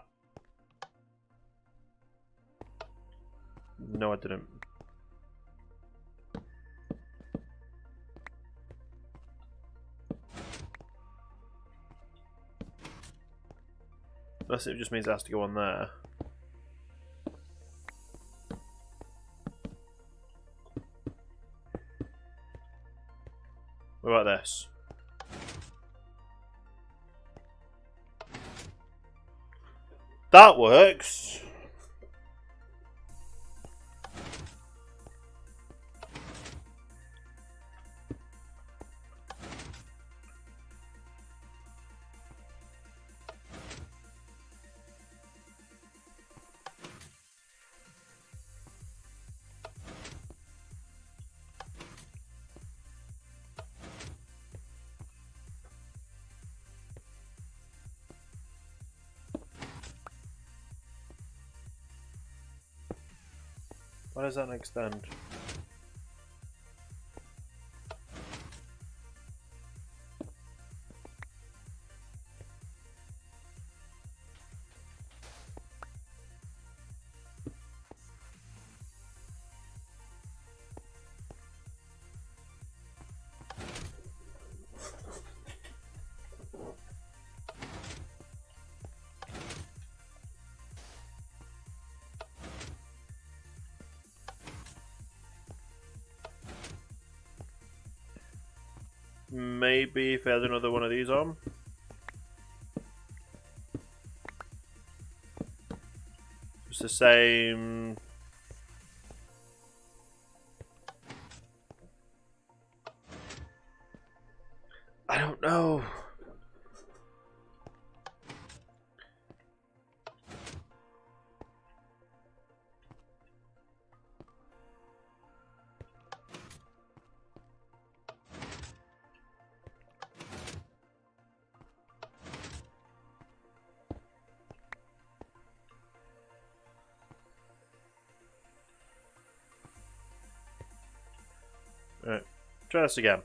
No, I didn't. Unless it just means it has to go on there. What about this? That works! Why does that not extend? Maybe if there's another one of these on. It's the same. I don't know. Right. Try this again.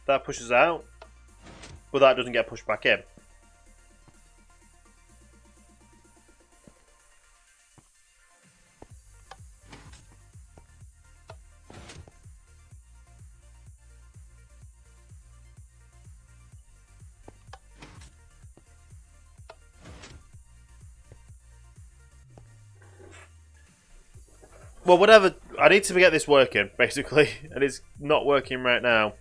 That pushes out, but that doesn't get pushed back in. Well, whatever. I need to get this working, basically, and it's not working right now.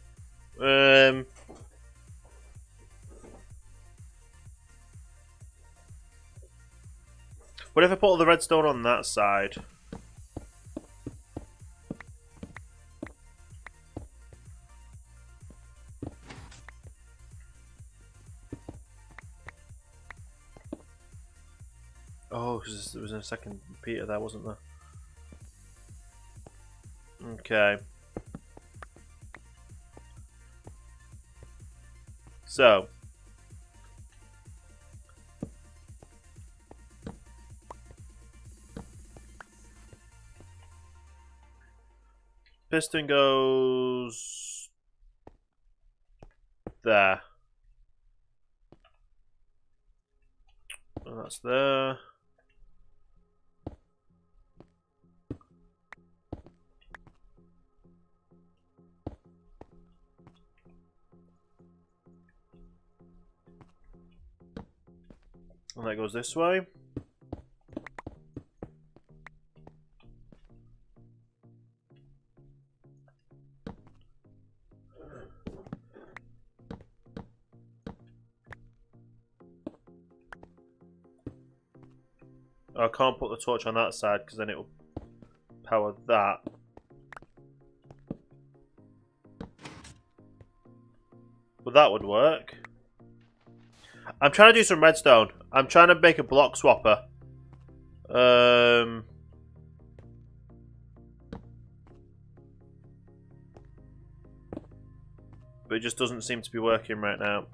What if I put all the redstone on that side? Oh, because there was a second repeater there, wasn't there? Okay. So. Piston goes there. And that's there. And that goes this way. I can't put the torch on that side because then it will power that. But that would work. I'm trying to do some redstone. I'm trying to make a block swapper. But it just doesn't seem to be working right now.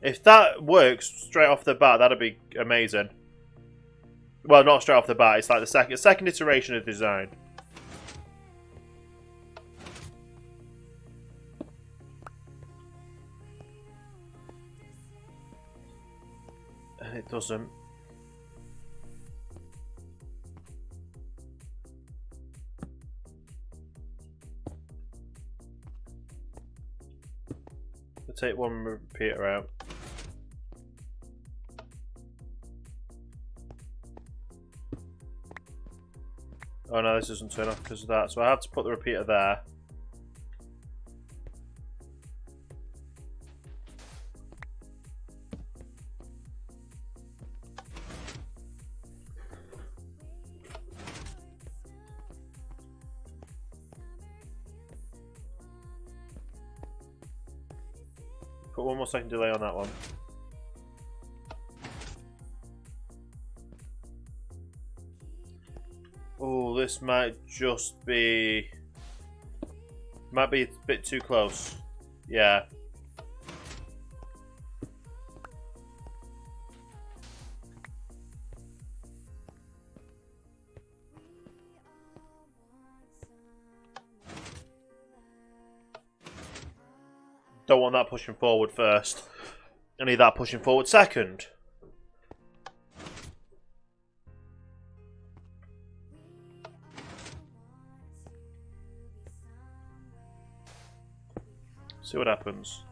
If that works straight off the bat, that'd be amazing. Well, not straight off the bat. It's like the second iteration of design. And it doesn't. I'll take one repeater out. Oh no, this doesn't turn off because of that. So I have to put the repeater there. Put 1 more second delay on that one. Oh, this might just be... Might be a bit too close. Yeah. Don't want that pushing forward first. I need that pushing forward second. See what happens.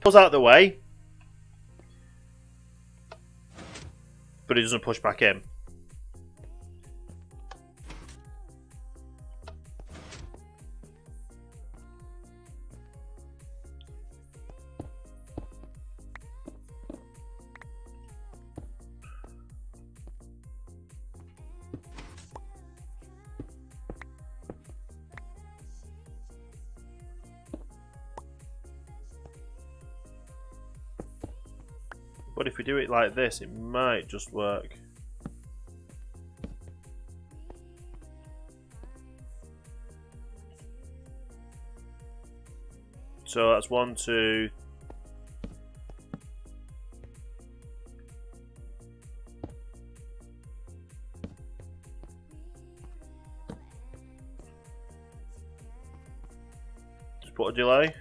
Pulls out of the way. But it doesn't push back in. But if we do it like this, it might just work. So that's 1, 2. Just put a delay.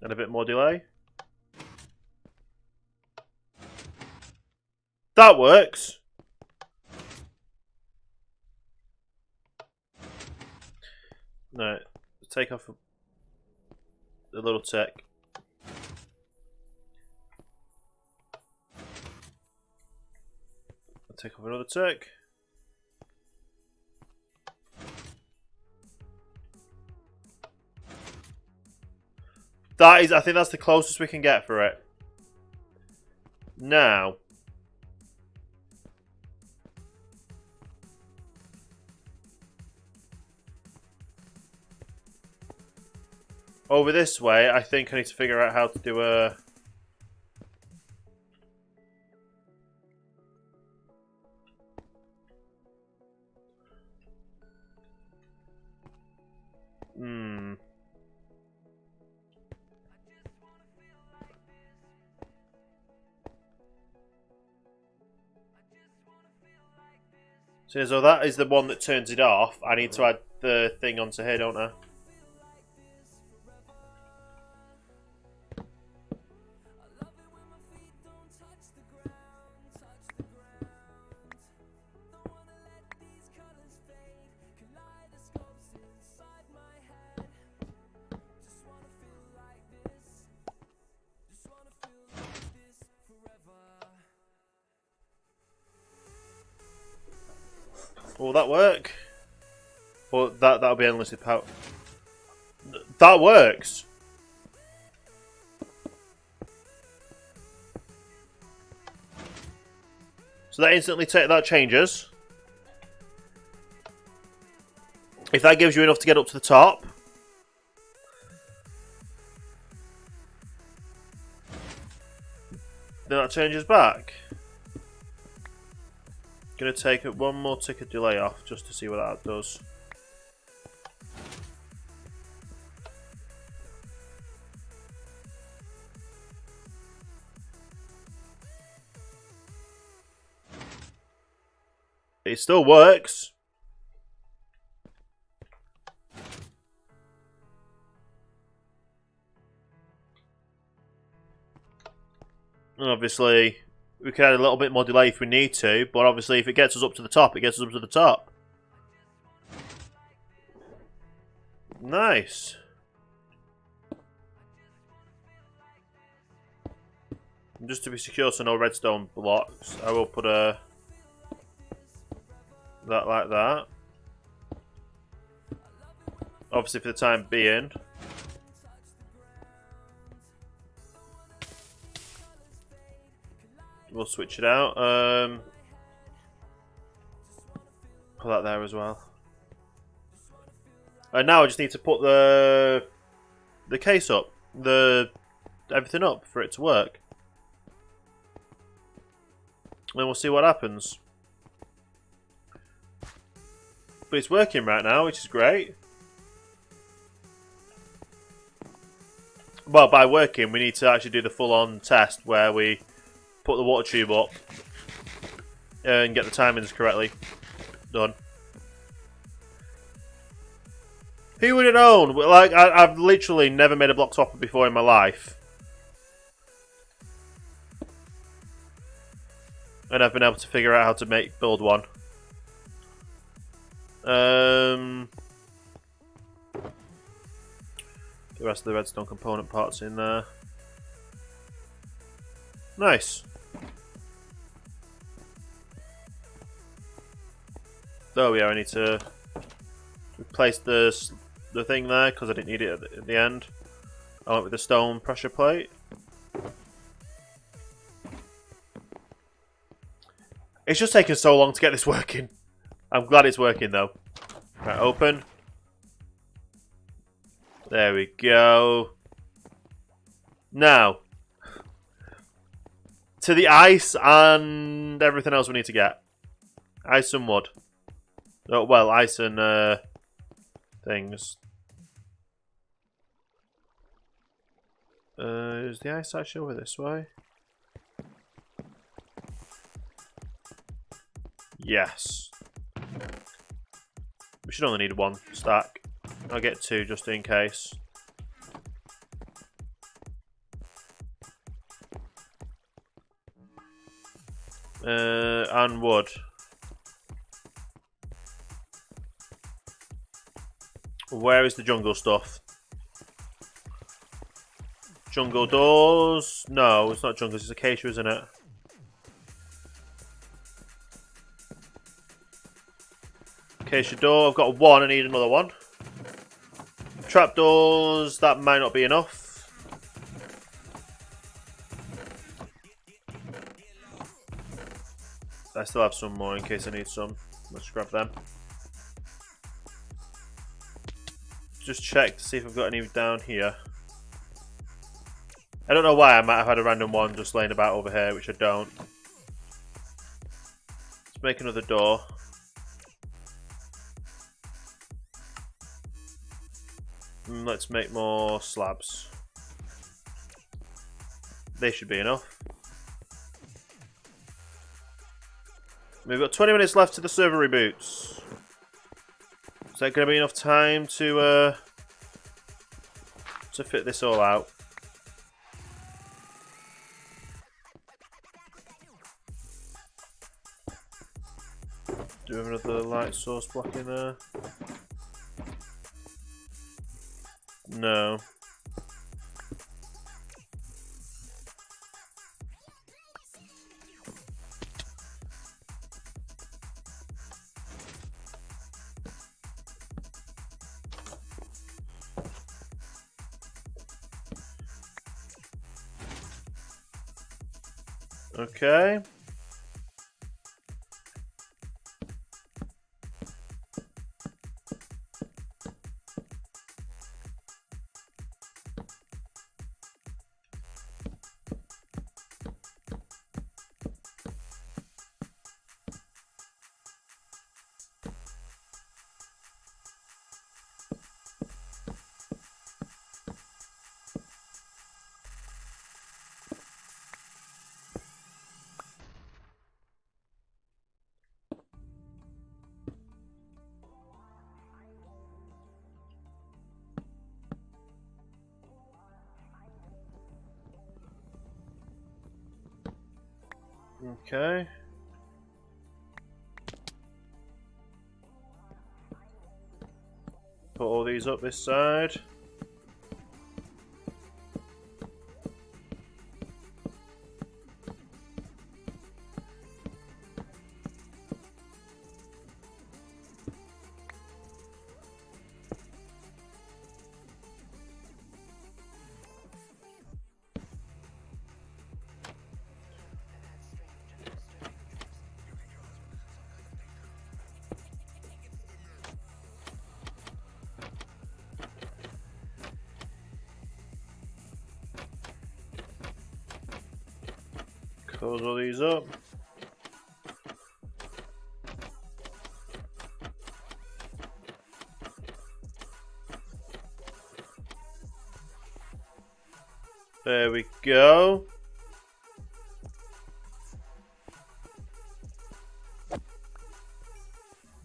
And a bit more delay. That works. No, take off the little tick. I'll take off another tick. That is, I think that's the closest we can get for it. Now, over this way, I think I need to figure out how to do a... So that is the one that turns it off. I need to add the thing onto here, don't I? Will that work? Or that'll be endlessly power. That works. So that changes. If that gives you enough to get up to the top. Then that changes back. Gonna take one more tick of delay off just to see what that does. It still works. And obviously, we can add a little bit more delay if we need to, but obviously if it gets us up to the top, it gets us up to the top. Nice. And just to be secure so no redstone blocks, I will put that like that. Obviously for the time being. We'll switch it out. Put that there as well. And now I just need to put the case up, everything up for it to work. And we'll see what happens. But it's working right now, which is great. Well, by working, we need to actually do the full-on test where we put the water tube up and get the timings correctly done. Who would have known? Like, I've literally never made a block topper before in my life. And I've been able to figure out how to build one. The rest of the redstone component parts in there. Nice. Oh yeah, I need to replace the thing there because I didn't need it at the end. I went with the stone pressure plate. It's just taken so long to get this working. I'm glad it's working though. Right, open. There we go. Now, to the ice and everything else we need to get. Ice and wood. Oh, well, ice and things. Is the ice actually over this way? Yes. We should only need one stack. I'll get two just in case. And wood. Where is the jungle stuff? Jungle doors? No, it's not jungle, it's acacia, isn't it? Acacia door, I've got one, I need another one. Trapdoors, that might not be enough. I still have some more in case I need some. Let's grab them. Just check to see if I've got any down here. I don't know why, I might have had a random one just laying about over here, which I don't. Let's make another door. Let's make more slabs. They should be enough. We've got 20 minutes left to the server reboots. Is that going to be enough time to fit this all out? Do we have another light source block in there? No. Okay. Okay. Put all these up this side. Close all these up. There we go.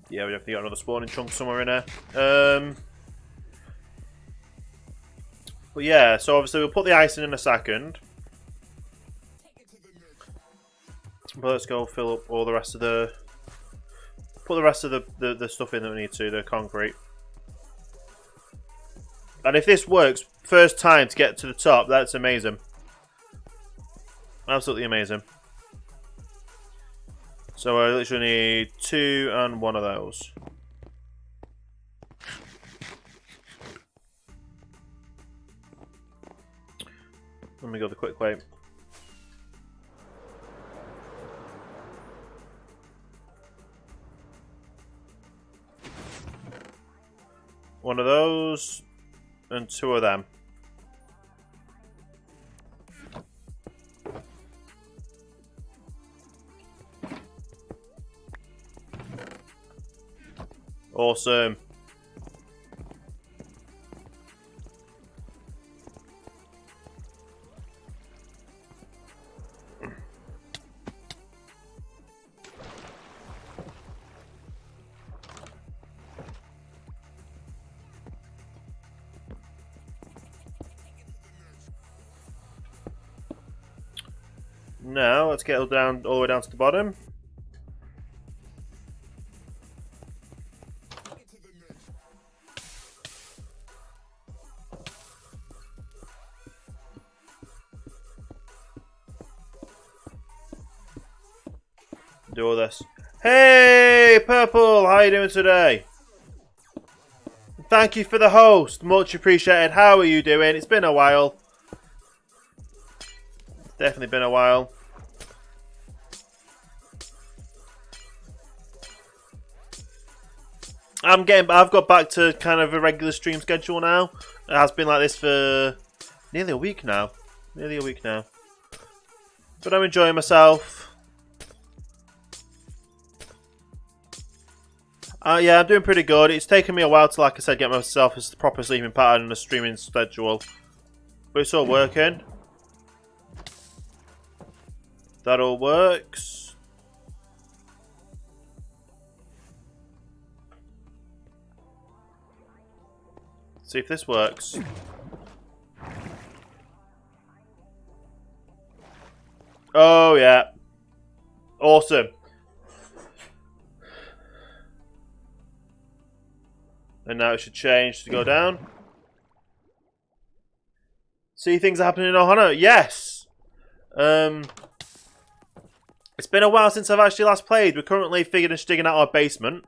Yeah, we definitely got another spawning chunk somewhere in there. But yeah, so obviously we'll put the ice in a second. But let's go fill up all the rest of the... Put the rest of the stuff in that we need to, the concrete. And if this works, first time to get to the top, that's amazing. Absolutely amazing. So I literally need 2 and 1 of those. Let me go the quick way. One of those. And 2 of them. Awesome. Now let's get all the way down to the bottom. Do all this. Hey, Purple, how are you doing today? Thank you for the host, much appreciated. How are you doing? It's been a while. Definitely been a while. I've got back to kind of a regular stream schedule now. It has been like this for nearly a week now. But I'm enjoying myself. Yeah, I'm doing pretty good. It's taken me a while to, like I said, get myself a proper sleeping pattern and a streaming schedule. But it's all working. That all works. See if this works. Oh, yeah. Awesome. And now it should change to go down. See, things are happening in Ohana. Yes! It's been a while since I've actually last played. We're currently digging out our basement.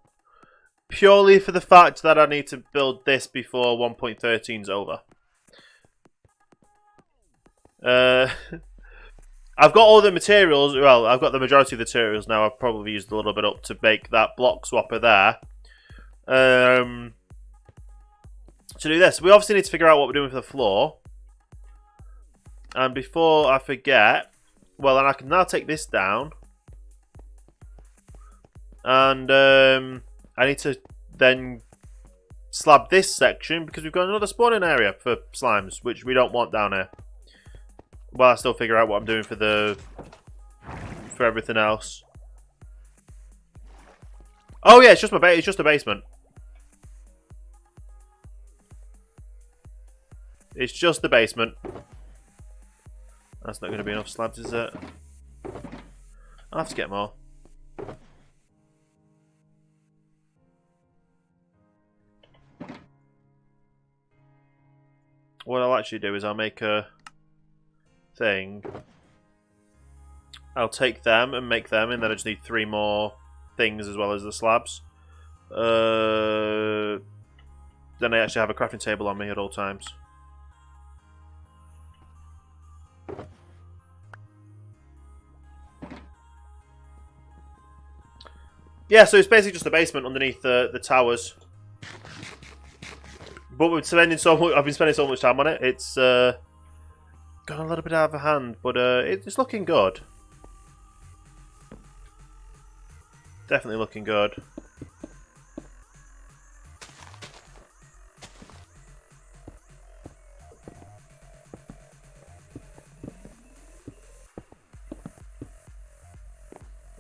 Purely for the fact that I need to build this before 1.13 is over. I've got all the materials. Well, I've got the majority of the materials now. I've probably used a little bit up to make that block swapper there. To do this, we obviously need to figure out what we're doing for the floor. And before I forget, well, and I can now take this down. And I need to then slab this section because we've got another spawning area for slimes, which we don't want down here. Well, I still figure out what I'm doing for everything else. Oh yeah, it's just a basement. It's just the basement. That's not going to be enough slabs, is it? I'll have to get more. What I'll actually do is I'll make a thing. I'll take them and make them, and then I just need 3 more things as well as the slabs. Then I actually have a crafting table on me at all times. Yeah, so it's basically just a basement underneath the towers. But we're spending so much. I've been spending so much time on it. It's gone a little bit out of hand, but it's looking good. Definitely looking good.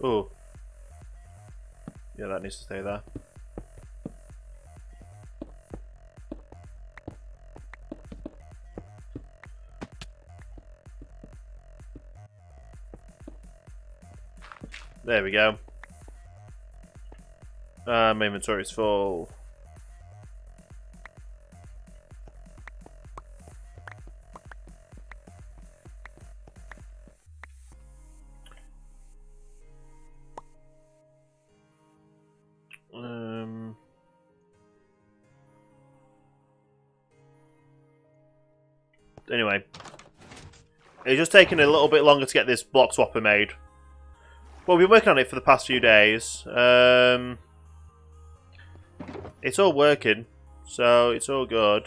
Ooh. Yeah, that needs to stay there. There we go. My inventory is full. Anyway, it's just taking a little bit longer to get this block swapper made. Well, we've been working on it for the past few days. It's all working, So it's all good.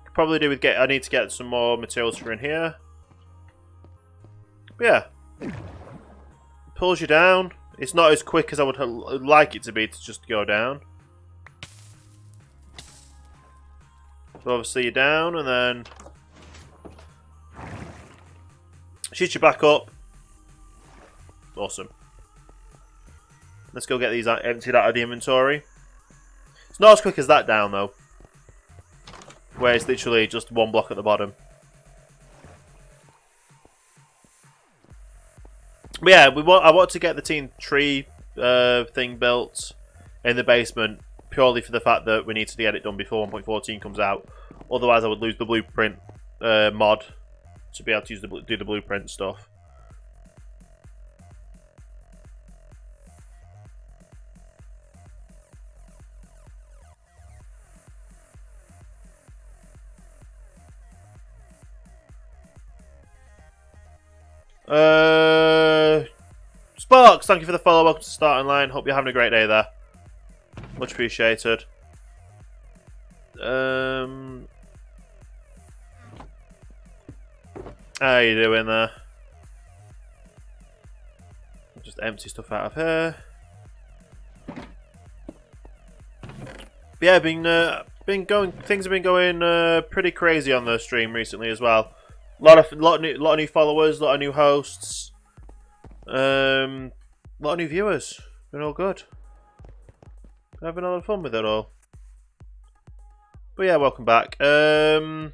Could probably do with I need to get some more materials for in here. But yeah. Pulls you down. It's not as quick as I would like it to be to just go down. So obviously you're down and then shoots you back up. Awesome. Let's go get these emptied out of the inventory. It's not as quick as that down though. Where it's literally just one block at the bottom. But yeah, I want to get the team tree thing built in the basement purely for the fact that we need to get it done before 1.14 comes out. Otherwise, I would lose the blueprint mod to be able to do the blueprint stuff. Sparks, thank you for the follow. Welcome to Starting Line. Hope you're having a great day there. Much appreciated. How you doing there? Just empty stuff out of here. But yeah, things have been going pretty crazy on the stream recently as well. Lot of new followers, lot of new hosts, lot of new viewers. Been all good. Been having a lot of fun with it all. But yeah, welcome back. Right.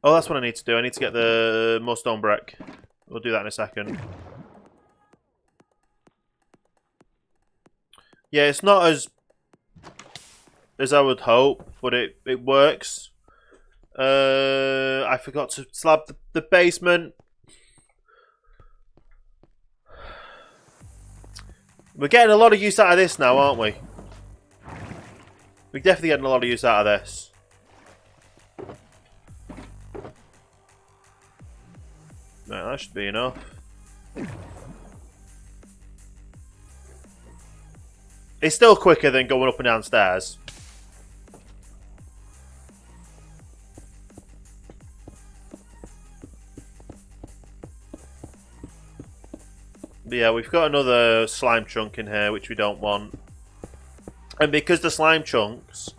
Oh, that's what I need to do. I need to get the more stone brick. We'll do that in a second. Yeah, it's not as I would hope, but it works. I forgot to slab the basement. We're getting a lot of use out of this now, aren't we? We're definitely getting a lot of use out of this. Right, that should be enough. It's still quicker than going up and down stairs. But yeah, we've got another slime chunk in here, which we don't want. And because the slime chunks,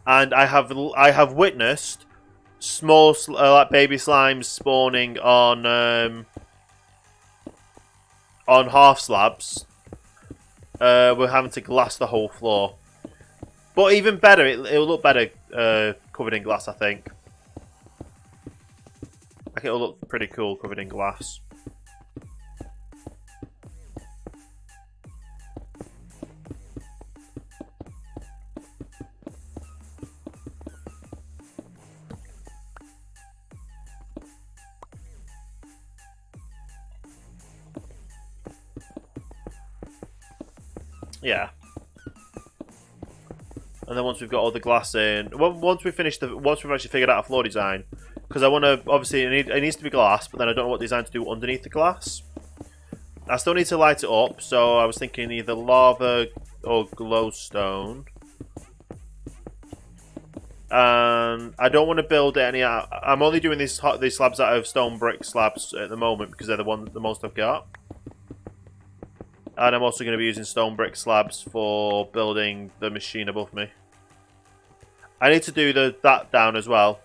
and I have witnessed small like baby slimes spawning on half slabs. We're having to glass the whole floor. But even better, it'll look better covered in glass, I think. I think it'll look pretty cool covered in glass. Yeah. And then once we've got all the glass in, once we've actually figured out a floor design, because I want to, obviously it needs to be glass, but then I don't know what design to do underneath the glass. I still need to light it up, so I was thinking either lava or glowstone. And I don't want to build any. I'm only doing these slabs out of stone brick slabs at the moment because they're the most I've got. And I'm also going to be using stone brick slabs for building the machine above me. I need to do that down as well.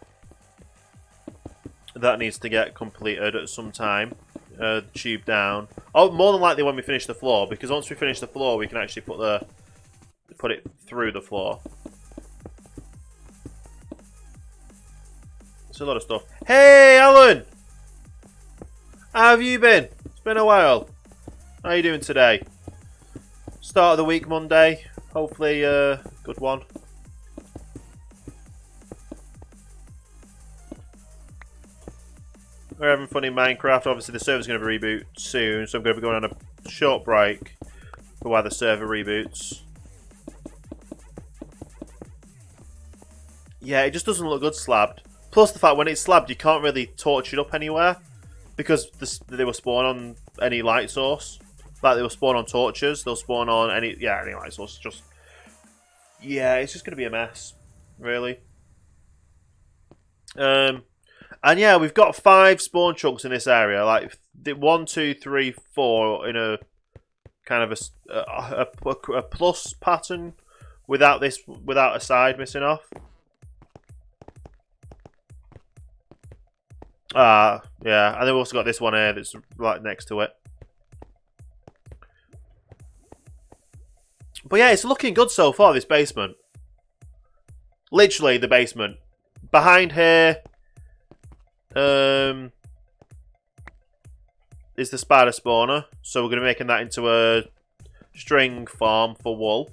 That needs to get completed at some time. The tube down. Oh, more than likely when we finish the floor, because once we finish the floor, we can actually put it through the floor. It's a lot of stuff. Hey, Alan! How have you been? It's been a while. How are you doing today? Start of the week, Monday. Hopefully, good one. We're having fun in Minecraft. Obviously, the server's going to reboot soon, so I'm going to be going on a short break for while the server reboots. Yeah, it just doesn't look good slabbed. Plus the fact when it's slabbed, you can't really torch it up anywhere. because they will spawn on any light source. Like they will spawn on torches. They'll spawn on any light source. Just it's just gonna be a mess, really. And yeah, we've got 5 spawn chunks in this area. Like 1, 2, 3, 4 in a kind of a plus pattern without a side missing off. Yeah, and then we've also got this one here that's right next to it. But yeah, it's looking good so far, this basement. Literally the basement. Behind here is the spider spawner. So we're going to be making that into a string farm for wool.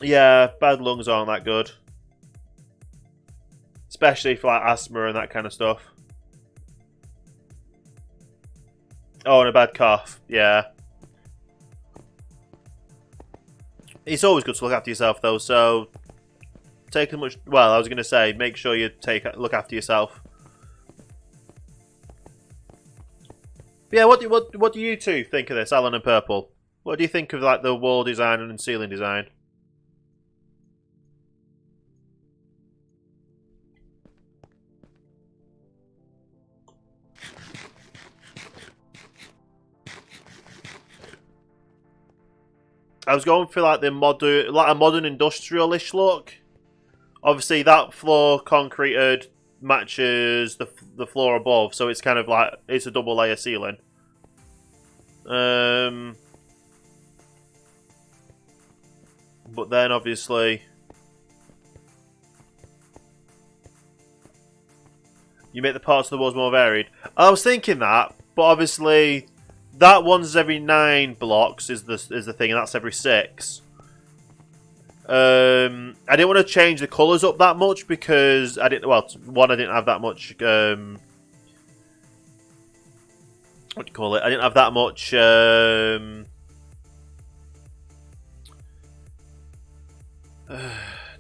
Yeah, bad lungs aren't that good. Especially for like asthma and that kind of stuff. Oh, and a bad cough. Yeah. It's always good to look after yourself, though. So, take as much. Well, I was going to say, make sure you look after yourself. But yeah, what do you two think of this, Alan and Purple? What do you think of like the wall design and ceiling design? I was going for like a modern industrial-ish look. Obviously, that floor concreted matches the floor above, so it's kind of like it's a double layer ceiling. But then obviously you make the parts of the walls more varied. I was thinking that, but obviously that one's every 9 blocks is the thing, and that's every 6. I didn't want to change the colours up that much because I didn't have that much what do you call it? I didn't have that much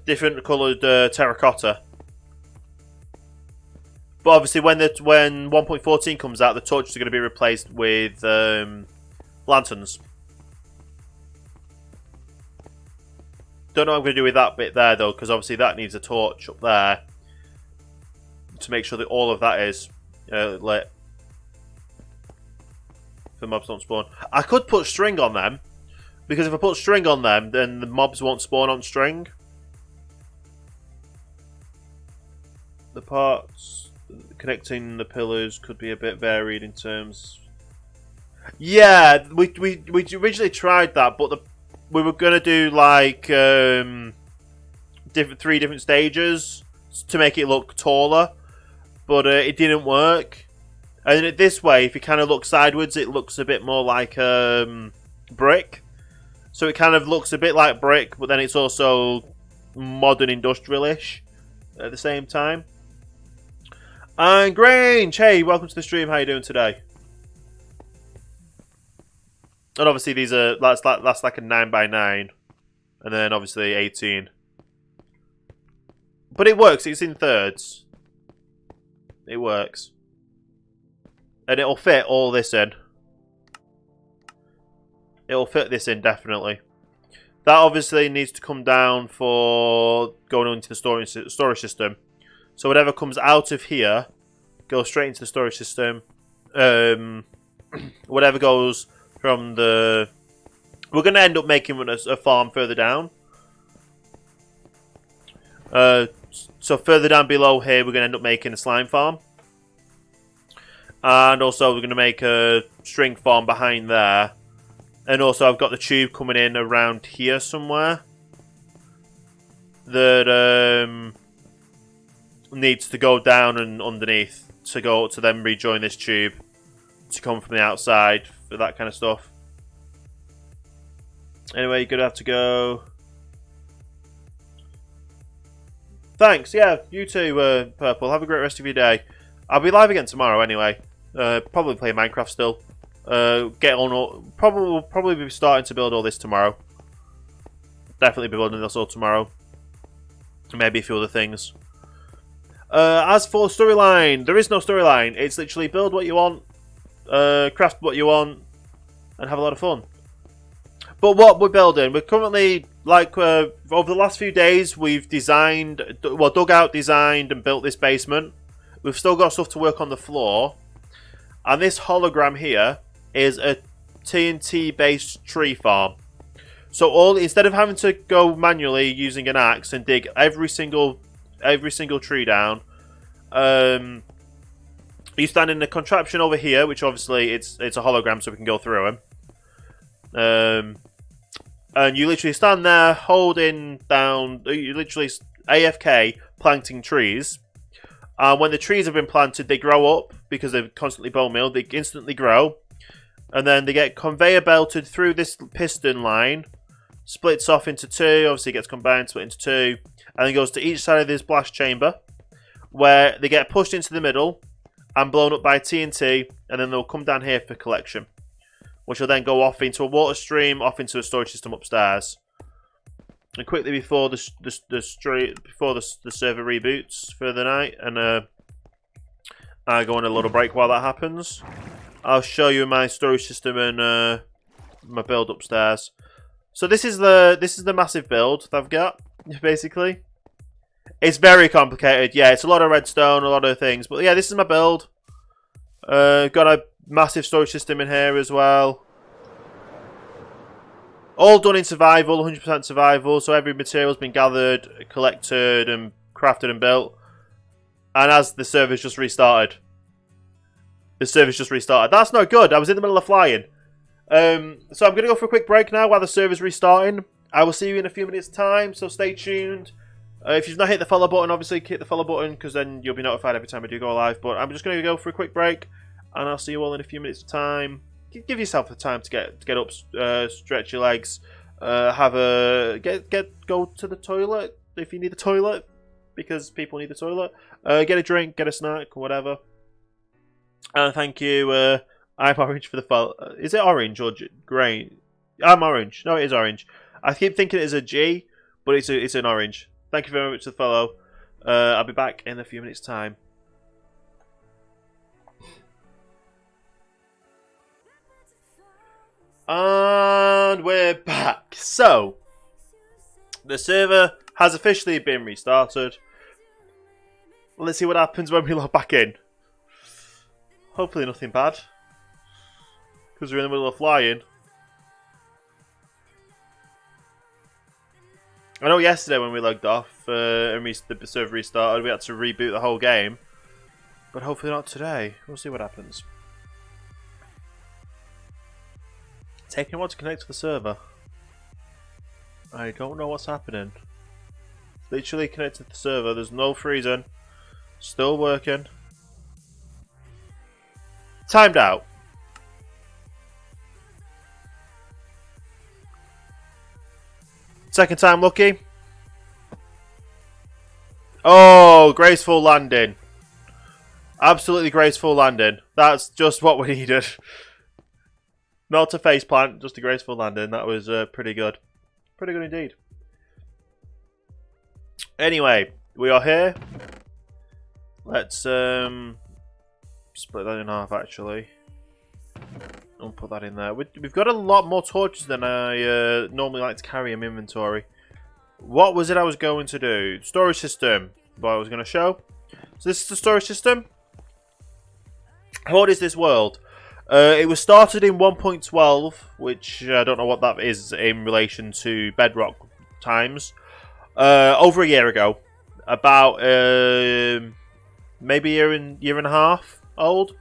different coloured terracotta. But obviously, when 1.14 comes out, the torches are going to be replaced with lanterns. Don't know what I'm going to do with that bit there, though, because obviously that needs a torch up there to make sure that all of that is lit. The mobs don't spawn. I could put string on them, because if I put string on them, then the mobs won't spawn on string. The parts connecting the pillars could be a bit varied in terms. Yeah, we originally tried that, but we were gonna do like 3 different stages to make it look taller, but it didn't work. And then this way, if you kind of look sideways, it looks a bit more like brick. So it kind of looks a bit like brick, but then it's also modern industrial-ish at the same time. And Grange, hey, welcome to the stream. How you doing today? And obviously these are that's like a 9x9, and then obviously 18. But it works. It's in thirds. It works, and it'll fit all this in. It'll fit this in definitely. That obviously needs to come down for going into the storage system. So whatever comes out of here goes straight into the storage system. Whatever goes from the... We're going to end up making a farm further down. So further down below here, we're going to end up making a slime farm. And also we're going to make a string farm behind there. And also I've got the tube coming in around here somewhere. That needs to go down and underneath to then rejoin this tube to come from the outside for that kind of stuff. Anyway, you're gonna have to go. Thanks, yeah, you too, Purple. Have a great rest of your day. I'll be live again tomorrow anyway. Probably play Minecraft still. Get on. Probably be starting to build all this tomorrow. Definitely be building this all tomorrow. Maybe a few other things. As for storyline, there is no storyline. It's literally build what you want, craft what you want, and have a lot of fun. But what we're building, we're currently, like, over the last few days, we've designed, well, dug out, designed, and built this basement. We've still got stuff to work on the floor. And this hologram here is a TNT-based tree farm. So instead of having to go manually using an axe and dig every single tree down, you stand in a contraption over here, which obviously it's a hologram, so we can go through them. And you literally stand there holding down, you literally AFK planting trees. And when the trees have been planted, they grow up because they're constantly bone milled. They instantly grow, and then they get conveyor belted through this piston line, splits off into two. Obviously, it gets combined, split into two, and then goes to each side of this blast chamber, where they get pushed into the middle and blown up by TNT, and then they'll come down here for collection, which will then go off into a water stream, off into a storage system upstairs. And quickly before the server reboots for the night, and I go on a little break while that happens, I'll show you my storage system and my build upstairs. So this is the massive build that I've got, basically. It's very complicated. Yeah, it's a lot of redstone, a lot of things, but yeah, this is my build. Got a massive storage system in here as well. All done in survival, 100% survival, so every material's been gathered, collected, and crafted and built. And as the server's just restarted. That's not good. I was in the middle of flying. So I'm going to go for a quick break now while the server's restarting. I will see you in a few minutes' time, so stay tuned. If you've not hit the follow button, obviously hit the follow button, because then you'll be notified every time I do go live. But I'm just going to go for a quick break, and I'll see you all in a few minutes' time. Give yourself the time to get up, stretch your legs, go to the toilet if you need the toilet, because people need the toilet. Get a drink, get a snack, whatever. And thank you. I'm orange for the follow. Is it orange or grey? I'm orange. No, it is orange. I keep thinking it is a G, but it's an orange. Thank you very much for the follow. I'll be back in a few minutes' time. And we're back. So, the server has officially been restarted. Let's see what happens when we log back in. Hopefully nothing bad, because we're in the middle of flying. I know yesterday when we logged off and the server restarted, we had to reboot the whole game. But hopefully not today. We'll see what happens. Taking a while to connect to the server. I don't know what's happening. Literally connected to the server. There's no freezing. Still working. Timed out. Second time lucky. Oh, graceful landing. Absolutely graceful landing. That's just what we needed. Not a faceplant, just a graceful landing. That was pretty good. Pretty good indeed. Anyway, we are here. Let's split that in half, actually. I'll put that in there. We've got a lot more torches than I normally like to carry in my inventory. What was it I was going to do? Storage system. What I was going to show. So this is the storage system. What is this world? It was started in 1.12, which I don't know what that is in relation to Bedrock times. Over a year ago. About maybe a year and a half old.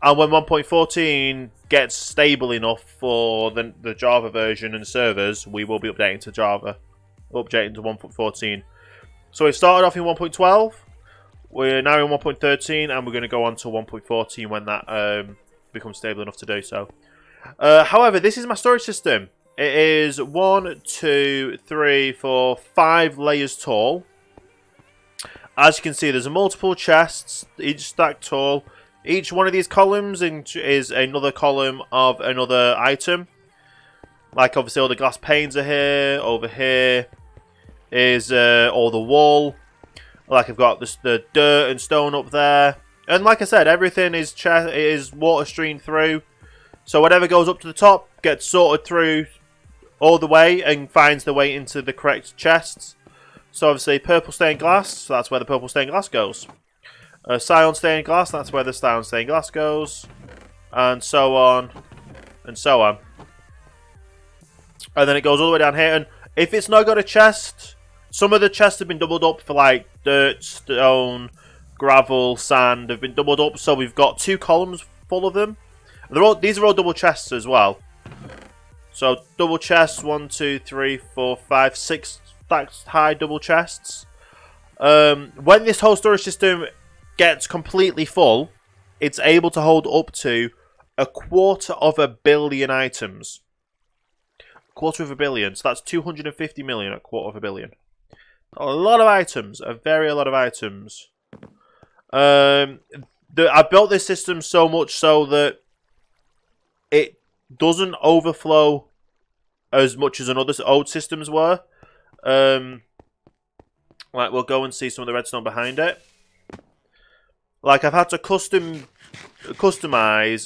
And when 1.14 gets stable enough for the Java version and servers, we will be updating to Java. Updating to 1.14. So it started off in 1.12. We're now in 1.13, and we're going to go on to 1.14 when that becomes stable enough to do so. However, this is my storage system. It is 1, 2, 3, 4, 5 layers tall. As you can see, there's multiple chests, each stacked tall. Each one of these columns is another column of another item. Like, obviously, all the glass panes are here. Over here is all the wall. Like I've got the dirt and stone up there. And like I said, everything is water streamed through. So whatever goes up to the top gets sorted through all the way and finds the way into the correct chests. So obviously purple stained glass, so that's where the purple stained glass goes. Cyan stained glass, that's where the cyan stained glass goes. And so on. And so on. And then it goes all the way down here. And if it's not got a chest, some of the chests have been doubled up for like dirt, stone, gravel, sand. Have been doubled up. So we've got 2 columns full of them. These are all double chests as well. So double chests, 1, 2, 3, 4, 5, 6 stacks high double chests. When this whole storage system gets completely full, it's able to hold up to 250 million items. 250 million, so that's 250 million at 250 million. A lot of items, a lot of items. I built this system so much so that it doesn't overflow as much as another old systems were. Like we'll go and see some of the redstone behind it. Like I've had to customize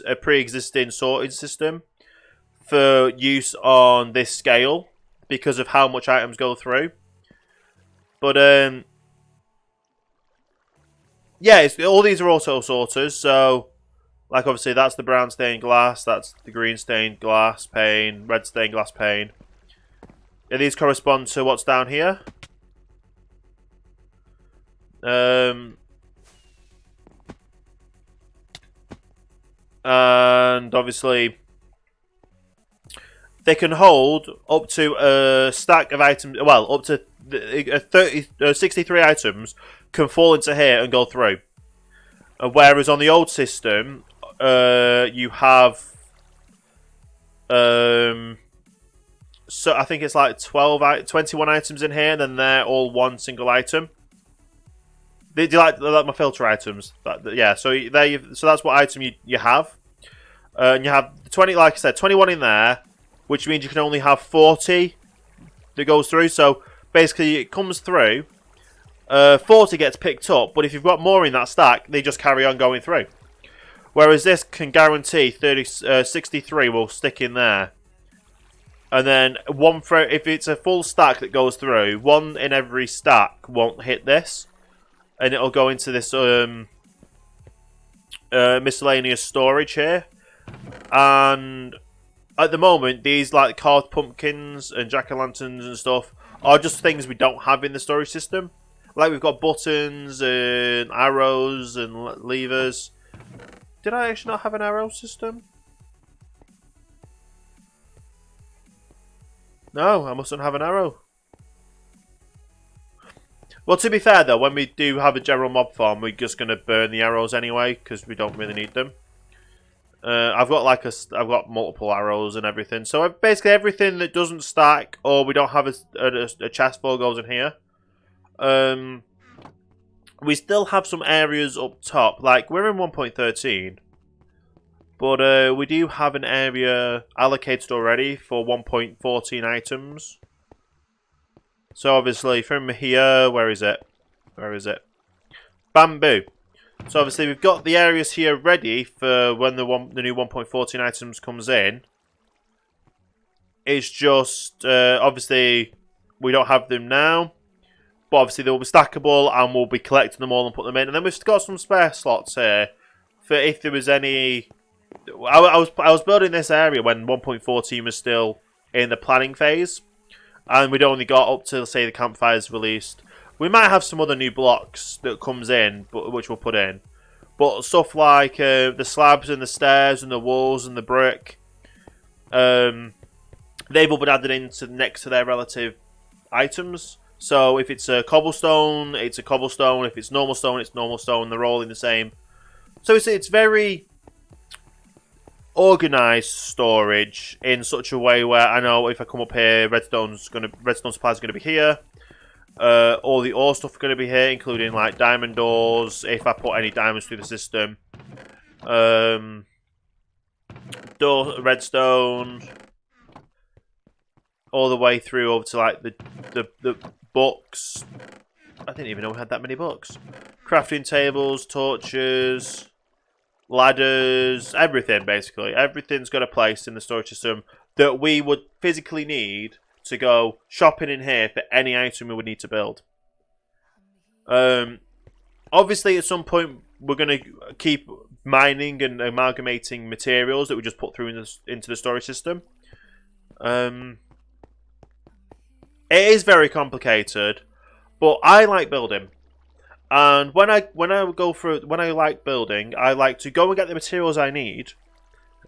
a pre-existing sorting system for use on this scale because of how much items go through. But yeah, all these are auto sorters. So like obviously that's the brown stained glass, that's the green stained glass pane, red stained glass pane. And these correspond to what's down here. And obviously they can hold up to a stack of items. Well, up to 63 items can fall into here and go through. Whereas on the old system, you have so I think it's like 21 items in here, and then they're all one single item. They're like my filter items. Yeah, so that's what item you have. And you have 20, like I said, 21 in there, which means you can only have 40 that goes through. So basically, it comes through. 40 gets picked up, but if you've got more in that stack, they just carry on going through. Whereas this can guarantee 63 will stick in there. And then if it's a full stack that goes through, 1 in every stack won't hit this. And it'll go into this miscellaneous storage here. And at the moment, these like carved pumpkins and jack-o'-lanterns and stuff are just things we don't have in the storage system. Like we've got buttons and arrows and levers. Did I actually not have an arrow system? No, I mustn't have an arrow. Well, to be fair though, when we do have a general mob farm, we're just going to burn the arrows anyway because we don't really need them. I've got multiple arrows and everything. So basically everything that doesn't stack or we don't have a chest full goes in here. We still have some areas up top. Like we're in 1.13, but we do have an area allocated already for 1.14 items. So obviously from here, where is it? Where is it? Bamboo. So obviously we've got the areas here ready for when the new 1.14 items comes in. It's just obviously we don't have them now, but obviously they will be stackable and we'll be collecting them all and put them in. And then we've got some spare slots here for if there was any. I was building this area when 1.14 was still in the planning phase. And we'd only got up to, say, the campfires released. We might have some other new blocks that comes in, which we'll put in. But stuff like the slabs and the stairs and the walls and the brick, they've all been added into next to their relative items. So if it's a cobblestone, it's a cobblestone. If it's normal stone, it's normal stone. They're all in the same. So it's very organised storage in such a way where I know if I come up here, redstone supplies are going to be here. All the ore stuff are going to be here, including like diamond ores. If I put any diamonds through the system, redstone, all the way through over to like the books, I didn't even know we had that many books. Crafting tables, torches, ladders, everything basically. Everything's got a place in the storage system that we would physically need to go shopping in here for any item we would need to build. Obviously, at some point, we're going to keep mining and amalgamating materials that we just put through into the storage system. It is very complicated, but I like building. And when I like building, I like to go and get the materials I need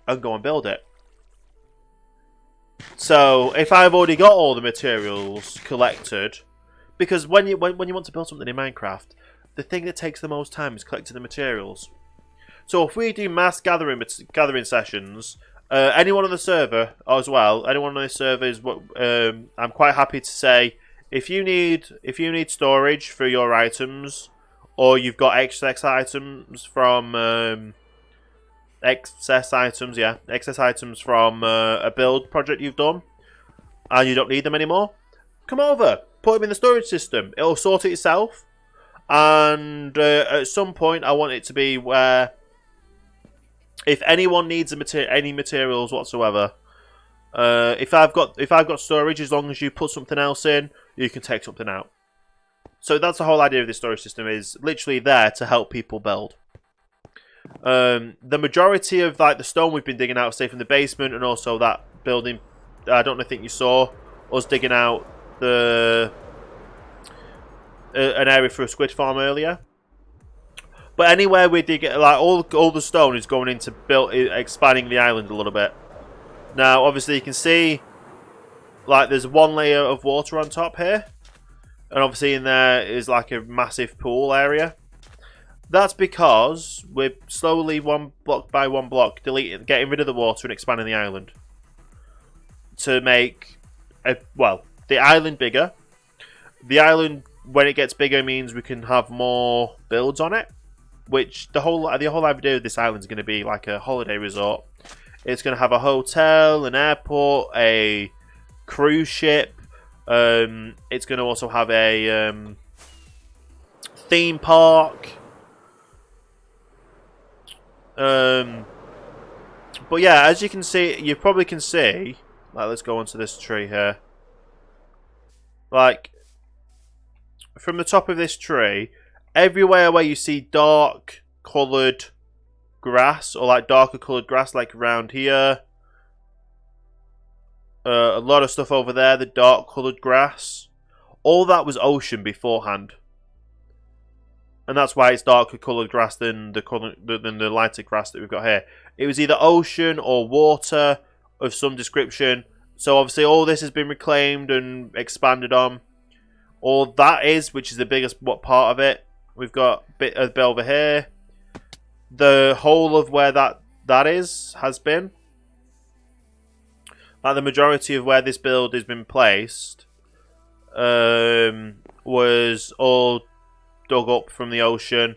and go and build it. So if I've already got all the materials collected, because when you want to build something in Minecraft, the thing that takes the most time is collecting the materials. So if we do mass gathering sessions, anyone on the server as well, anyone on this server is what I'm quite happy to say. If you need storage for your items, or you've got excess items from excess items from a build project you've done, and you don't need them anymore, come over, put them in the storage system. It'll sort it itself. And at some point, I want it to be where if anyone needs any materials whatsoever, if I've got storage, as long as you put something else in, you can take something out. So that's the whole idea of this storage system, is literally there to help people build. The majority of like the stone we've been digging out, say from the basement, and also that building, I don't think you saw us digging out an area for a squid farm earlier. But anywhere we dig, like all the stone is going into expanding the island a little bit. Now, obviously, you can see like there's one layer of water on top here, and obviously in there is like a massive pool area. That's because we're slowly, one block by one block, getting rid of the water and expanding the island to make the island bigger. The island, when it gets bigger, means we can have more builds on it. Which the whole idea of this island is going to be like a holiday resort. It's going to have a hotel, an airport, a cruise ship. It's going to also have a theme park. But yeah, as you can see, you probably can see. Like, let's go onto this tree here. Like, from the top of this tree, everywhere where you see dark coloured grass, or like darker coloured grass, like around here, a lot of stuff over there, the dark coloured grass, all that was ocean beforehand, and that's why it's darker coloured grass than the lighter grass that we've got here. It was either ocean or water of some description. So obviously all this has been reclaimed and expanded on. All that is, which is the biggest part of it. We've got a bit over here. The whole of where that has been. Like the majority of where this build has been placed was all dug up from the ocean.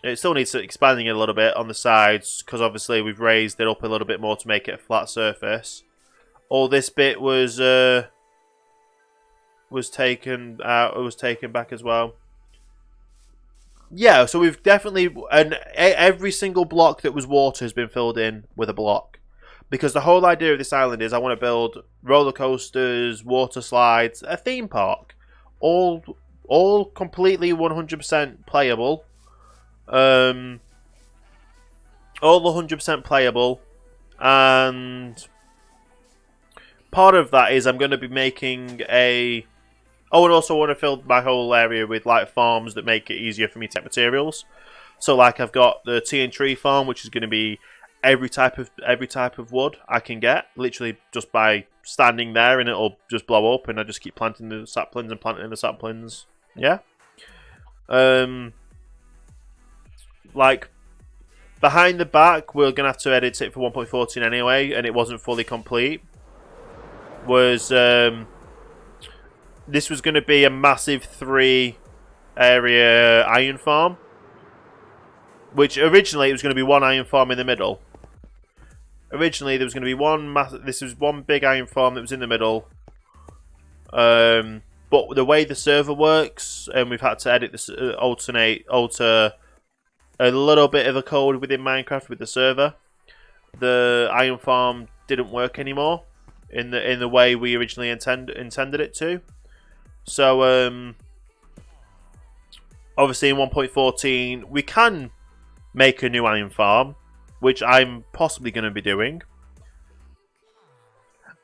It still needs expanding it a little bit on the sides, because obviously we've raised it up a little bit more to make it a flat surface. All this bit was taken out. It was taken back as well. Yeah, so we've definitely, and every single block that was water has been filled in with a block, because the whole idea of this island is I want to build roller coasters, water slides, a theme park, all completely 100% playable. All 100% playable, and part of that is I'm going to be making a. Oh, and also want to fill my whole area with like farms that make it easier for me to get materials. So, like, I've got the tea and tree farm, which is going to be every type of wood I can get, literally just by standing there, and it'll just blow up, and I just keep planting the saplings and planting the saplings. Yeah. Like, behind the back, we're going to have to edit it for 1.14 anyway, and it wasn't fully complete. This was going to be a massive 3-area iron farm. Which, originally, it was going to be one iron farm in the middle. Originally, there was going to be this was one big iron farm that was in the middle. But the way the server works, and we've had to edit this, alter a little bit of the code within Minecraft with the server. The iron farm didn't work anymore in the way we originally intended it to. So obviously in 1.14 we can make a new iron farm, which I'm possibly going to be doing.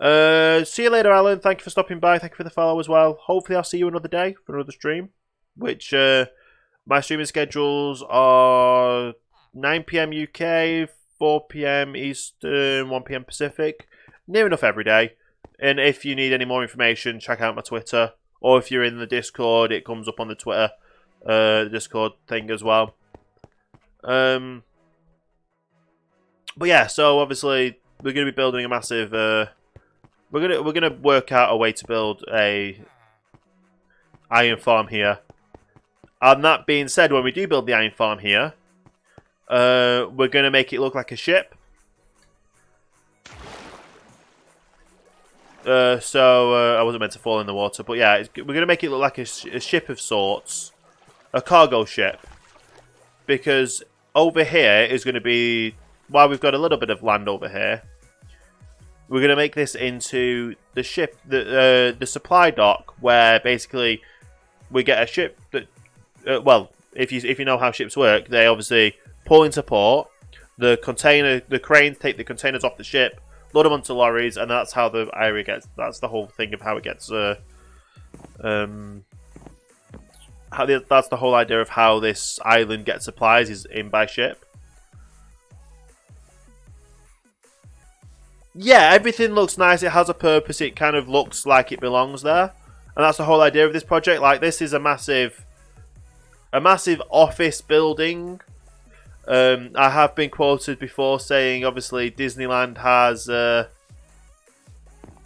See you later, Alan. Thank you for stopping by. Thank you for the follow as well. Hopefully I'll see you another day for another stream, which my streaming schedules are 9 PM UK, 4 PM Eastern, 1 PM Pacific. Near enough every day. And if you need any more information, check out my Twitter. Or if you're in the Discord, it comes up on the Twitter, Discord thing as well. But yeah, so obviously we're going to be building a massive. We're gonna work out a way to build a iron farm here. And that being said, when we do build the iron farm here, we're gonna make it look like a ship. I wasn't meant to fall in the water, but yeah, we're going to make it look like a ship of sorts. A cargo ship. Because over here is going to be, while we've got a little bit of land over here, we're going to make this into the ship, the supply dock, where basically we get a ship that, well, if you know how ships work, they obviously pull into port, the cranes take the containers off the ship, load them onto lorries, and that's how the area gets. That's the whole thing of how it gets. That's the whole idea of how this island gets supplies is in by ship. Yeah, everything looks nice. It has a purpose. It kind of looks like it belongs there, and that's the whole idea of this project. Like, this is a massive office building. I have been quoted before saying, obviously, Disneyland has... Oh,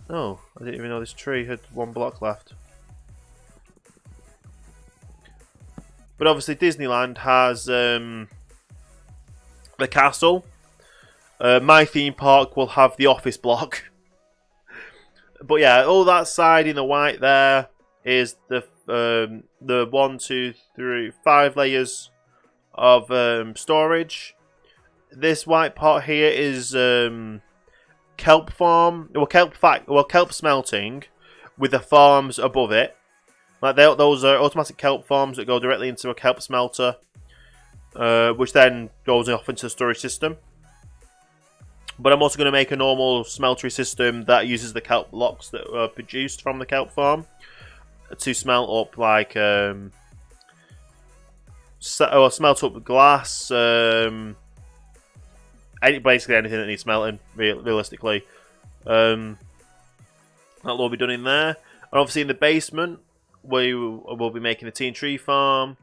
I didn't even know this tree had 1 block left. But obviously, Disneyland has the castle. My theme park will have the office block. But yeah, all that side in the white there is the 1, 2, 3, 5 layers of storage. This white part here is kelp farm, kelp smelting, with the farms above it. Like those are automatic kelp farms that go directly into a kelp smelter, which then goes off into the storage system. But I'm also going to make a normal smeltery system that uses the kelp blocks that are produced from the kelp farm to smelt up like smelt up glass, basically anything that needs smelting, realistically. That'll all be done in there. And obviously in the basement, we will be making a teen tree farm.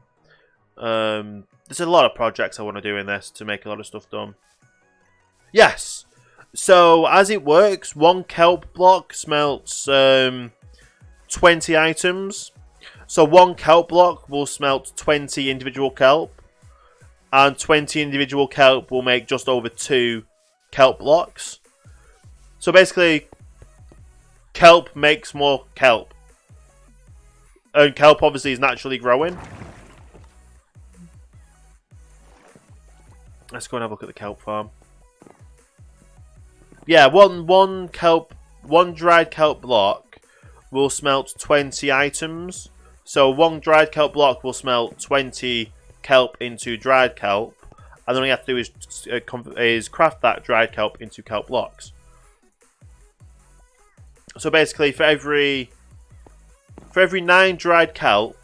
There's a lot of projects I want to do in this to make a lot of stuff done. Yes! So, as it works, 1 kelp block smelts 20 items. So 1 kelp block will smelt 20 individual kelp, and 20 individual kelp will make just over 2 kelp blocks. So basically, kelp makes more kelp. And kelp obviously is naturally growing. Let's go and have a look at the kelp farm. Yeah, one dried kelp block will smelt 20 items. So 1 dried kelp block will smelt 20 kelp into dried kelp, and then all you have to do is craft that dried kelp into kelp blocks. So basically, for every 9 dried kelp,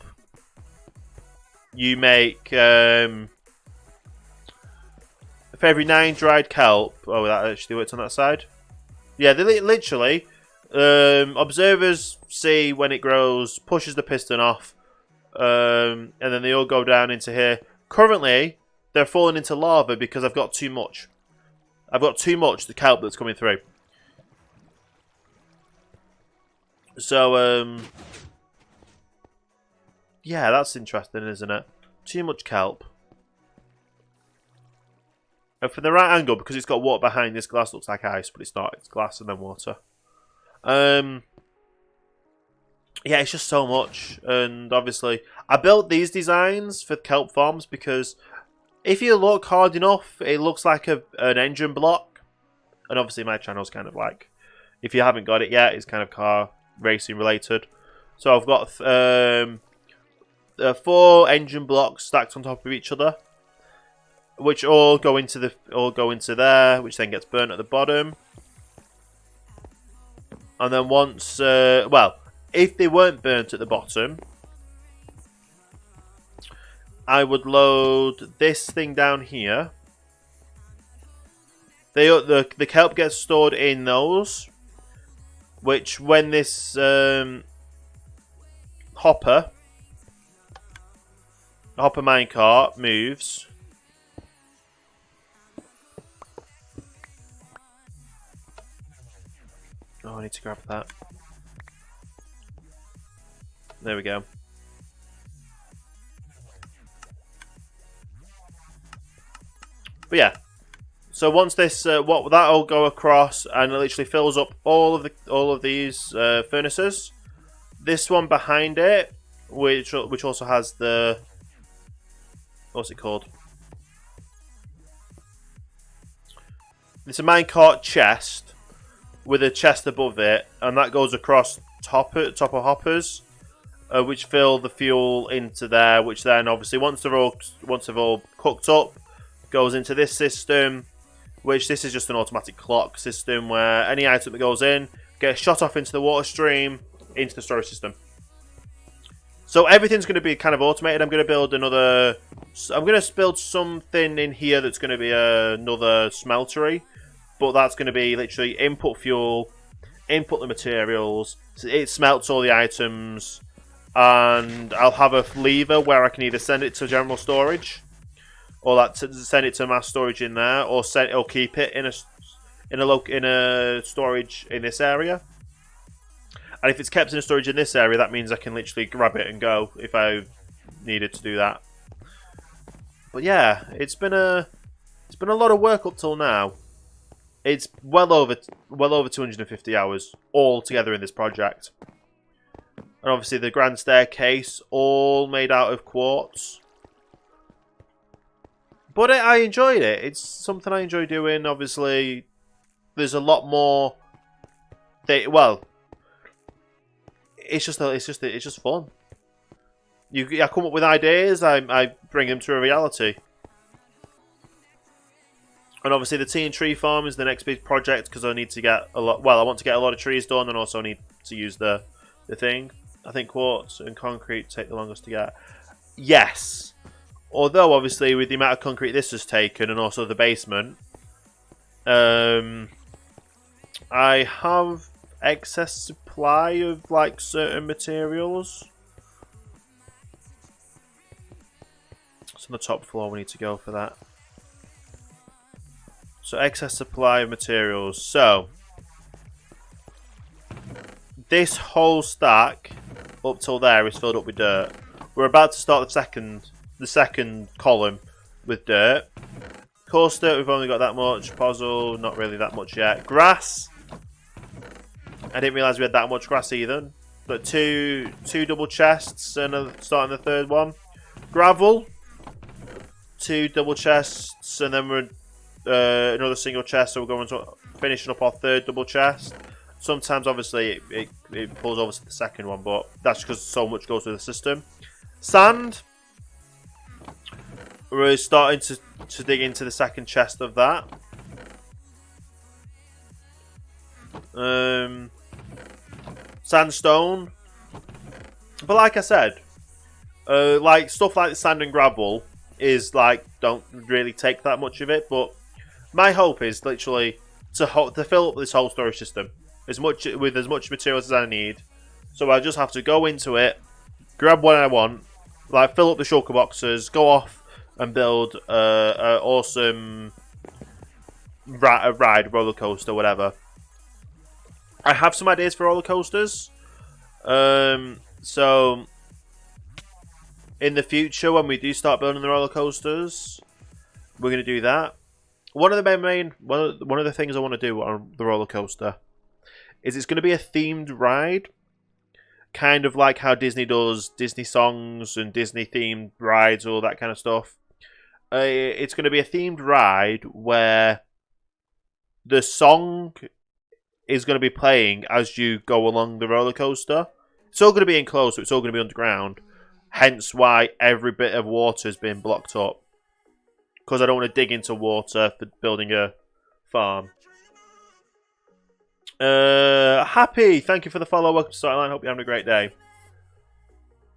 you make for every 9 dried kelp. Oh, that actually works on that side. Yeah, they literally. Observers see when it grows, pushes the piston off, and then they all go down into here. Currently, they're falling into lava because I've got too much. I've got too much the kelp that's coming through. So, yeah, that's interesting, isn't it? Too much kelp. And from the right angle, because it's got water behind, this glass looks like ice, but it's not. It's glass and then water. yeah, it's just so much. And obviously, I built these designs for kelp farms because if you look hard enough, it looks like an engine block. And obviously, my channel's kind of like, if you haven't got it yet, it's kind of car racing related. So I've got 4 engine blocks stacked on top of each other, which all go into there, which then gets burnt at the bottom. And then once, well, if they weren't burnt at the bottom, I would load this thing down here. The kelp gets stored in those, which when this hopper minecart moves, oh, I need to grab that. There we go. But yeah, so once this, that'll go across and it literally fills up all of these furnaces. This one behind it, which also has the, what's it called? It's a minecart chest with a chest above it, and that goes across top of hoppers, which fill the fuel into there. Which then, obviously, once they've all cooked up, goes into this system. Which this is just an automatic clock system where any item that goes in gets shot off into the water stream into the storage system. So everything's going to be kind of automated. I'm going to build something in here that's going to be another smeltery. But that's going to be literally input fuel, input the materials, it smelts all the items, and I'll have a lever where I can either send it to general storage, or send it to mass storage in there, or keep it in a storage in this area. And if it's kept in a storage in this area, that means I can literally grab it and go if I needed to do that. But yeah, it's been a lot of work up till now. It's well over 250 hours all together in this project. And obviously the grand staircase, all made out of quartz. But I enjoyed it. It's something I enjoy doing. Obviously, there's a lot more. Well, it's just fun. I come up with ideas. I bring them to a reality. And obviously the tea and tree farm is the next big project because I need to get a lot. Well, I want to get a lot of trees done, and also need to use the thing. I think quartz and concrete take the longest to get. Yes, although obviously with the amount of concrete this has taken, and also the basement, I have excess supply of like certain materials. It's on the top floor. We need to go for that. So excess supply of materials. So this whole stack up till there is filled up with dirt. We're about to start the second column with dirt. Coarse dirt, we've only got that much. Puzzle, not really that much yet. Grass. I didn't realise we had that much grass either. But two double chests and starting the third one. Gravel. 2 double chests, and then we're another single chest, so we're going to finishing up our third double chest. Sometimes, obviously, it pulls over to the second one, but that's because so much goes through the system. Sand. We're starting to dig into the second chest of that. Sandstone. But like I said, like stuff like the sand and gravel is like, don't really take that much of it, but my hope is literally to fill up this whole storage system with as much materials as I need. So I just have to go into it, grab what I want, like fill up the shulker boxes, go off and build a awesome ride, roller coaster, whatever. I have some ideas for roller coasters. So in the future, when we do start building the roller coasters, we're going to do that. One of the things I want to do on the roller coaster is it's going to be a themed ride. kind of like how Disney does Disney songs and Disney themed rides, all that kind of stuff. It's going to be a themed ride where the song is going to be playing as you go along the roller coaster. It's all going to be enclosed, so it's all going to be underground. Hence why every bit of water has been blocked up. Because I don't want to dig into water for building a farm. Happy, thank you for the follow. Welcome to Starline. Hope you're having a great day.